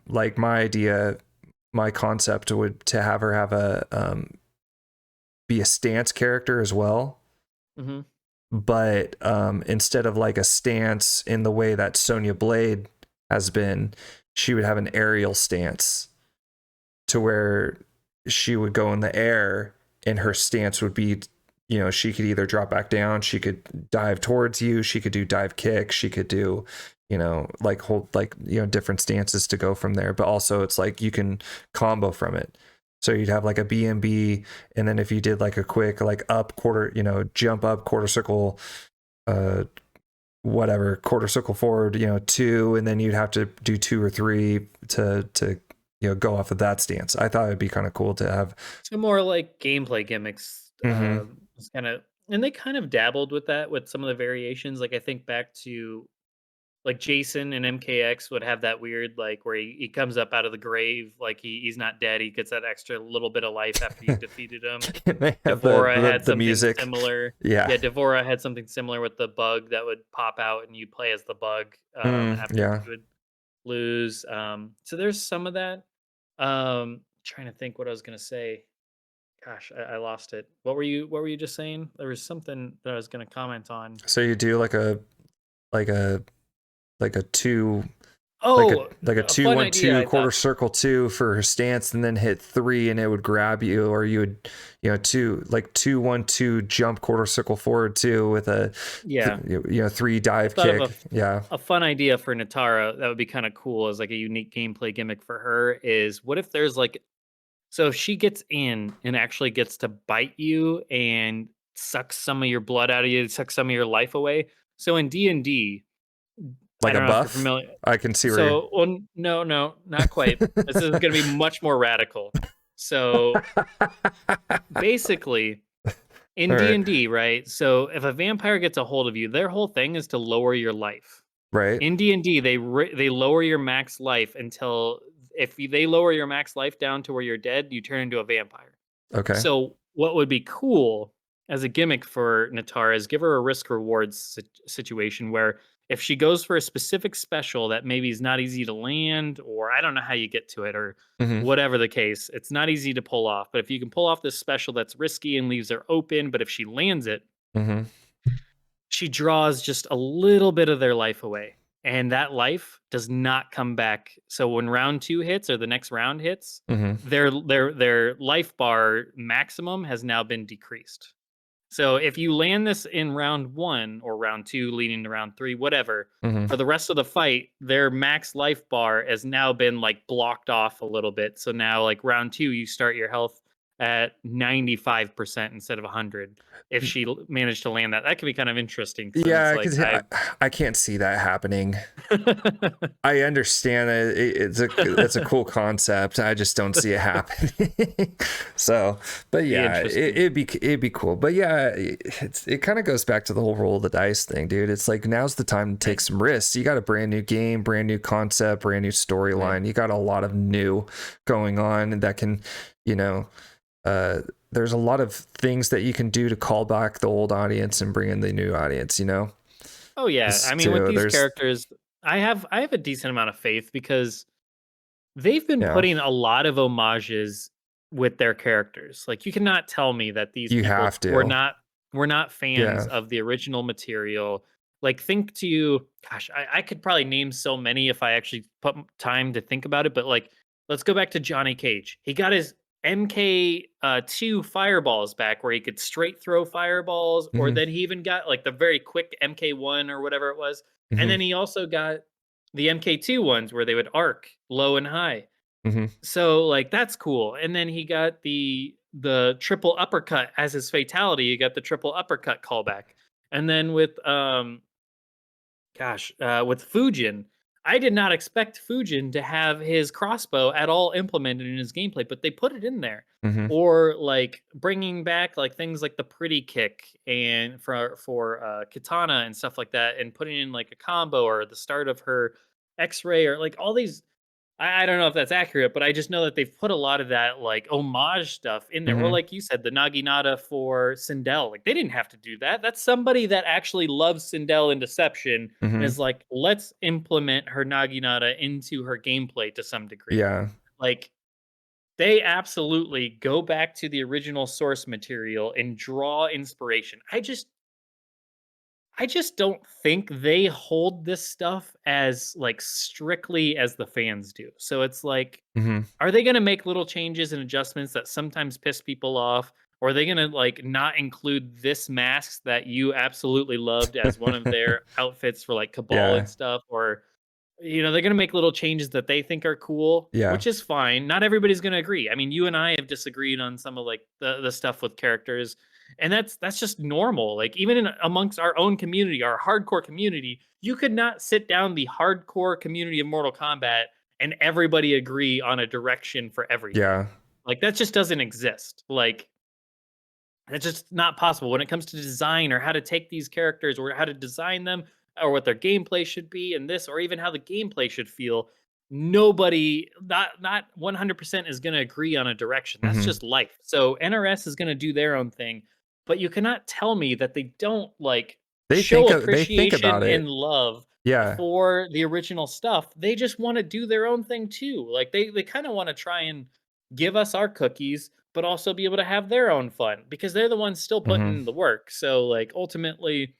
like my concept would to have her have a be a stance character as well, Hmm. but instead of like a stance in the way that Sonya Blade has been, she would have an aerial stance to where she would go in the air and her stance would be, she could either drop back down, she could dive towards you, she could do dive kick, she could do, like hold like, different stances to go from there. But also it's like you can combo from it. So you'd have like a BMB, and then if you did like a quick like up quarter, jump up quarter circle, uh whatever, quarter circle forward, two, and then you'd have to do two or three to go off of that stance. I thought it'd be kind of cool to have. So more like gameplay gimmicks. Mm-hmm. It's kind of and they kind of dabbled with that with some of the variations. Like I think back to like Jason and MKX would have that weird like where he comes up out of the grave like he's not dead. He gets that extra little bit of life after you defeated him. They have Devora had the something music. similar. Yeah. Yeah, Devora had something similar with the bug that would pop out and you play as the bug after Yeah. you would lose. So there's some of that. Trying to think what I was gonna say. Gosh, I lost it. What were you just saying? There was something that I was gonna comment on. So you do like a like a two Oh, like a a two fun one idea two I quarter thought. circle two for her stance, and then hit three and it would grab you, or you would two like 2-1-2 jump quarter circle forward two with a Yeah, three I dive thought of kick. Yeah. a fun idea for Natara that would be kind of cool as like a unique gameplay gimmick for her is what if there's like so if she gets in and actually gets to bite you and suck some of your blood out of you, suck some of your life away. So in D&D, I Like a don't know if you're buff. familiar. I can see where So, well, no, not quite. This is going to be much more radical. So basically, in all D right. and D, right? So if a vampire gets a hold of you, their whole thing is to lower your life. Right. In D&D, they lower your max life until they lower your max life down to where you're dead, you turn into a vampire. Okay. So what would be cool as a gimmick for Natara is give her a risk rewards situation where if she goes for a specific special that maybe is not easy to land, or I don't know how you get to it, or Mm-hmm. whatever the case, it's not easy to pull off. But if you can pull off this special that's risky and leaves her open, but if she lands it, Mm-hmm. she draws just a little bit of their life away. And that life does not come back. So when round 2 hits or the next round hits, Mm-hmm. their life bar maximum has now been decreased. So if you land this in round 1 or round 2 leading to round 3, whatever, Mm-hmm. for the rest of the fight, their max life bar has now been like blocked off a little bit. So now like round 2 you start your health at 95% instead of 100 if she managed to land that. That could be kind of interesting because then Yeah, it's I like could. I can't see that happening. I understand that it's a cool concept. I just don't see it happening. So, but be yeah, interesting. it'd be cool. But yeah, it kind of goes back to the whole roll of the dice thing, dude. It's like now's the time to take Right. some risks. You got a brand new game, brand new concept, brand new Right. storyline. You got a lot of new going on that can, you know, uh, there's a lot of things that you can do to call back the old audience and bring in the new audience. Oh yeah. This I mean, with too. these There's characters, I have a decent amount of faith because they've been yeah. putting a lot of homages with their characters. Like you cannot tell me that these You people have to. were not fans Yeah. of the original material. Like think to gosh, I could probably name so many if I actually put time to think about it. But like, let's go back to Johnny Cage. He got his MK2 fireballs back where he could straight throw fireballs, or Hmm. then he even got like the very quick MK1 or whatever it was. And Hmm. then he also got the MK2 ones where they would arc low and high. Hmm. So like that's cool. And then he got the triple uppercut as his fatality. He got the triple uppercut callback. And then with Fujin, I did not expect Fujin to have his crossbow at all implemented in his gameplay, but they put it in there. Hmm. Or like bringing back like things like the pretty kick and for katana and stuff like that, and putting in like a combo or the start of her X-ray or like all these I don't know if that's accurate, but I just know that they've put a lot of that like homage stuff in there. Or Hmm. like you said, the Naginata for Sindel. Like they didn't have to do that. That's somebody that actually loves Sindel and Deception and Hmm. is like, let's implement her Naginata into her gameplay to some degree. Yeah. Like they absolutely go back to the original source material and draw inspiration. I just don't think they hold this stuff as like strictly as the fans do. So it's like, Hmm. are they gonna make little changes and adjustments that sometimes piss people off? Or are they gonna like not include this mask that you absolutely loved as one of their outfits for like Cabal Yeah. and stuff? Or they're gonna make little changes that they think are cool, Yeah. which is fine. Not everybody's gonna agree. I mean, you and I have disagreed on some of like the stuff with characters, and that's just normal. Like even in amongst our own community, our hardcore community, you could not sit down the hardcore community of Mortal Kombat and everybody agree on a direction for everything. Yeah. Like that just doesn't exist. Like it's just not possible when it comes to design or how to take these characters or how to design them or what their gameplay should be in this or even how the gameplay should feel. Nobody, not 100% is going to agree on a direction. That's Hmm. just life. So NRS is going to do their own thing, but you cannot tell me that they don't like show They think appreciation about and it. love Yeah. for the original stuff. They just want to do their own thing too. Like they kind of want to try and give us our cookies but also be able to have their own fun because they're the ones still putting Hmm. in the work. So like ultimately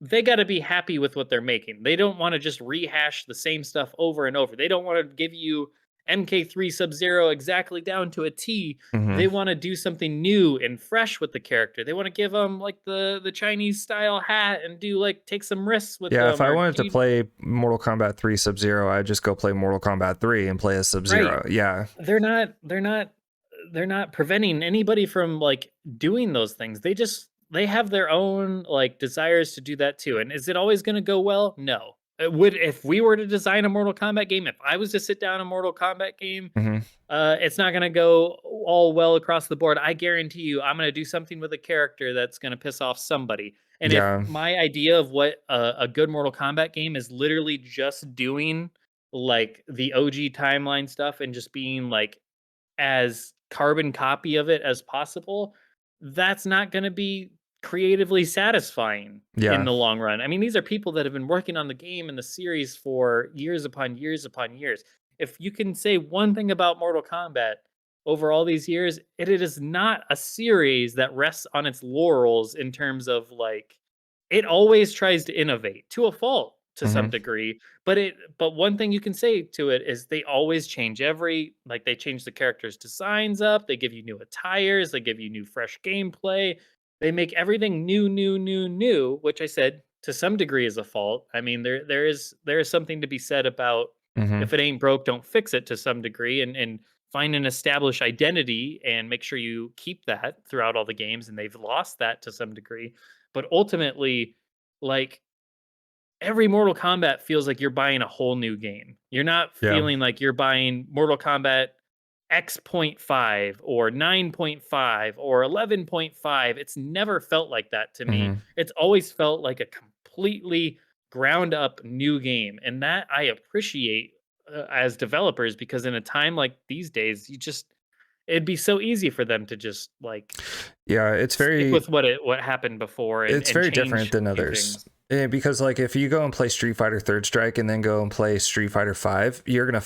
they got to be happy with what they're making. They don't want to just rehash the same stuff over and over. They don't want to give you MK3 Sub-Zero exactly down to a T. Hmm. They want to do something new and fresh with the character. They want to give them like the Chinese style hat and do like take some risks with Yeah. If them I or wanted to do play Mortal Kombat 3 Sub Zero, I'd just go play Mortal Kombat 3 and play as Sub right. Zero. Yeah. They're not preventing anybody from like doing those things. They have their own like desires to do that too. And is it always going to go well? No. It would if we were to design a Mortal Kombat game, if I was to sit down a Mortal Kombat game, Hmm. it's not going to go all well across the board. I guarantee you, I'm going to do something with a character that's going to piss off somebody. And if Yeah. my idea of what a good Mortal Kombat game is literally just doing like the OG timeline stuff and just being like as carbon copy of it as possible, that's not going to be creatively satisfying in Yeah. the long run. I mean, these are people that have been working on the game and the series for years upon years upon years. If you can say one thing about Mortal Kombat over all these years, it is not a series that rests on its laurels in terms of like it always tries to innovate to a fault to some Hmm. degree, but one thing you can say to it is they always change they change the characters' designs up, they give you new attires, they give you new fresh gameplay. They make everything new, new, new, new, which I said to some degree is a fault. I mean, there is something to be said about Hmm. if it ain't broke, don't fix it to some degree. And find an established identity and make sure you keep that throughout all the games, and they've lost that to some degree. But ultimately, like, every Mortal Kombat feels like you're buying a whole new game. You're not Yeah. feeling like you're buying Mortal Kombat X.5 or 9.5 or 11.5. It's never felt like that to me. Hmm. It's always felt like a completely ground up new game. And that I appreciate as developers, because in a time like these days, it'd be so easy for them to just like Yeah, stick with what happened before it's and very different change than a few others. things. Because like if you go and play Street Fighter Third Strike and then go and play Street Fighter 5, you're going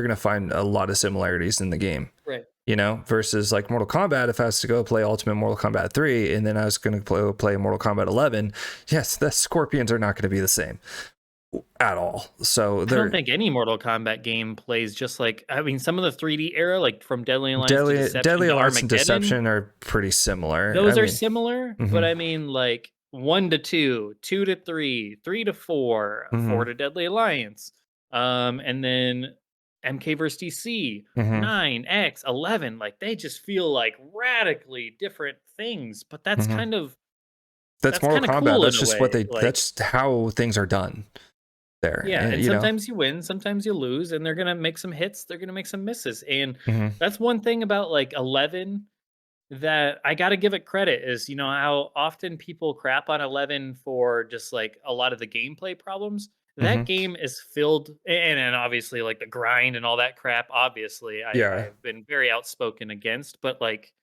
to find a lot of similarities in the game. Right. You know, versus like Mortal Kombat, if I was to go play Ultimate Mortal Kombat 3 and then I was going to play Mortal Kombat 11, yes, the Scorpions are not going to be the same at all. So I don't they're think any Mortal Kombat game plays just like, I mean, some of the 3D era, like from Deadly Alliance to Deception Deadly to Alliance and Armageddon, Deception are pretty similar. I those are mean, similar, but mhm, I mean, like 1 to 2, 2 to 3, 3 to 4, 4 mhm, to Deadly Alliance, and then MK versus DC, mhm, 9, X, 11, like they just feel like radically different things, but mhm. That's that's Mortal kind of Kombat. cool in That's a just what way. they. Like, That's how things are done there, yeah, and and you know. sometimes you win, sometimes you lose, and they're gonna make some hits, they're gonna make some misses, and Mhm, that's one thing about like 11 that I gotta give it credit is, you know, how often people crap on 11 for just like a lot of the gameplay problems. That mhm. game is filled, and obviously like the grind and all that crap. Obviously, Yeah. I've been very outspoken against, but like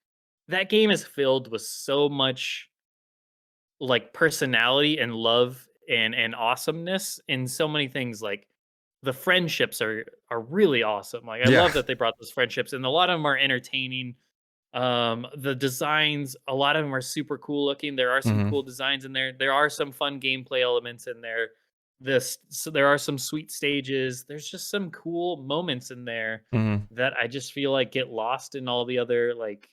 that game is filled with so much like personality and love and awesomeness in so many things. Like the friendships are really awesome. Like I Yeah. love that they brought those friendships, and a lot of them are entertaining. The designs, a lot of them are super cool looking. There are some Mhm, cool designs in there. There are some fun gameplay elements in there. So there are some sweet stages. There's just some cool moments in there mhm. that I just feel like get lost in all the other like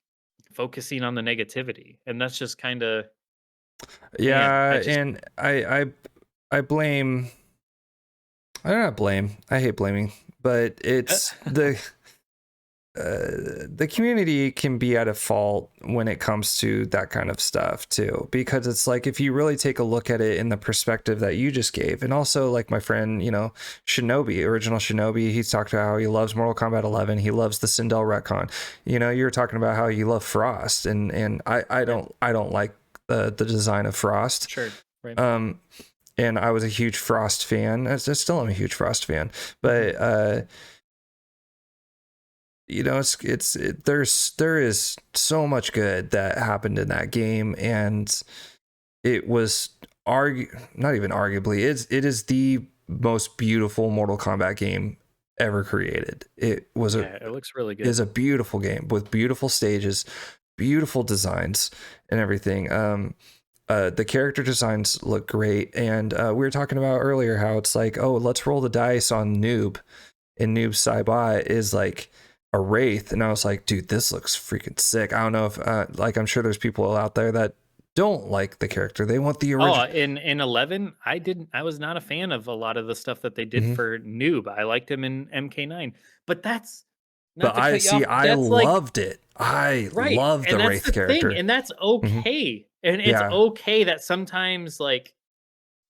focusing on the negativity. And that's just kind of, man, Yeah, I just and I blame. I don't blame. I hate blaming, but it's the community can be at a fault when it comes to that kind of stuff too, because it's like if you really take a look at it in the perspective that you just gave, and also like my friend, you know, Shinobi, original Shinobi, he's talked about how he loves Mortal Kombat 11, he loves the Sindel retcon. You know, you're talking about how you love Frost, and yeah, I don't like the design of Frost. sure, right. Um, and I was a huge Frost fan. I still am a huge Frost fan, Mhm. but you know, there is so much good that happened in that game, and it was not even arguably, it is the most beautiful Mortal Kombat game ever created. It was a Yeah, it looks really is good. a beautiful game with beautiful stages, beautiful designs, and everything. The character designs look great, and we were talking about earlier how it's like, oh, let's roll the dice on Noob, and Noob Saibot is like a wraith, and I was like, dude, this looks freaking sick. I don't know if like I'm sure there's people out there that don't like the character. They want the Oh, original. in 11, I was not a fan of a lot of the stuff that they did Mm-hmm. for Noob. I liked him in MK9. But that's not But to I cut you see, off, I that's like loved it. I right. love the And that's wraith the thing, character. and that's Mm-hmm. okay. And it's Yeah. okay that sometimes like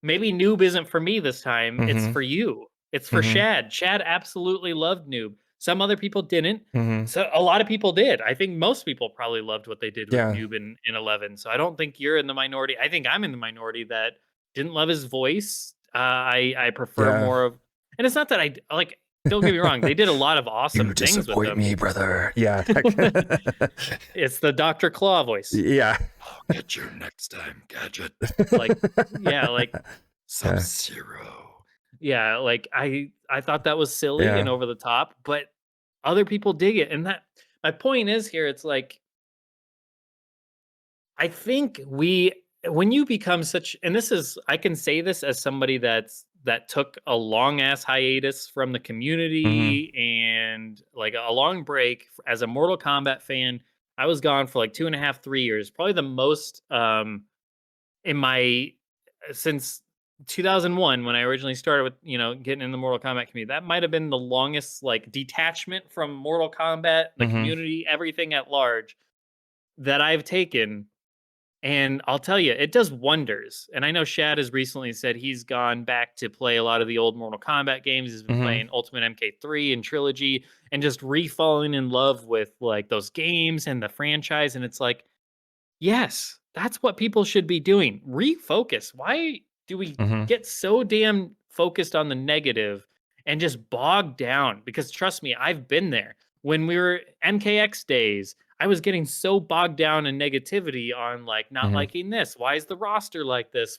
maybe Noob isn't for me this time. It's Mm-hmm. for you. It's for Mm-hmm. Shad. Shad absolutely loved Noob. Some other people didn't. Mm-hmm. So a lot of people did. I think most people probably loved what they did with Yeah. Noob in 11. So I don't think you're in the minority. I think I'm in the minority that didn't love his voice. I prefer Yeah. more of, and it's not that like. Don't get me wrong. They did a lot of You awesome things with disappoint them. me, brother. Yeah. It's the Dr. Claw voice. Yeah. I'll get you next time, Gadget. Like, yeah, like Yeah. Sub-Zero. yeah, like I thought that was silly and Yeah. over the top, but other people dig it. And that my point is here, it's like I think we when you become such, and this is, I can say this as somebody that took a long ass hiatus from the Mm-hmm. community and like a long break as a Mortal Kombat fan. I was gone for like 2.5, 3 years, probably the most in my since 2001 when I originally started with, getting in the Mortal Kombat community. That might have been the longest like detachment from Mortal Kombat, the Mm-hmm. community, everything at large that I've taken. And I'll tell you, it does wonders. And I know Shad has recently said he's gone back to play a lot of the old Mortal Kombat games. He's been Mm-hmm. playing Ultimate MK3 and Trilogy and just re-falling in love with like those games and the franchise. And it's like, yes, that's what people should be doing. Refocus. Why do we Mm-hmm. get so damn focused on the negative and just bogged down? Because trust me, I've been there. When we were MKX days, I was getting so bogged down in negativity on like not Mm-hmm. liking this. Why is the roster like this?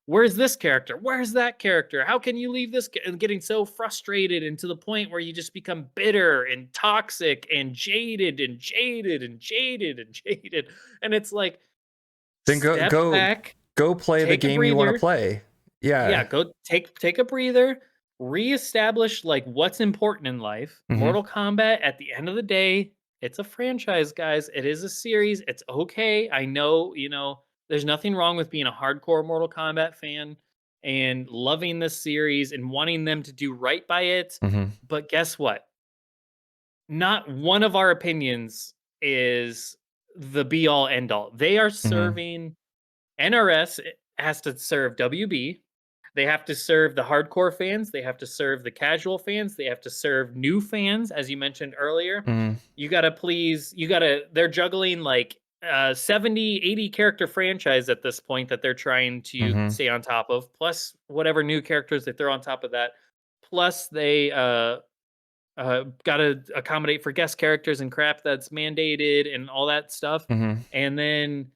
Where's this character? Where's that character? How can you leave this? And getting so frustrated and to the point where you just become bitter and toxic and jaded and jaded and jaded and jaded. And it's like, Then go step go back, go play the take a game you want to breather. play. Yeah, Yeah. go take a breather, reestablish like what's important in life. Mm-hmm. Mortal Kombat, at the end of the day, it's a franchise, guys. It is a series. It's okay. I know, there's nothing wrong with being a hardcore Mortal Kombat fan and loving this series and wanting them to do right by it. Mm-hmm. But guess what? Not one of our opinions is the be all end all. They are Mm-hmm. serving NRS has to serve WB. They have to serve the hardcore fans. They have to serve the casual fans. They have to serve new fans, as you mentioned earlier. Mm-hmm. They're juggling like 70, 80 character franchise at this point that they're trying to Mm-hmm. stay on top of, plus whatever new characters they throw on top of that. Plus, they got to accommodate for guest characters and crap that's mandated and all that stuff. Mm-hmm. And then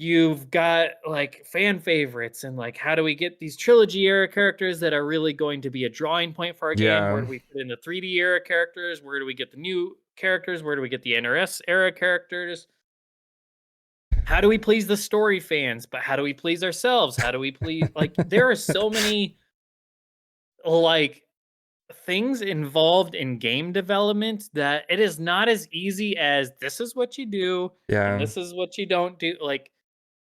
you've got like fan favorites and like how do we get these trilogy era characters that are really going to be a drawing point for our game? Where Yeah. do we put in the 3D era characters? Where do we get the new characters? Where do we get the NRS era characters? How do we please the story fans? But how do we please ourselves? How do we please like there are so many like things involved in game development that it is not as easy as this is what you do and Yeah. this is what you don't do. Like,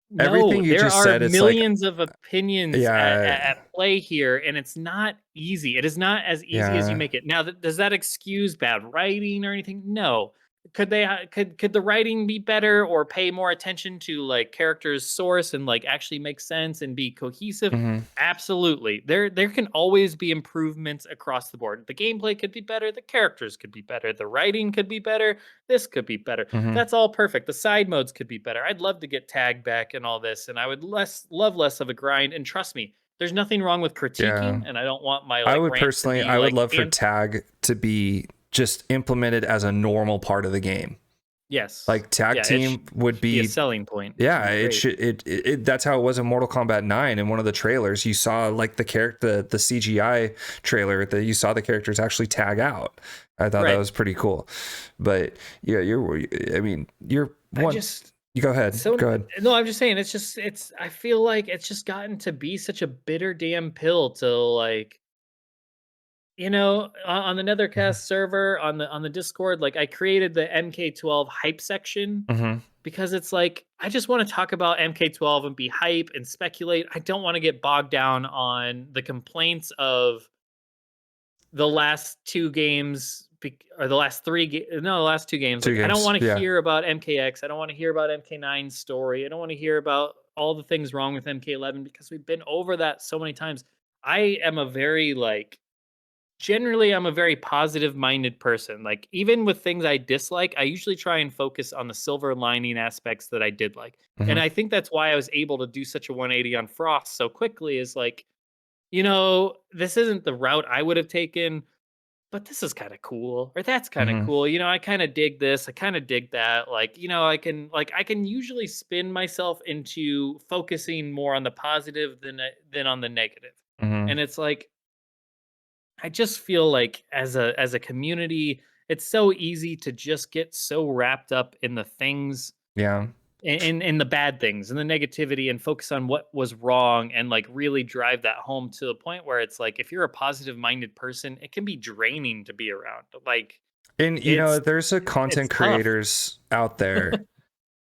no, Everything you there just are said, it's like, millions of opinions yeah, at play here, and it's not easy. It is not as easy as you yeah. make it. Now, does that excuse bad writing or anything? No. Could they could the writing be better or pay more attention to like characters' source and like actually make sense and be cohesive? Mm-hmm. Absolutely. There can always be improvements across the board. The gameplay could be better, the characters could be better, the writing could be better, this could be better. Mm-hmm. That's all perfect. The side modes could be better. I'd love to get tagged back and all this, and I would love less of a grind. And trust me, there's nothing wrong with Yeah. critiquing, and I don't want my I like would rants to personally, be I would like love for tag to be just implemented as a normal part of the game. yes. Like tag Yeah, team would be a be, selling point. yeah, Should be it great. should, that's how it was in Mortal Kombat 9. In one of the trailers, you saw like the character, the CGI trailer that you saw the characters actually tag out. I thought that Right. was pretty cool. But yeah, you're I one, just you go ahead. so Go ahead. no, I'm just saying it's I feel like it's just gotten to be such a bitter damn pill to like on the Netherkast server on the Discord, like I created the MK12 hype section Mm-hmm. because it's like I just want to talk about MK12 and be hype and speculate. I don't want to get bogged down on the complaints of the last two games or the last the last two games. Two Like I don't games. want to Yeah. hear about MKX. I don't want to hear about MK9's story. I don't want to hear about all the things wrong with MK11 because we've been over that so many times. I am a very like generally I'm a very positive minded person. Like even with things I dislike, I usually try and focus on the silver lining aspects that I did like. And Mm-hmm. I think that's why I was able to do such a 180 on Frost so quickly is like, this isn't the route I would have taken, but this is kind of cool or that's kind of Mm-hmm. cool. I kind of dig this, I kind of dig that. Like, I can usually spin myself into focusing more on the positive than on the negative. Mm-hmm. And it's like I just feel like as a community, it's so easy to just get so wrapped up in the things Yeah. in the bad things and the negativity and focus on what was wrong and like really drive that home to the point where it's like if you're a positive minded person, it can be draining to be around. Like And it's there's a it's content tough. creators out there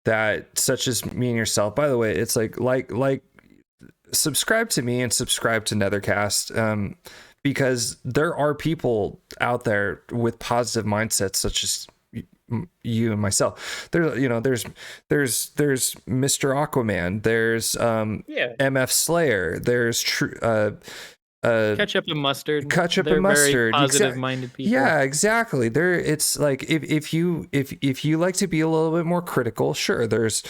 that, such as me and yourself, by the way, it's like subscribe to me and subscribe to Nethercast, because there are people out there with positive mindsets, such as you and myself. There's Mr. Aquaman, there's MF Slayer, there's Ketchup and mustard. Ketchup They're and mustard. very positive-minded people. Yeah, exactly. It's like if you like to be a little bit more critical, sure. There's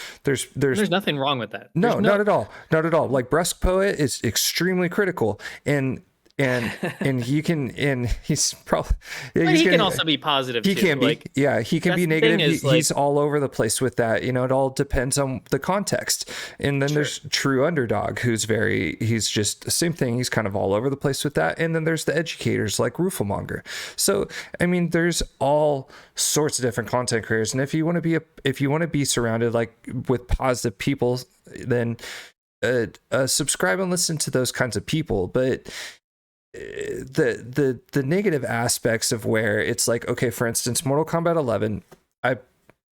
nothing wrong with that. No, not at all. Not at all. Like Brusque Poet is extremely critical, and he can, and he's probably he can also be positive. He too. can be, yeah, he can be negative. He's all over the place with that. It all depends on the context. And then there's True Underdog, he's just the same thing. He's kind of all over the place with that. And then there's the educators like Rooflemonger. So I mean, there's all sorts of different content creators. And if you want to be surrounded like with positive people, then subscribe and listen to those kinds of people. But the negative aspects of where it's like, okay, for instance, Mortal Kombat 11,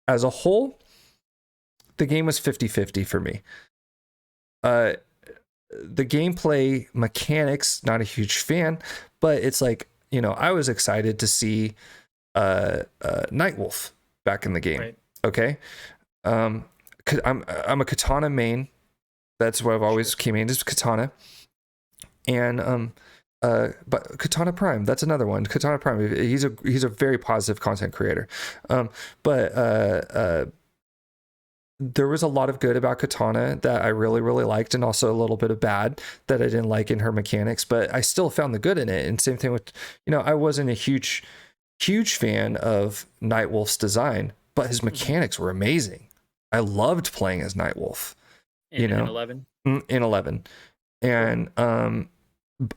as a whole, the game was 50-50 for me. The gameplay mechanics, not a huge fan, but it's like, I was excited to see Nightwolf back in the game. Right. Okay. 'Cause I'm a Katana main. That's what I've always came in, is Katana. And but Katana Prime, that's another one. Katana Prime, he's a very positive content creator. But there was a lot of good about Katana that I really, really liked, and also a little bit of bad that I didn't like in her mechanics, but I still found the good in it. And same thing with, I wasn't a huge fan of Nightwolf's design, but his mechanics were amazing. I loved playing as Nightwolf. In 11? In 11. And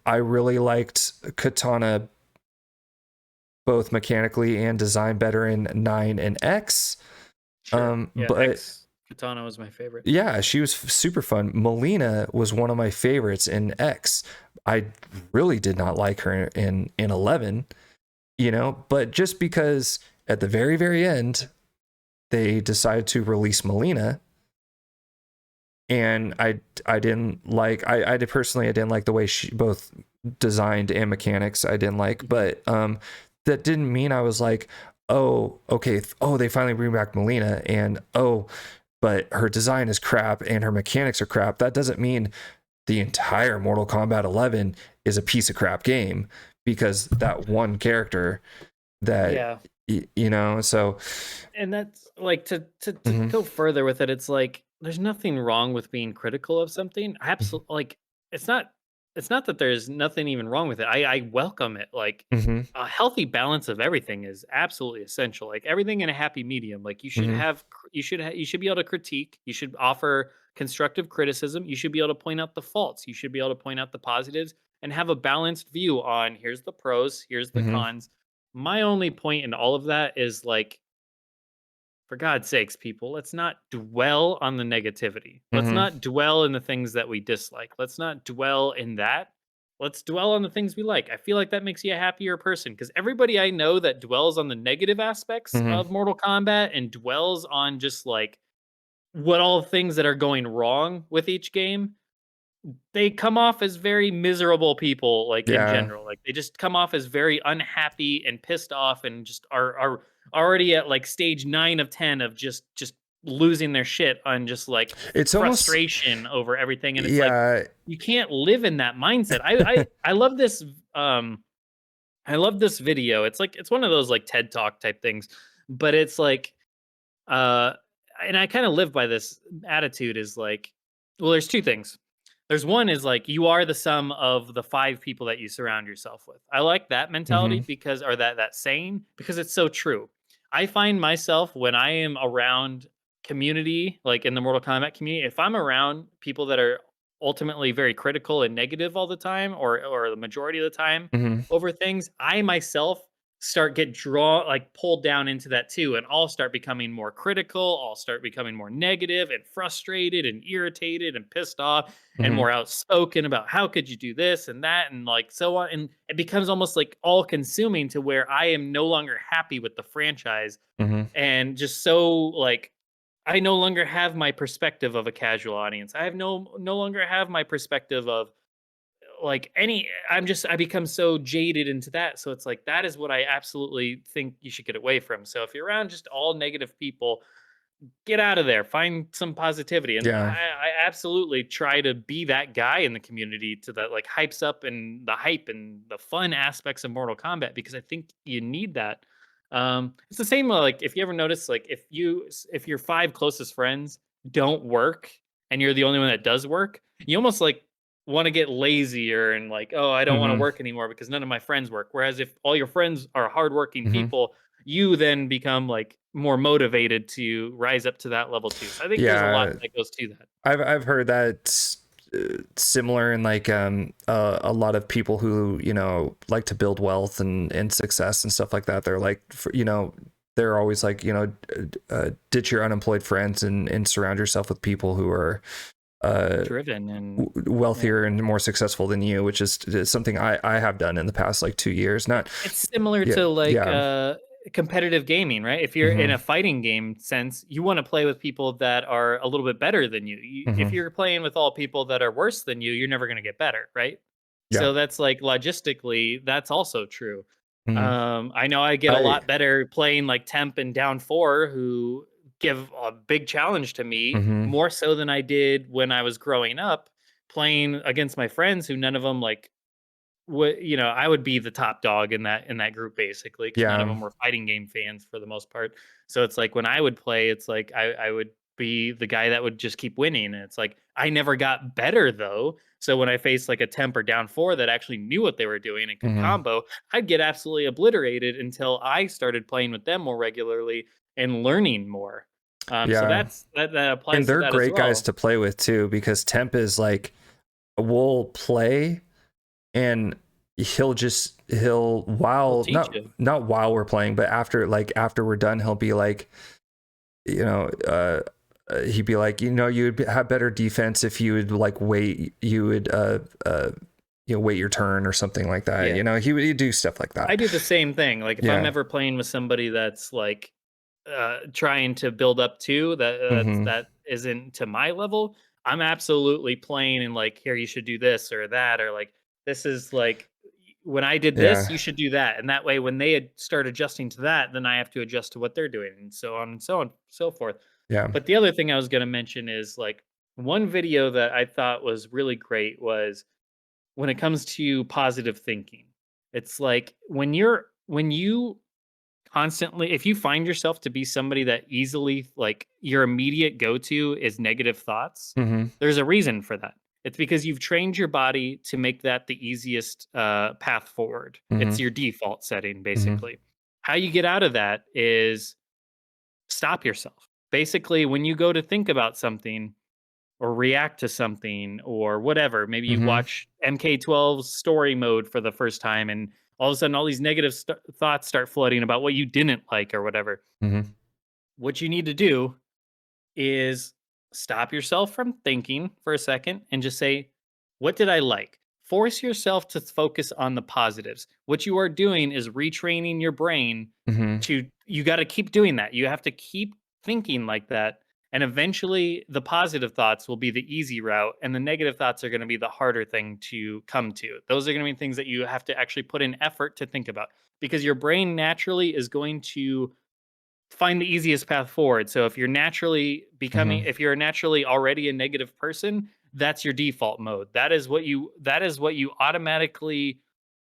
I really liked Katana both mechanically and design better in 9 and X. Sure. But X Katana was my favorite. Yeah, she was super fun. Melina was one of my favorites in X. I really did not like her in 11, but just because at the very, very end they decided to release Melina, and I didn't like, I didn't like the way she both designed and mechanics. I didn't like, but that didn't mean I was like, oh, okay, they finally bring back Melina, and but her design is crap and her mechanics are crap. That doesn't mean the entire Mortal Kombat 11 is a piece of crap game, because that one character that so. And that's like to go further with it. It's like, there's nothing wrong with being critical of something. Absolutely. Like, it's not that there's nothing even wrong with it. I welcome it. Like, a healthy balance of everything is absolutely essential. Like, everything in a happy medium. Like, you should you should be able to critique. You should offer constructive criticism. You should be able to point out the faults. You should be able to point out the positives and have a balanced view on, here's the pros, here's the cons. My only point in all of that is, like, for God's sakes, people, let's not dwell on the negativity. Let's not dwell in the things that we dislike. Let's not dwell in that. Let's dwell on the things we like. I feel like that makes you a happier person, because everybody I know that dwells on the negative aspects of Mortal Kombat and dwells on just like what all the things that are going wrong with each game, they come off as very miserable people, like, in general. Like, they just come off as very unhappy and pissed off, and just are already at like stage 9 of 10 of just losing their shit on just like it's frustration over everything. And it's like, you can't live in that mindset. I love this. I love this video. It's like, it's one of those like TED Talk type things, but it's like, and I kind of live by this attitude, is like, well, there's two things. There's one is like, you are the sum of the 5 people that you surround yourself with. I like that mentality, because, or that saying, because it's so true. I find myself, when I am around community, like in the Mortal Kombat community, if I'm around people that are ultimately very critical and negative all the time, or the majority of the time over things, I myself get pulled down into that too, and I'll start becoming more critical. I'll start becoming more negative and frustrated and irritated and pissed off and more outspoken about, how could you do this and that, and like so on. And it becomes almost like all consuming, to where I am no longer happy with the franchise, and just so like I no longer have my perspective of a casual audience. I have no longer have my perspective of like any I become so jaded into that. So it's like that is what I absolutely think you should get away from. So if you're around just all negative people, get out of there, find some positivity. And Yeah. I absolutely try to be that guy in the community to that like hypes up and the hype and the fun aspects of Mortal Kombat because I think you need that. It's the same like if you ever notice like if your five closest friends don't work and you're the only one that does work, you almost like want to get lazier and like, oh, I don't want to Hmm. work anymore because none of my friends work. Whereas if all your friends are hardworking Hmm. people, you then become like more motivated to rise up to that level too. So I think there's a lot Yeah, that goes to that. I've heard that similar in like a lot of people who like to build wealth and success and stuff like that. They're like they're always like ditch your unemployed friends and surround yourself with people who are uh Driven and yeah. wealthier and more successful than you, which is something I have done in the past like 2 years. Not It's similar yeah, to like yeah. competitive gaming, right? If you're in Hmm. a fighting game sense, you want to play with people that are a little bit better than you. If Hmm. you're playing with all people that are worse than you're never going to get better, right? Yeah. So that's like logistically, that's also true. Hmm. I know I get a I lot better playing like temp and down four, who give a big challenge to me hmm more so than I did when I was growing up playing against my friends who none of them like I would be the top dog in that group basically because none of yeah. them were fighting game fans for the most part. So it's like when I would play, it's like I would be the guy that would just keep winning. And it's like I never got better though. So when I faced like a temp or down four that actually knew what they were doing and could hmm combo, I'd get absolutely obliterated until I started playing with them more regularly and learning more. So yeah. that And applies to they're that as great guys well. to play with too, because Temp is like, we'll play and he'll They'll while teach you. not while we're playing, but after we're done, he'll be like, you know, he'd be like, you'd have better defense if you would like wait, you would wait your turn or something like that. Yeah. He'd do stuff like I that. do the same thing. Like if I'm Yeah. ever playing with somebody that's like trying to build up to Hmm. that isn't to my level, I'm absolutely playing and like here you should do this or that or like this is like when I did this, Yeah. you should do that. And that way when they had start adjusting to that, then I have to adjust to what they're doing and so on and so forth. Yeah. But the other thing I was gonna mention is like one video that I thought was really great was when it comes to positive thinking. It's like when you constantly if you find yourself to be somebody that easily like your immediate go-to is negative thoughts, Hmm. there's a reason for that. It's because you've trained your body to make that the easiest path forward. Hmm. It's your default setting, Hmm. basically. How you get out of that is stop yourself. Basically, when you go to think about something, or react to something or whatever. Maybe you Hmm. watch MK12's story mode for the first time and all of a sudden all these negative thoughts start flooding about what you didn't like or whatever. Hmm. What you need to do is stop yourself from thinking for a second and just say, what did I like? Force yourself to focus on the positives. What you are doing is retraining your brain Hmm. you got to keep doing that. You have to keep thinking like that. And eventually, the positive thoughts will be the easy route, and the negative thoughts are going to be the harder thing to come to. Those are going to be things that you have to actually put in effort to think about because your brain naturally is going to find the easiest path forward. So Hmm. if you're naturally already a negative person, that's your default mode. That is what you automatically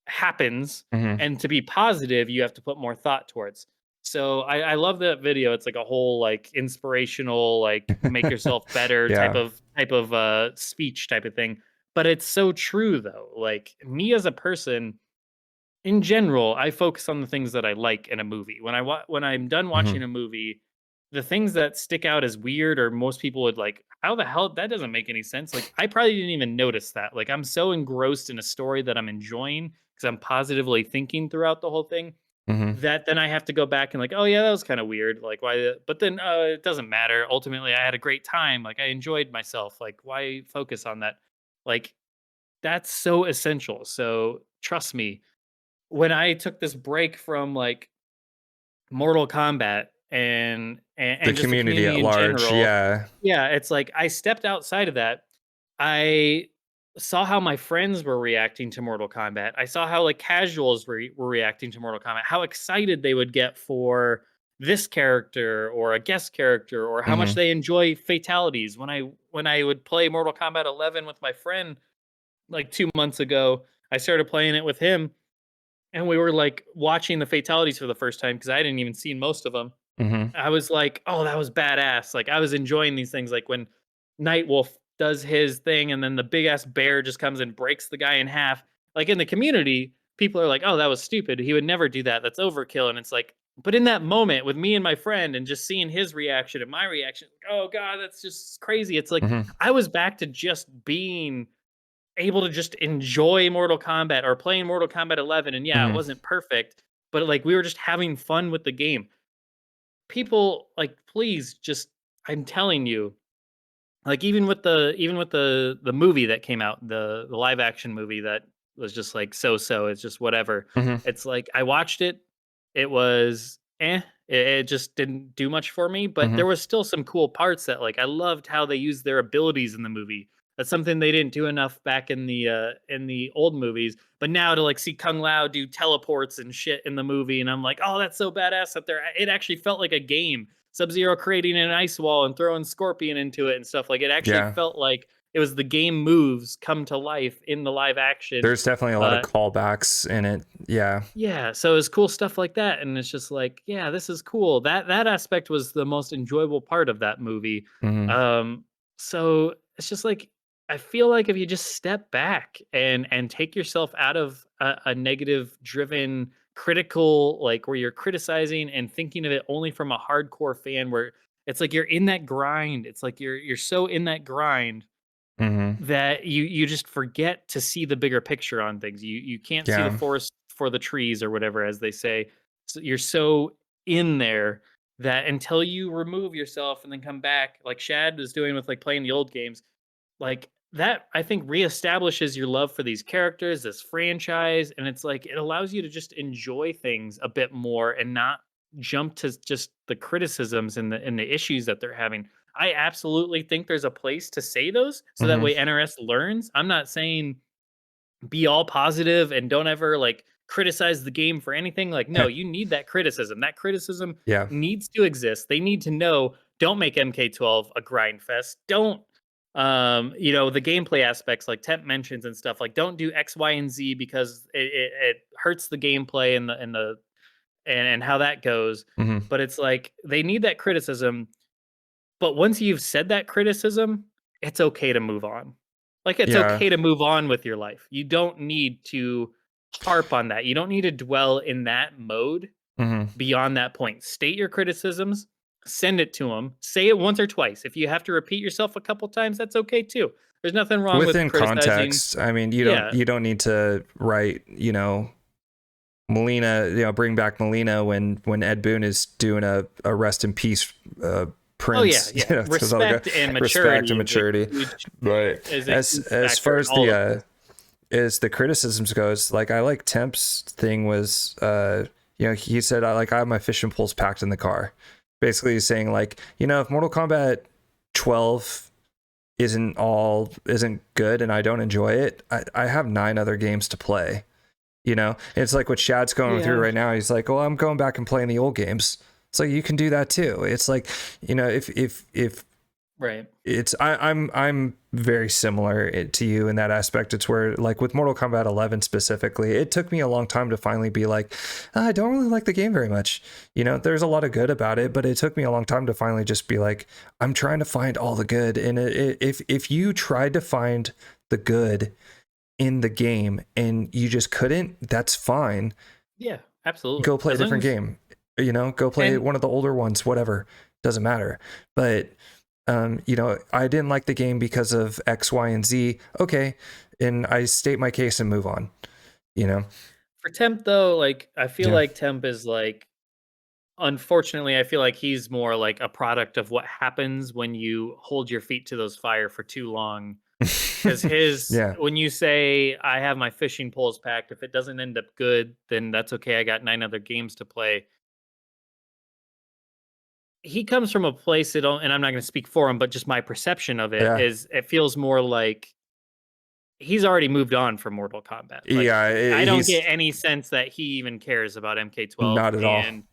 happens. Hmm. And to be positive, you have to put more thought towards. So I love that video. It's like a whole like inspirational, like make yourself better Yeah. type of speech type of thing. But it's so true though. Like me as a person, in general, I focus on the things that I like in a movie. When I'm done Hmm. watching a movie, the things that stick out as weird or most people would like, how the hell that doesn't make any sense. Like I probably didn't even notice that. Like I'm so engrossed in a story that I'm enjoying because I'm positively thinking throughout the whole thing Hmm. that then I have to go back and like, oh yeah, that was kind of weird. Like why? But then it doesn't matter. Ultimately, I had a great time. Like I enjoyed myself. Like why focus on that? Like that's so essential. So trust me, when I took this break from like Mortal Kombat The and just the community at community in large, general. yeah. Yeah, it's like I stepped outside of that. I saw how my friends were reacting to Mortal Kombat. I saw how like casuals were reacting to Mortal Kombat, how excited they would get for this character or a guest character, or how much Mhm, they enjoy fatalities. When I would play Mortal Kombat 11 with my friend like 2 months ago, I started playing it with him, and we were like watching the fatalities for the first time because I hadn't even seen most of them. mhm, I was like, "Oh, that was badass." Like, I was enjoying these things, like, when Nightwolf does his thing and then the big ass bear just comes and breaks the guy in half. Like, in the community, people are like, "Oh, that was stupid. He would never do that. That's overkill." And it's like, but in that moment with me and my friend and just seeing his reaction and my reaction, "Oh god, that's just crazy." It's like, mhm, I was back to just being able to just enjoy Mortal Kombat or playing Mortal Kombat 11, and yeah, it mhm. wasn't perfect, but, like, we were just having fun with the game. People, like, please just, I'm telling you, like, even with the movie that came out, the live action movie that was just, like, so, it's just whatever. Mhm, It's like, I watched it, it was it just didn't do much for me, but mhm. there was still some cool parts that, like, I loved how they used their abilities in the movie. That's something they didn't do enough back in the old movies, but now to, like, see Kung Lao do teleports and shit in the movie, and I'm like, "Oh, that's so badass up there." It actually felt like a game. Sub-Zero creating an ice wall and throwing Scorpion into it and stuff. Like, it actually Yeah. felt like it was the game moves come to life in the live action. There's definitely a lot of Uh, callbacks in it. Yeah. yeah, so it's cool stuff like that, and it's just like, yeah, this is cool. That aspect was the most enjoyable part of that movie. Mhm, Um, so it's just like, I feel like if you just step back and take yourself out of a negative driven critical, like where you're criticizing and thinking of it only from a hardcore fan, where it's like you're in that grind. It's like you're so in that grind mhm. that you just forget to see the bigger picture on things. You can't see the Yeah. forest for the trees or whatever, as they say. So you're so in there that until you remove yourself and then come back, like Shad was doing with like playing the old games, like that I think reestablishes your love for these characters, this franchise, and it's like it allows you to just enjoy things a bit more and not jump to just the criticisms and the issues that they're having. I absolutely think there's a place to say those so that Mhm. way NRS learns. I'm not saying be all positive and don't ever like criticize the game for anything. Like, no, you need that criticism. That criticism Yeah. needs to exist. They need to know, don't make MK12 a grind fest. Don't the gameplay aspects like Temp mentions and stuff, like don't do X, Y, and Z because it hurts the gameplay and how that goes. Mhm. But it's like they need that criticism, but once you've said that criticism, it's okay to move on. Like, it's Yeah. okay to move on with your life. You don't need to harp on that. You don't need to dwell in that mode Mhm. beyond that point. State your criticisms, send it to them, say it once or twice. If you have to repeat yourself a couple times, that's okay too. There's nothing wrong with Within criticizing. context, I mean, Yeah. you don't need to write, Melina, bring back Melina when Ed Boon is doing a rest in peace Oh yeah, prince, yeah. to the other Respect and guy. Respect and maturity maturity. But is a as huge as factor far in as all of this. the criticisms goes, like I like Temp's thing was he said I have my fishing poles packed in the car. Basically he's saying like, if Mortal Kombat 12 isn't good and I don't enjoy it, I have 9 other games to play. It's like what Shad's going through Yeah. right now. He's like, well, I'm going back and playing the old games. It's like you can do that too. It's like, if Right. it's I'm very similar to you in that aspect. It's where like with Mortal Kombat 11 specifically, it took me a long time to finally be like, I don't really like the game very much. There's a lot of good about it, but it took me a long time to finally just be like, I'm trying to find all the good. And if you tried to find the good in the game and you just couldn't, that's fine. Yeah, absolutely. Go play a As long different as game. Go play and one of the older ones, whatever. Doesn't matter. But I didn't like the game because of X, Y, and Z. Okay. And I state my case and move on. You know? for Temp though, like I feel Yeah. like Temp is like, unfortunately, I feel like he's more like a product of what happens when you hold your feet to those fire for too long. Because his, Yeah. when you say I have my fishing poles packed, if it doesn't end up good, then that's okay. I got 9 other games to play. he comes from a place and I'm not going to speak for him, but just my perception of it Yeah. is it feels more like he's already moved on from Mortal Kombat. Like Yeah, I don't get he's any sense that he even cares about MK12, not at all. and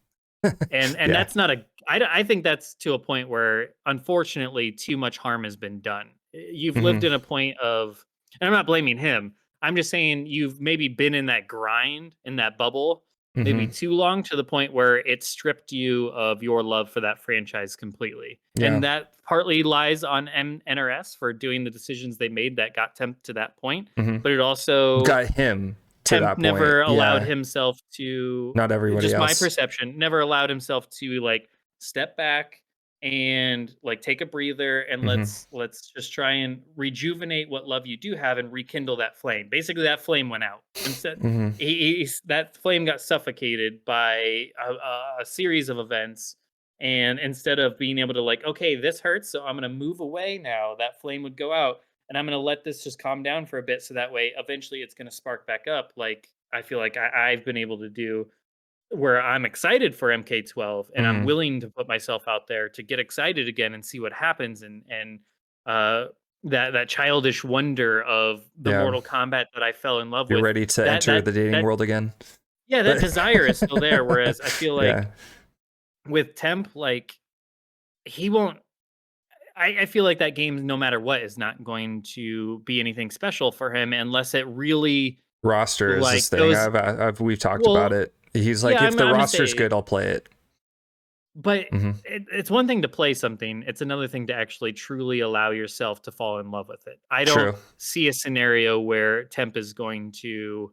Yeah. that's not a. I think that's to a point where unfortunately too much harm has been done. You've lived Mhm. in a point of, and I'm not blaming him. I'm just saying you've maybe been in that grind, in that bubble, maybe Mhm. too long to the point where it stripped you of your love for that franchise completely. Yeah. And that partly lies on NRS for doing the decisions they made that got Temp to that point. Mhm. But it also, Got him to Temp that point. never allowed Yeah. himself to, Not everybody just my else. perception, never allowed himself to like step back and like take a breather and Mhm. let's just try and rejuvenate what love you do have and rekindle that flame. Basically, that flame went out. Instead, Mhm. that flame got suffocated by a series of events. And instead of being able to like, okay, this hurts, so I'm gonna move away now, that flame would go out and I'm going to let this just calm down for a bit so that way eventually it's going to spark back up like I feel like I've been able to do where I'm excited for MK12 and I'm Mhm. willing to put myself out there to get excited again and see what happens and uh that childish wonder of the Yeah. Mortal Kombat that I fell in love You're with, ready to that enter that the dating that world again. yeah, that But desire is still there, whereas I feel yeah. like with Temp, like he won't. I feel like that game, no matter what, is not going to be anything special for him unless it really Roster is like this thing. goes We've talked about well. it. He's like, Yeah, if I'm the gonna roster's say, good, I'll play it. but Hmm. it's one thing to play something. It's another thing to actually truly allow yourself to fall in love with it. I don't True. see a scenario where Temp is going to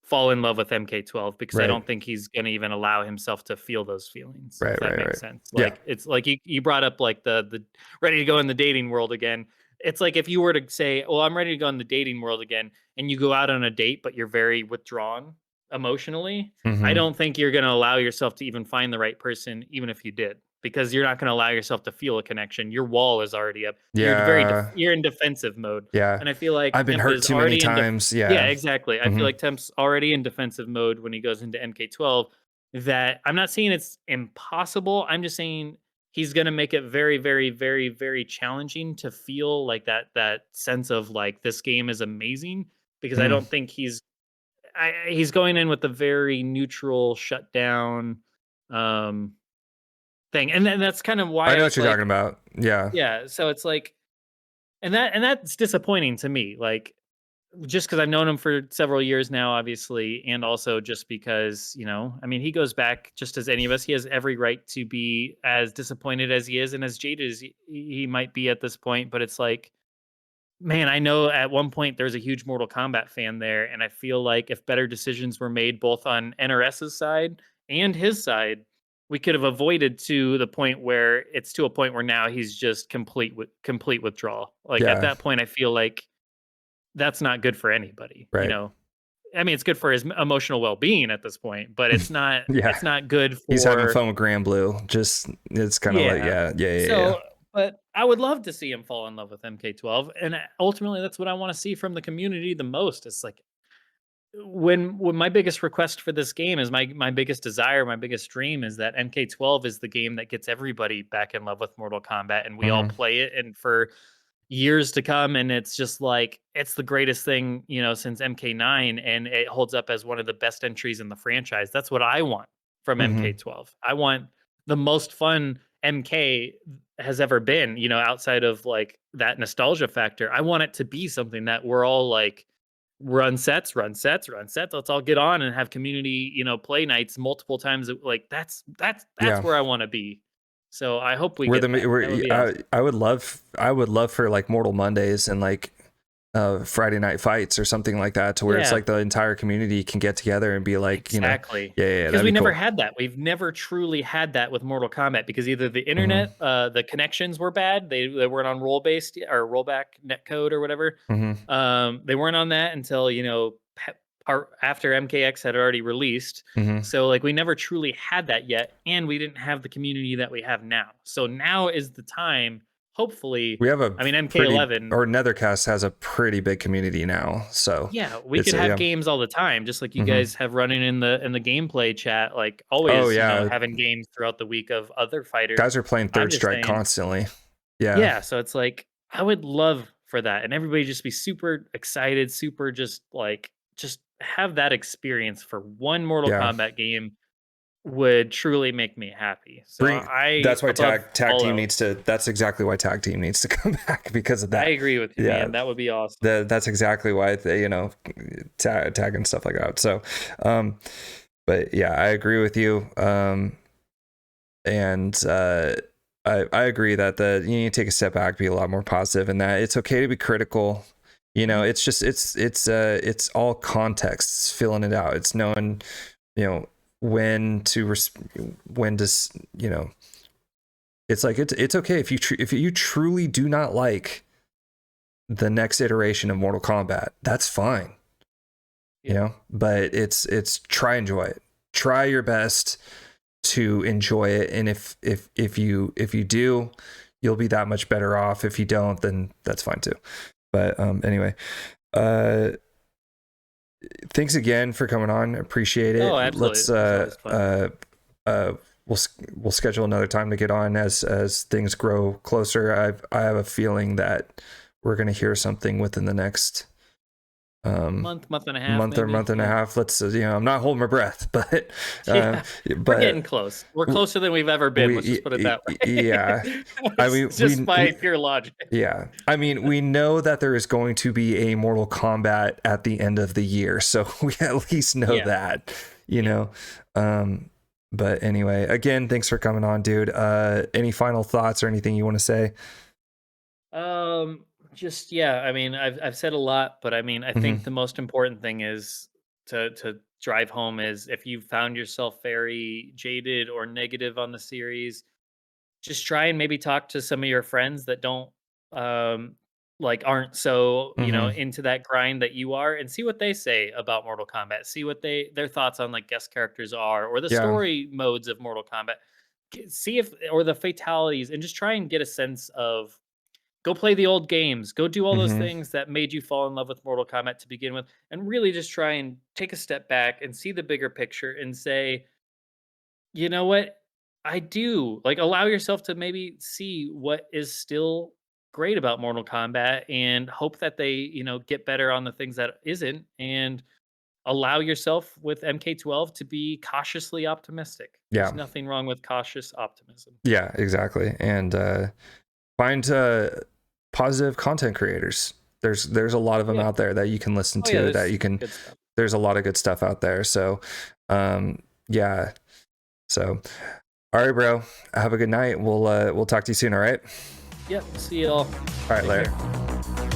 fall in love with MK12 because I Right. don't think he's going to even allow himself to feel those feelings, if Right. that Right. makes Right. sense. Yeah. Like it's like you brought up like the ready to go in the dating world again. It's like if you were to say, "Well, I'm ready to go in the dating world again," and you go out on a date but you're very withdrawn emotionally, I Hmm. don't think you're going to allow yourself to even find the right person even if you did because you're not going to allow yourself to feel a connection. Your wall is already up. Yeah. You're in defensive mode. Yeah. And I feel like I've been Temp hurt is too many already in times. yeah, Yeah. exactly. I feel Hmm. like Temp's already in defensive mode when he goes into MK12. That I'm not saying it's impossible. I'm just saying he's going to make it very, very, very, very challenging to feel like that sense of like this game is amazing because I Hmm. don't think he's going in with a very neutral, shut down um, thing, and then that's kind of I why I know what was you're talking like, about. Yeah. yeah. So it's like, and that's disappointing to me. Like just because I've known him for several years now, obviously, and also just because, I mean, he goes back just as any of us. He has every right to be as disappointed as he is and as jaded as he might be at this point. But it's like, man, I know at one point there's a huge Mortal Kombat fan there, and I feel like if better decisions were made both on NRS's side and his side, we could have avoided to the point where it's to a point where now he's just complete withdrawal. Like at Yeah. that point, I feel like that's not good for anybody, Right. I mean, it's good for his emotional well-being at this point, but it's not Yeah. it's not good He's having for fun with Grand Blue. Just it's kind of like yeah. yeah. Yeah. Yeah. Yeah. So, but I would love to see him fall in love with MK12, and ultimately that's what I want to see from the community the most. It's like when my biggest request for this game is my biggest desire, my biggest dream is that MK12 is the game that gets everybody back in love with Mortal Kombat and we all Hmm. play it and for years to come and it's just like it's the greatest thing, since MK9 and it holds up as one of the best entries in the franchise. That's what I want from Hmm. MK12. I want the most fun MK has ever been, outside of like that nostalgia factor. I want it to be something that we're all like run sets, run sets, run sets. Let's all get on and have community, play nights multiple times. Like that's Yeah. where I want to be. So I hope we We're get the that. That would be awesome. I would love for like Mortal Mondays and like Friday night fights or something like that to where it's Yeah, like the entire community can get together and be like, exactly. yeah, Because that'd we be never cool. had that. We've never truly had that with Mortal Kombat because either the Hmm. internet, the connections were bad. They weren't on role based or rollback net code or whatever. Hmm. They weren't on that until part after MKX had already released. Hmm. So like we never truly had that yet, and we didn't have the community that we have now. So now is the time, hopefully, We have a I mean, pretty, MK11. or Nethercast has a pretty big community now. So Yeah, we it's could have yeah. games all the time, just like you Mhm. guys have running in the gameplay chat, like Oh always, yeah, having games throughout the week of other fighters. guys are playing I'm Third just Strike saying, constantly. Yeah. yeah, so it's like I would love for that, and everybody just be super excited, super just have that experience for one Mortal Yeah. Kombat game would truly make me happy. So That's why above tag all team else, needs to, that's exactly why tag team needs to come back because of I that. agree with you, Yeah. man. That would be awesome. That's exactly why they, tag and stuff like that. So, but yeah, I agree with you. And I agree that you need to take a step back, be a lot more positive, and that it's okay to be critical. It's just it's all context. It's filling it out. It's knowing, when to it's like it's okay if you truly do not like the next iteration of Mortal Kombat. That's fine. But it's try enjoy it. Try your best to enjoy it, and if you do, you'll be that much better off. If you don't, then that's fine too. But anyway, thanks again for coming on. Appreciate it. Oh, absolutely. Let's we'll schedule another time to get on as things grow closer. I have a feeling that we're going to hear something within the next month and a half, month and a half. Let's I'm not holding my breath, but we're getting close. We're closer than we've ever been. Let's just put it that way. Yeah. I mean, just by pure logic. Yeah. I mean, we know that there is going to be a Mortal Kombat at the end of the year, so we at least know that, but anyway, again, thanks for coming on, dude. Any final thoughts or anything you want to say? Just I mean, I've said a lot, but I mean, I think the most important thing is to drive home is if you found yourself very jaded or negative on the series, just try and maybe talk to some of your friends that don't aren't so into that grind that you are, and see what they say about Mortal Kombat. See what their thoughts on like guest characters are, or the story modes of Mortal Kombat. See if, or the fatalities, and just try and get a sense of, go play the old games, go do all those things that made you fall in love with Mortal Kombat to begin with, and really just try and take a step back and see the bigger picture and say, you know what? I do allow yourself to maybe see what is still great about Mortal Kombat, and hope that they, get better on the things that isn't, and allow yourself with MK12 to be cautiously optimistic. There's nothing wrong with cautious optimism. Yeah, exactly. And find positive content creators. There's a lot of them out there that you can listen to, that you can, there's a lot of good stuff out there. So so all right, bro, have a good night. We'll talk to you soon. All right. Yep. See y'all. All right, later.